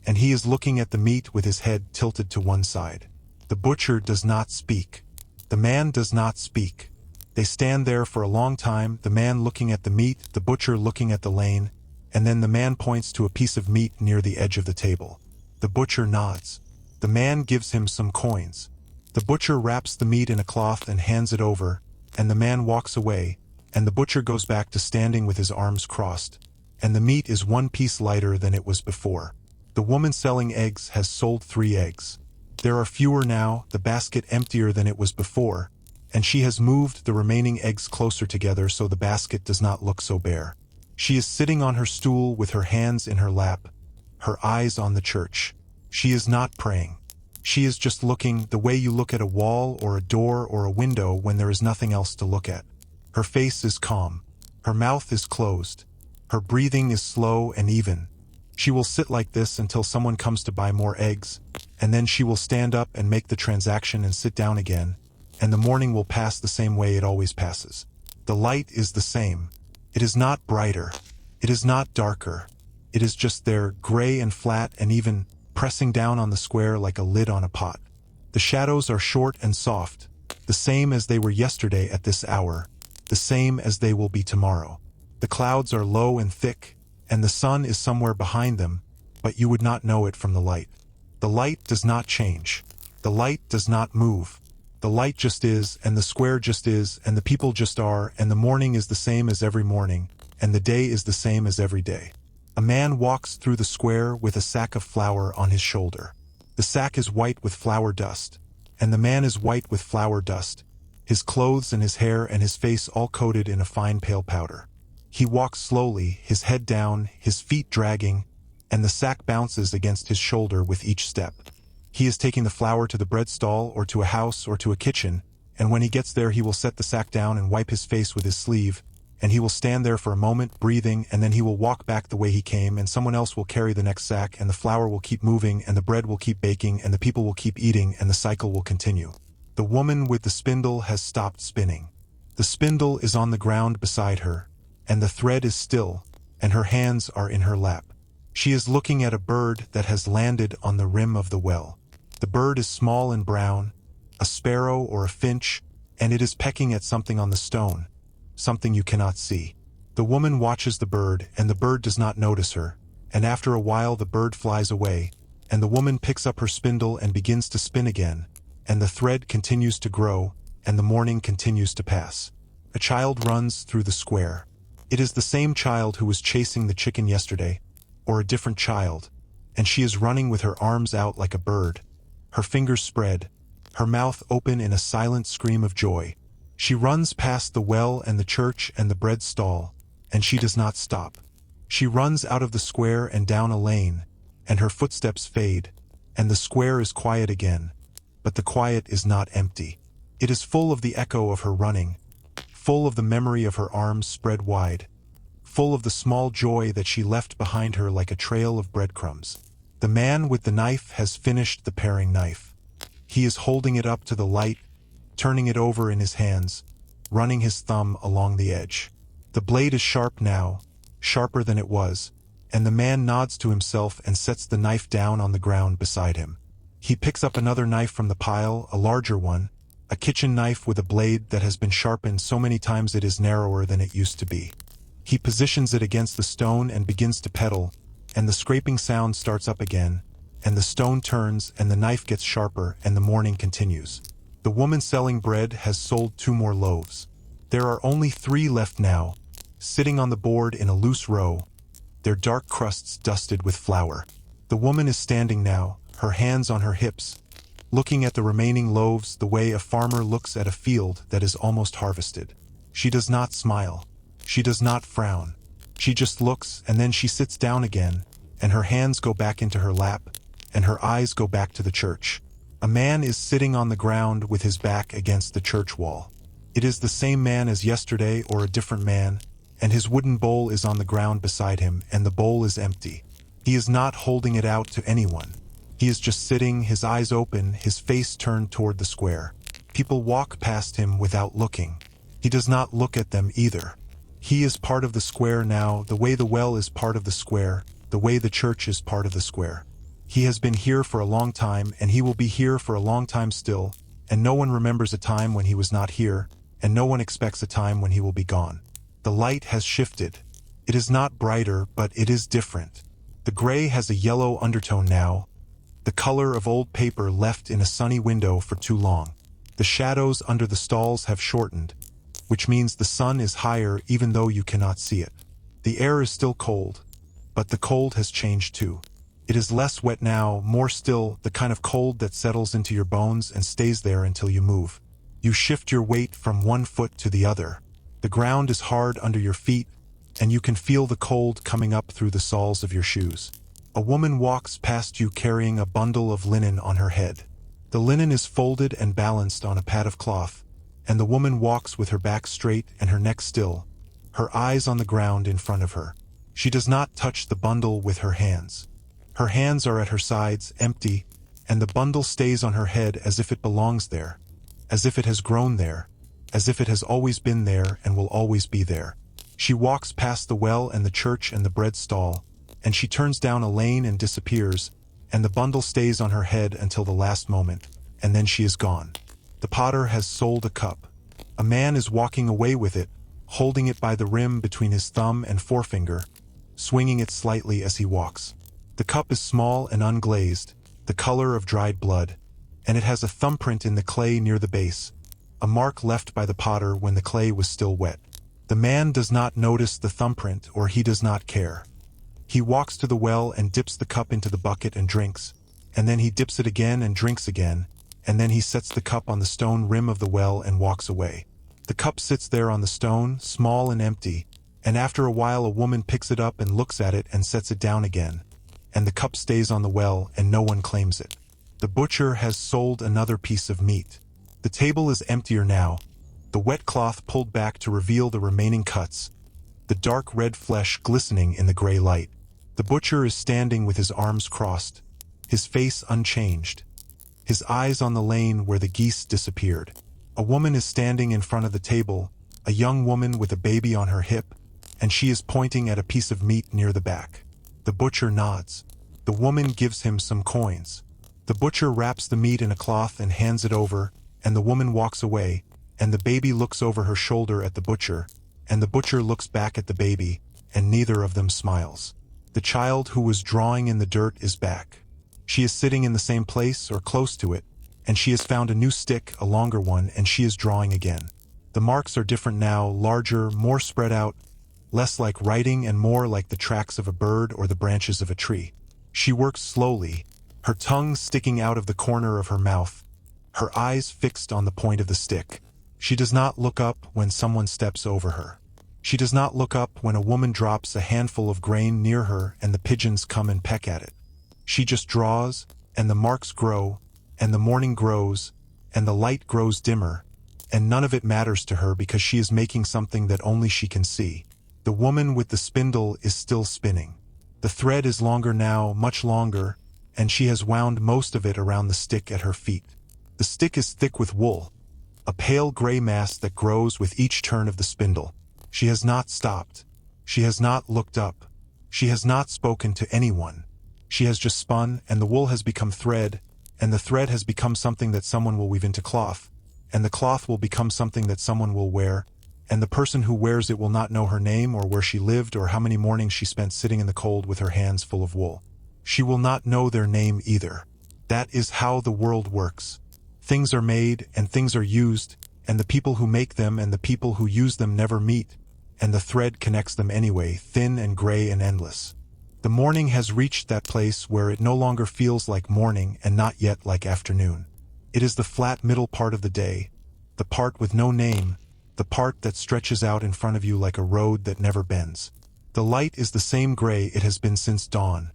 and he is looking at the meat with his head tilted to one side. The butcher does not speak. The man does not speak. They stand there for a long time, the man looking at the meat, the butcher looking at the lane, and then the man points to a piece of meat near the edge of the table. The butcher nods. The man gives him some coins. The butcher wraps the meat in a cloth and hands it over, and the man walks away, and the butcher goes back to standing with his arms crossed, and the meat is one piece lighter than it was before. The woman selling eggs has sold 3 eggs. There are fewer now, the basket emptier than it was before, and she has moved the remaining eggs closer together so the basket does not look so bare. She is sitting on her stool with her hands in her lap, her eyes on the church. She is not praying. She is just looking the way you look at a wall or a door or a window when there is nothing else to look at. Her face is calm. Her mouth is closed. Her breathing is slow and even. She will sit like this until someone comes to buy more eggs, and then she will stand up and make the transaction and sit down again, and the morning will pass the same way it always passes. The light is the same. It is not brighter. It is not darker. It is just there, gray and flat and even, pressing down on the square like a lid on a pot. The shadows are short and soft, the same as they were yesterday at this hour, the same as they will be tomorrow. The clouds are low and thick, and the sun is somewhere behind them, but you would not know it from the light. The light does not change. The light does not move. The light just is, and the square just is, and the people just are, and the morning is the same as every morning, and the day is the same as every day. A man walks through the square with a sack of flour on his shoulder. The sack is white with flour dust, and the man is white with flour dust, his clothes and his hair and his face all coated in a fine pale powder. He walks slowly, his head down, his feet dragging, and the sack bounces against his shoulder with each step. He is taking the flour to the bread stall or to a house or to a kitchen, and when he gets there he will set the sack down and wipe his face with his sleeve, and he will stand there for a moment, breathing, and then he will walk back the way he came, and someone else will carry the next sack, and the flour will keep moving, and the bread will keep baking, and the people will keep eating, and the cycle will continue. The woman with the spindle has stopped spinning. The spindle is on the ground beside her, and the thread is still, and her hands are in her lap. She is looking at a bird that has landed on the rim of the well. The bird is small and brown, a sparrow or a finch, and it is pecking at something on the stone, something you cannot see. The woman watches the bird, and the bird does not notice her, and after a while the bird flies away, and the woman picks up her spindle and begins to spin again, and the thread continues to grow, and the morning continues to pass. A child runs through the square. It is the same child who was chasing the chicken yesterday, or a different child, and she is running with her arms out like a bird, her fingers spread, her mouth open in a silent scream of joy. She runs past the well and the church and the bread stall, and she does not stop. She runs out of the square and down a lane, and her footsteps fade, and the square is quiet again, but the quiet is not empty. It is full of the echo of her running, full of the memory of her arms spread wide, full of the small joy that she left behind her like a trail of breadcrumbs. The man with the knife has finished the paring knife. He is holding it up to the light, turning it over in his hands, running his thumb along the edge. The blade is sharp now, sharper than it was, and the man nods to himself and sets the knife down on the ground beside him. He picks up another knife from the pile, a larger one, a kitchen knife with a blade that has been sharpened so many times it is narrower than it used to be. He positions it against the stone and begins to pedal, and the scraping sound starts up again, and the stone turns and the knife gets sharper and the mourning continues. The woman selling bread has sold 2 more loaves. There are only 3 left now, sitting on the board in a loose row, their dark crusts dusted with flour. The woman is standing now, her hands on her hips, looking at the remaining loaves the way a farmer looks at a field that is almost harvested. She does not smile. She does not frown. She just looks, and then she sits down again, and her hands go back into her lap, and her eyes go back to the church. A man is sitting on the ground with his back against the church wall. It is the same man as yesterday or a different man, and his wooden bowl is on the ground beside him, and the bowl is empty. He is not holding it out to anyone. He is just sitting, his eyes open, his face turned toward the square. People walk past him without looking. He does not look at them either. He is part of the square now, the way the well is part of the square, the way the church is part of the square. He has been here for a long time, and he will be here for a long time still, and no one remembers a time when he was not here, and no one expects a time when he will be gone. The light has shifted. It is not brighter, but it is different. The gray has a yellow undertone now, the color of old paper left in a sunny window for too long. The shadows under the stalls have shortened, which means the sun is higher even though you cannot see it. The air is still cold, but the cold has changed too. It is less wet now, more still, the kind of cold that settles into your bones and stays there until you move. You shift your weight from one foot to the other. The ground is hard under your feet, and you can feel the cold coming up through the soles of your shoes. A woman walks past you carrying a bundle of linen on her head. The linen is folded and balanced on a pad of cloth, and the woman walks with her back straight and her neck still, her eyes on the ground in front of her. She does not touch the bundle with her hands. Her hands are at her sides, empty, and the bundle stays on her head as if it belongs there, as if it has grown there, as if it has always been there and will always be there. She walks past the well and the church and the bread stall, and she turns down a lane and disappears, and the bundle stays on her head until the last moment, and then she is gone. The potter has sold a cup. A man is walking away with it, holding it by the rim between his thumb and forefinger, swinging it slightly as he walks. The cup is small and unglazed, the color of dried blood, and it has a thumbprint in the clay near the base, a mark left by the potter when the clay was still wet. The man does not notice the thumbprint, or he does not care. He walks to the well and dips the cup into the bucket and drinks, and then he dips it again and drinks again, and then he sets the cup on the stone rim of the well and walks away. The cup sits there on the stone, small and empty, and after a while a woman picks it up and looks at it and sets it down again, and the cup stays on the well and no one claims it. The butcher has sold another piece of meat. The table is emptier now, the wet cloth pulled back to reveal the remaining cuts, the dark red flesh glistening in the gray light. The butcher is standing with his arms crossed, his face unchanged, his eyes on the lane where the geese disappeared. A woman is standing in front of the table, a young woman with a baby on her hip, and she is pointing at a piece of meat near the back. The butcher nods. The woman gives him some coins. The butcher wraps the meat in a cloth and hands it over, and the woman walks away, and the baby looks over her shoulder at the butcher, and the butcher looks back at the baby, and neither of them smiles. The child who was drawing in the dirt is back. She is sitting in the same place or close to it, and she has found a new stick, a longer one, and she is drawing again. The marks are different now, larger, more spread out, less like writing and more like the tracks of a bird or the branches of a tree. She works slowly, her tongue sticking out of the corner of her mouth, her eyes fixed on the point of the stick. She does not look up when someone steps over her. She does not look up when a woman drops a handful of grain near her and the pigeons come and peck at it. She just draws, and the marks grow, and the morning grows, and the light grows dimmer, and none of it matters to her because she is making something that only she can see. The woman with the spindle is still spinning. The thread is longer now, much longer, and she has wound most of it around the stick at her feet. The stick is thick with wool, a pale gray mass that grows with each turn of the spindle. She has not stopped. She has not looked up. She has not spoken to anyone. She has just spun, and the wool has become thread, and the thread has become something that someone will weave into cloth, and the cloth will become something that someone will wear, and the person who wears it will not know her name or where she lived or how many mornings she spent sitting in the cold with her hands full of wool. She will not know their name either. That is how the world works. Things are made and things are used, and the people who make them and the people who use them never meet, and the thread connects them anyway, thin and gray and endless. The morning has reached that place where it no longer feels like morning and not yet like afternoon. It is the flat middle part of the day, the part with no name, the part that stretches out in front of you like a road that never bends. The light is the same gray it has been since dawn,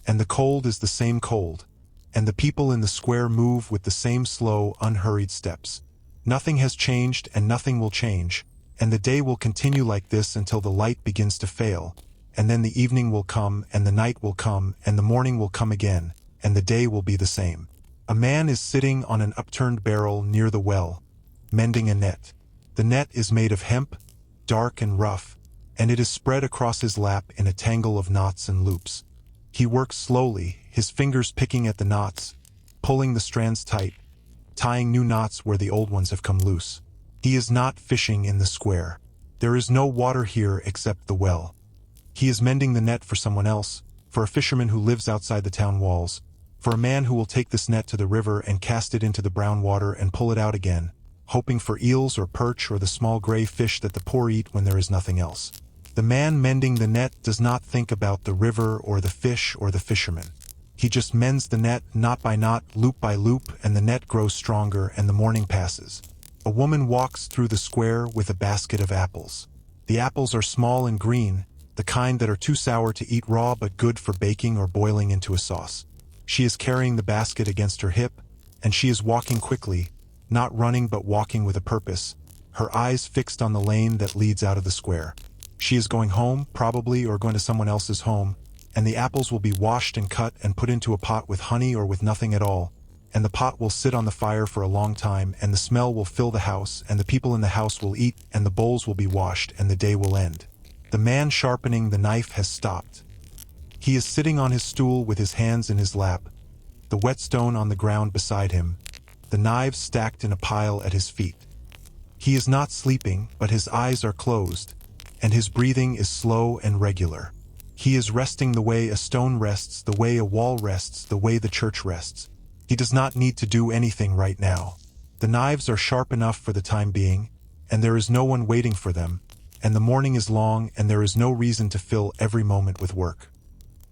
and the cold is the same cold, and the people in the square move with the same slow, unhurried steps. Nothing has changed and nothing will change, and the day will continue like this until the light begins to fail, and then the evening will come and the night will come and the morning will come again, and the day will be the same. A man is sitting on an upturned barrel near the well, mending a net. The net is made of hemp, dark and rough, and it is spread across his lap in a tangle of knots and loops. He works slowly, his fingers picking at the knots, pulling the strands tight, tying new knots where the old ones have come loose. He is not fishing in the square. There is no water here except the well. He is mending the net for someone else, for a fisherman who lives outside the town walls, for a man who will take this net to the river and cast it into the brown water and pull it out again, hoping for eels or perch or the small gray fish that the poor eat when there is nothing else. The man mending the net does not think about the river or the fish or the fisherman. He just mends the net knot by knot, loop by loop, and the net grows stronger and the morning passes. A woman walks through the square with a basket of apples. The apples are small and green, the kind that are too sour to eat raw but good for baking or boiling into a sauce. She is carrying the basket against her hip, and she is walking quickly, not running but walking with a purpose, her eyes fixed on the lane that leads out of the square. She is going home, probably, or going to someone else's home, and the apples will be washed and cut and put into a pot with honey or with nothing at all, and the pot will sit on the fire for a long time, and the smell will fill the house, and the people in the house will eat, and the bowls will be washed, and the day will end. The man sharpening the knife has stopped. He is sitting on his stool with his hands in his lap, the whetstone on the ground beside him, the knives stacked in a pile at his feet. He is not sleeping, but his eyes are closed, and his breathing is slow and regular. He is resting the way a stone rests, the way a wall rests, the way the church rests. He does not need to do anything right now. The knives are sharp enough for the time being, and there is no one waiting for them, and the morning is long and there is no reason to fill every moment with work.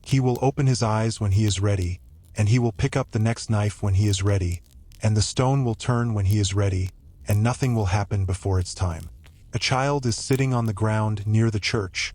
He will open his eyes when he is ready, and he will pick up the next knife when he is ready, and the stone will turn when he is ready, and nothing will happen before its time. A child is sitting on the ground near the church,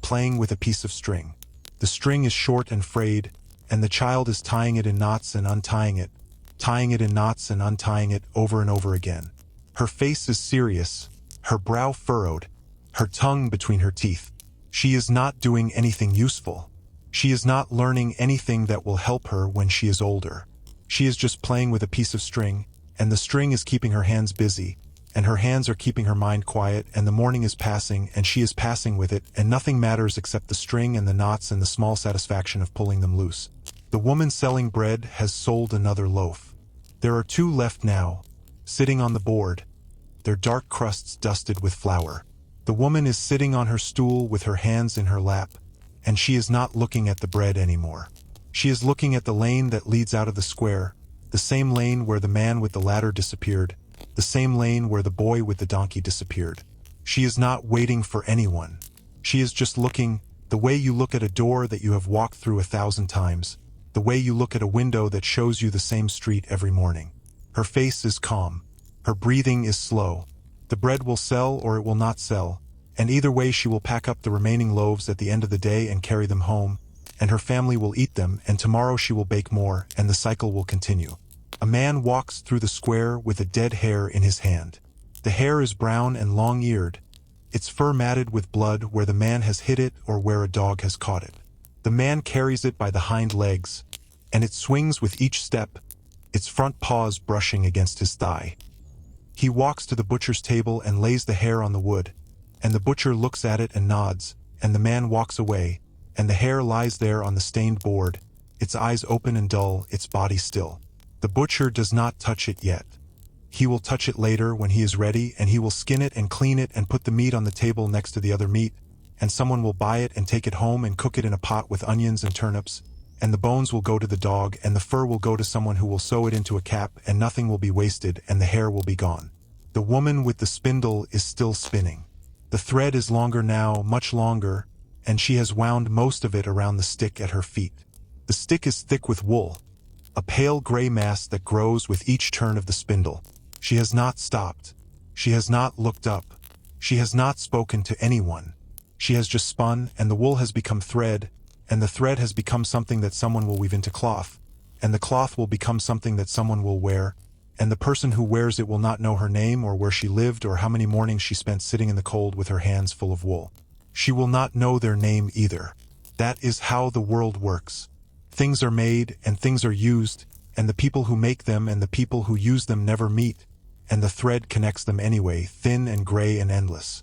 playing with a piece of string. The string is short and frayed, and the child is tying it in knots and untying it, tying it in knots and untying it over and over again. Her face is serious, her brow furrowed, her tongue between her teeth. She is not doing anything useful. She is not learning anything that will help her when she is older. She is just playing with a piece of string, and the string is keeping her hands busy, and her hands are keeping her mind quiet, and the morning is passing, and she is passing with it, and nothing matters except the string and the knots and the small satisfaction of pulling them loose. The woman selling bread has sold another loaf. There are two left now, sitting on the board, their dark crusts dusted with flour. The woman is sitting on her stool with her hands in her lap, and she is not looking at the bread anymore. She is looking at the lane that leads out of the square, the same lane where the man with the ladder disappeared, the same lane where the boy with the donkey disappeared. She is not waiting for anyone. She is just looking, the way you look at a door that you have walked through 1,000 times, the way you look at a window that shows you the same street every morning. Her face is calm. Her breathing is slow. The bread will sell or it will not sell, and either way she will pack up the remaining loaves at the end of the day and carry them home, and her family will eat them, and tomorrow she will bake more, and the cycle will continue. A man walks through the square with a dead hare in his hand. The hare is brown and long-eared, its fur matted with blood where the man has hit it or where a dog has caught it. The man carries it by the hind legs, and it swings with each step, its front paws brushing against his thigh. He walks to the butcher's table and lays the hare on the wood, and the butcher looks at it and nods, and the man walks away, and the hare lies there on the stained board, its eyes open and dull, its body still. The butcher does not touch it yet. He will touch it later when he is ready, and he will skin it and clean it and put the meat on the table next to the other meat, and someone will buy it and take it home and cook it in a pot with onions and turnips, and the bones will go to the dog, and the fur will go to someone who will sew it into a cap, and nothing will be wasted, and the hair will be gone. The woman with the spindle is still spinning. The thread is longer now, much longer, and she has wound most of it around the stick at her feet. The stick is thick with wool, a pale gray mass that grows with each turn of the spindle. She has not stopped. She has not looked up. She has not spoken to anyone. She has just spun, and the wool has become thread, and the thread has become something that someone will weave into cloth, and the cloth will become something that someone will wear, and the person who wears it will not know her name or where she lived or how many mornings she spent sitting in the cold with her hands full of wool. She will not know their name either. That is how the world works. Things are made and things are used, and the people who make them and the people who use them never meet, and the thread connects them anyway, thin and gray and endless.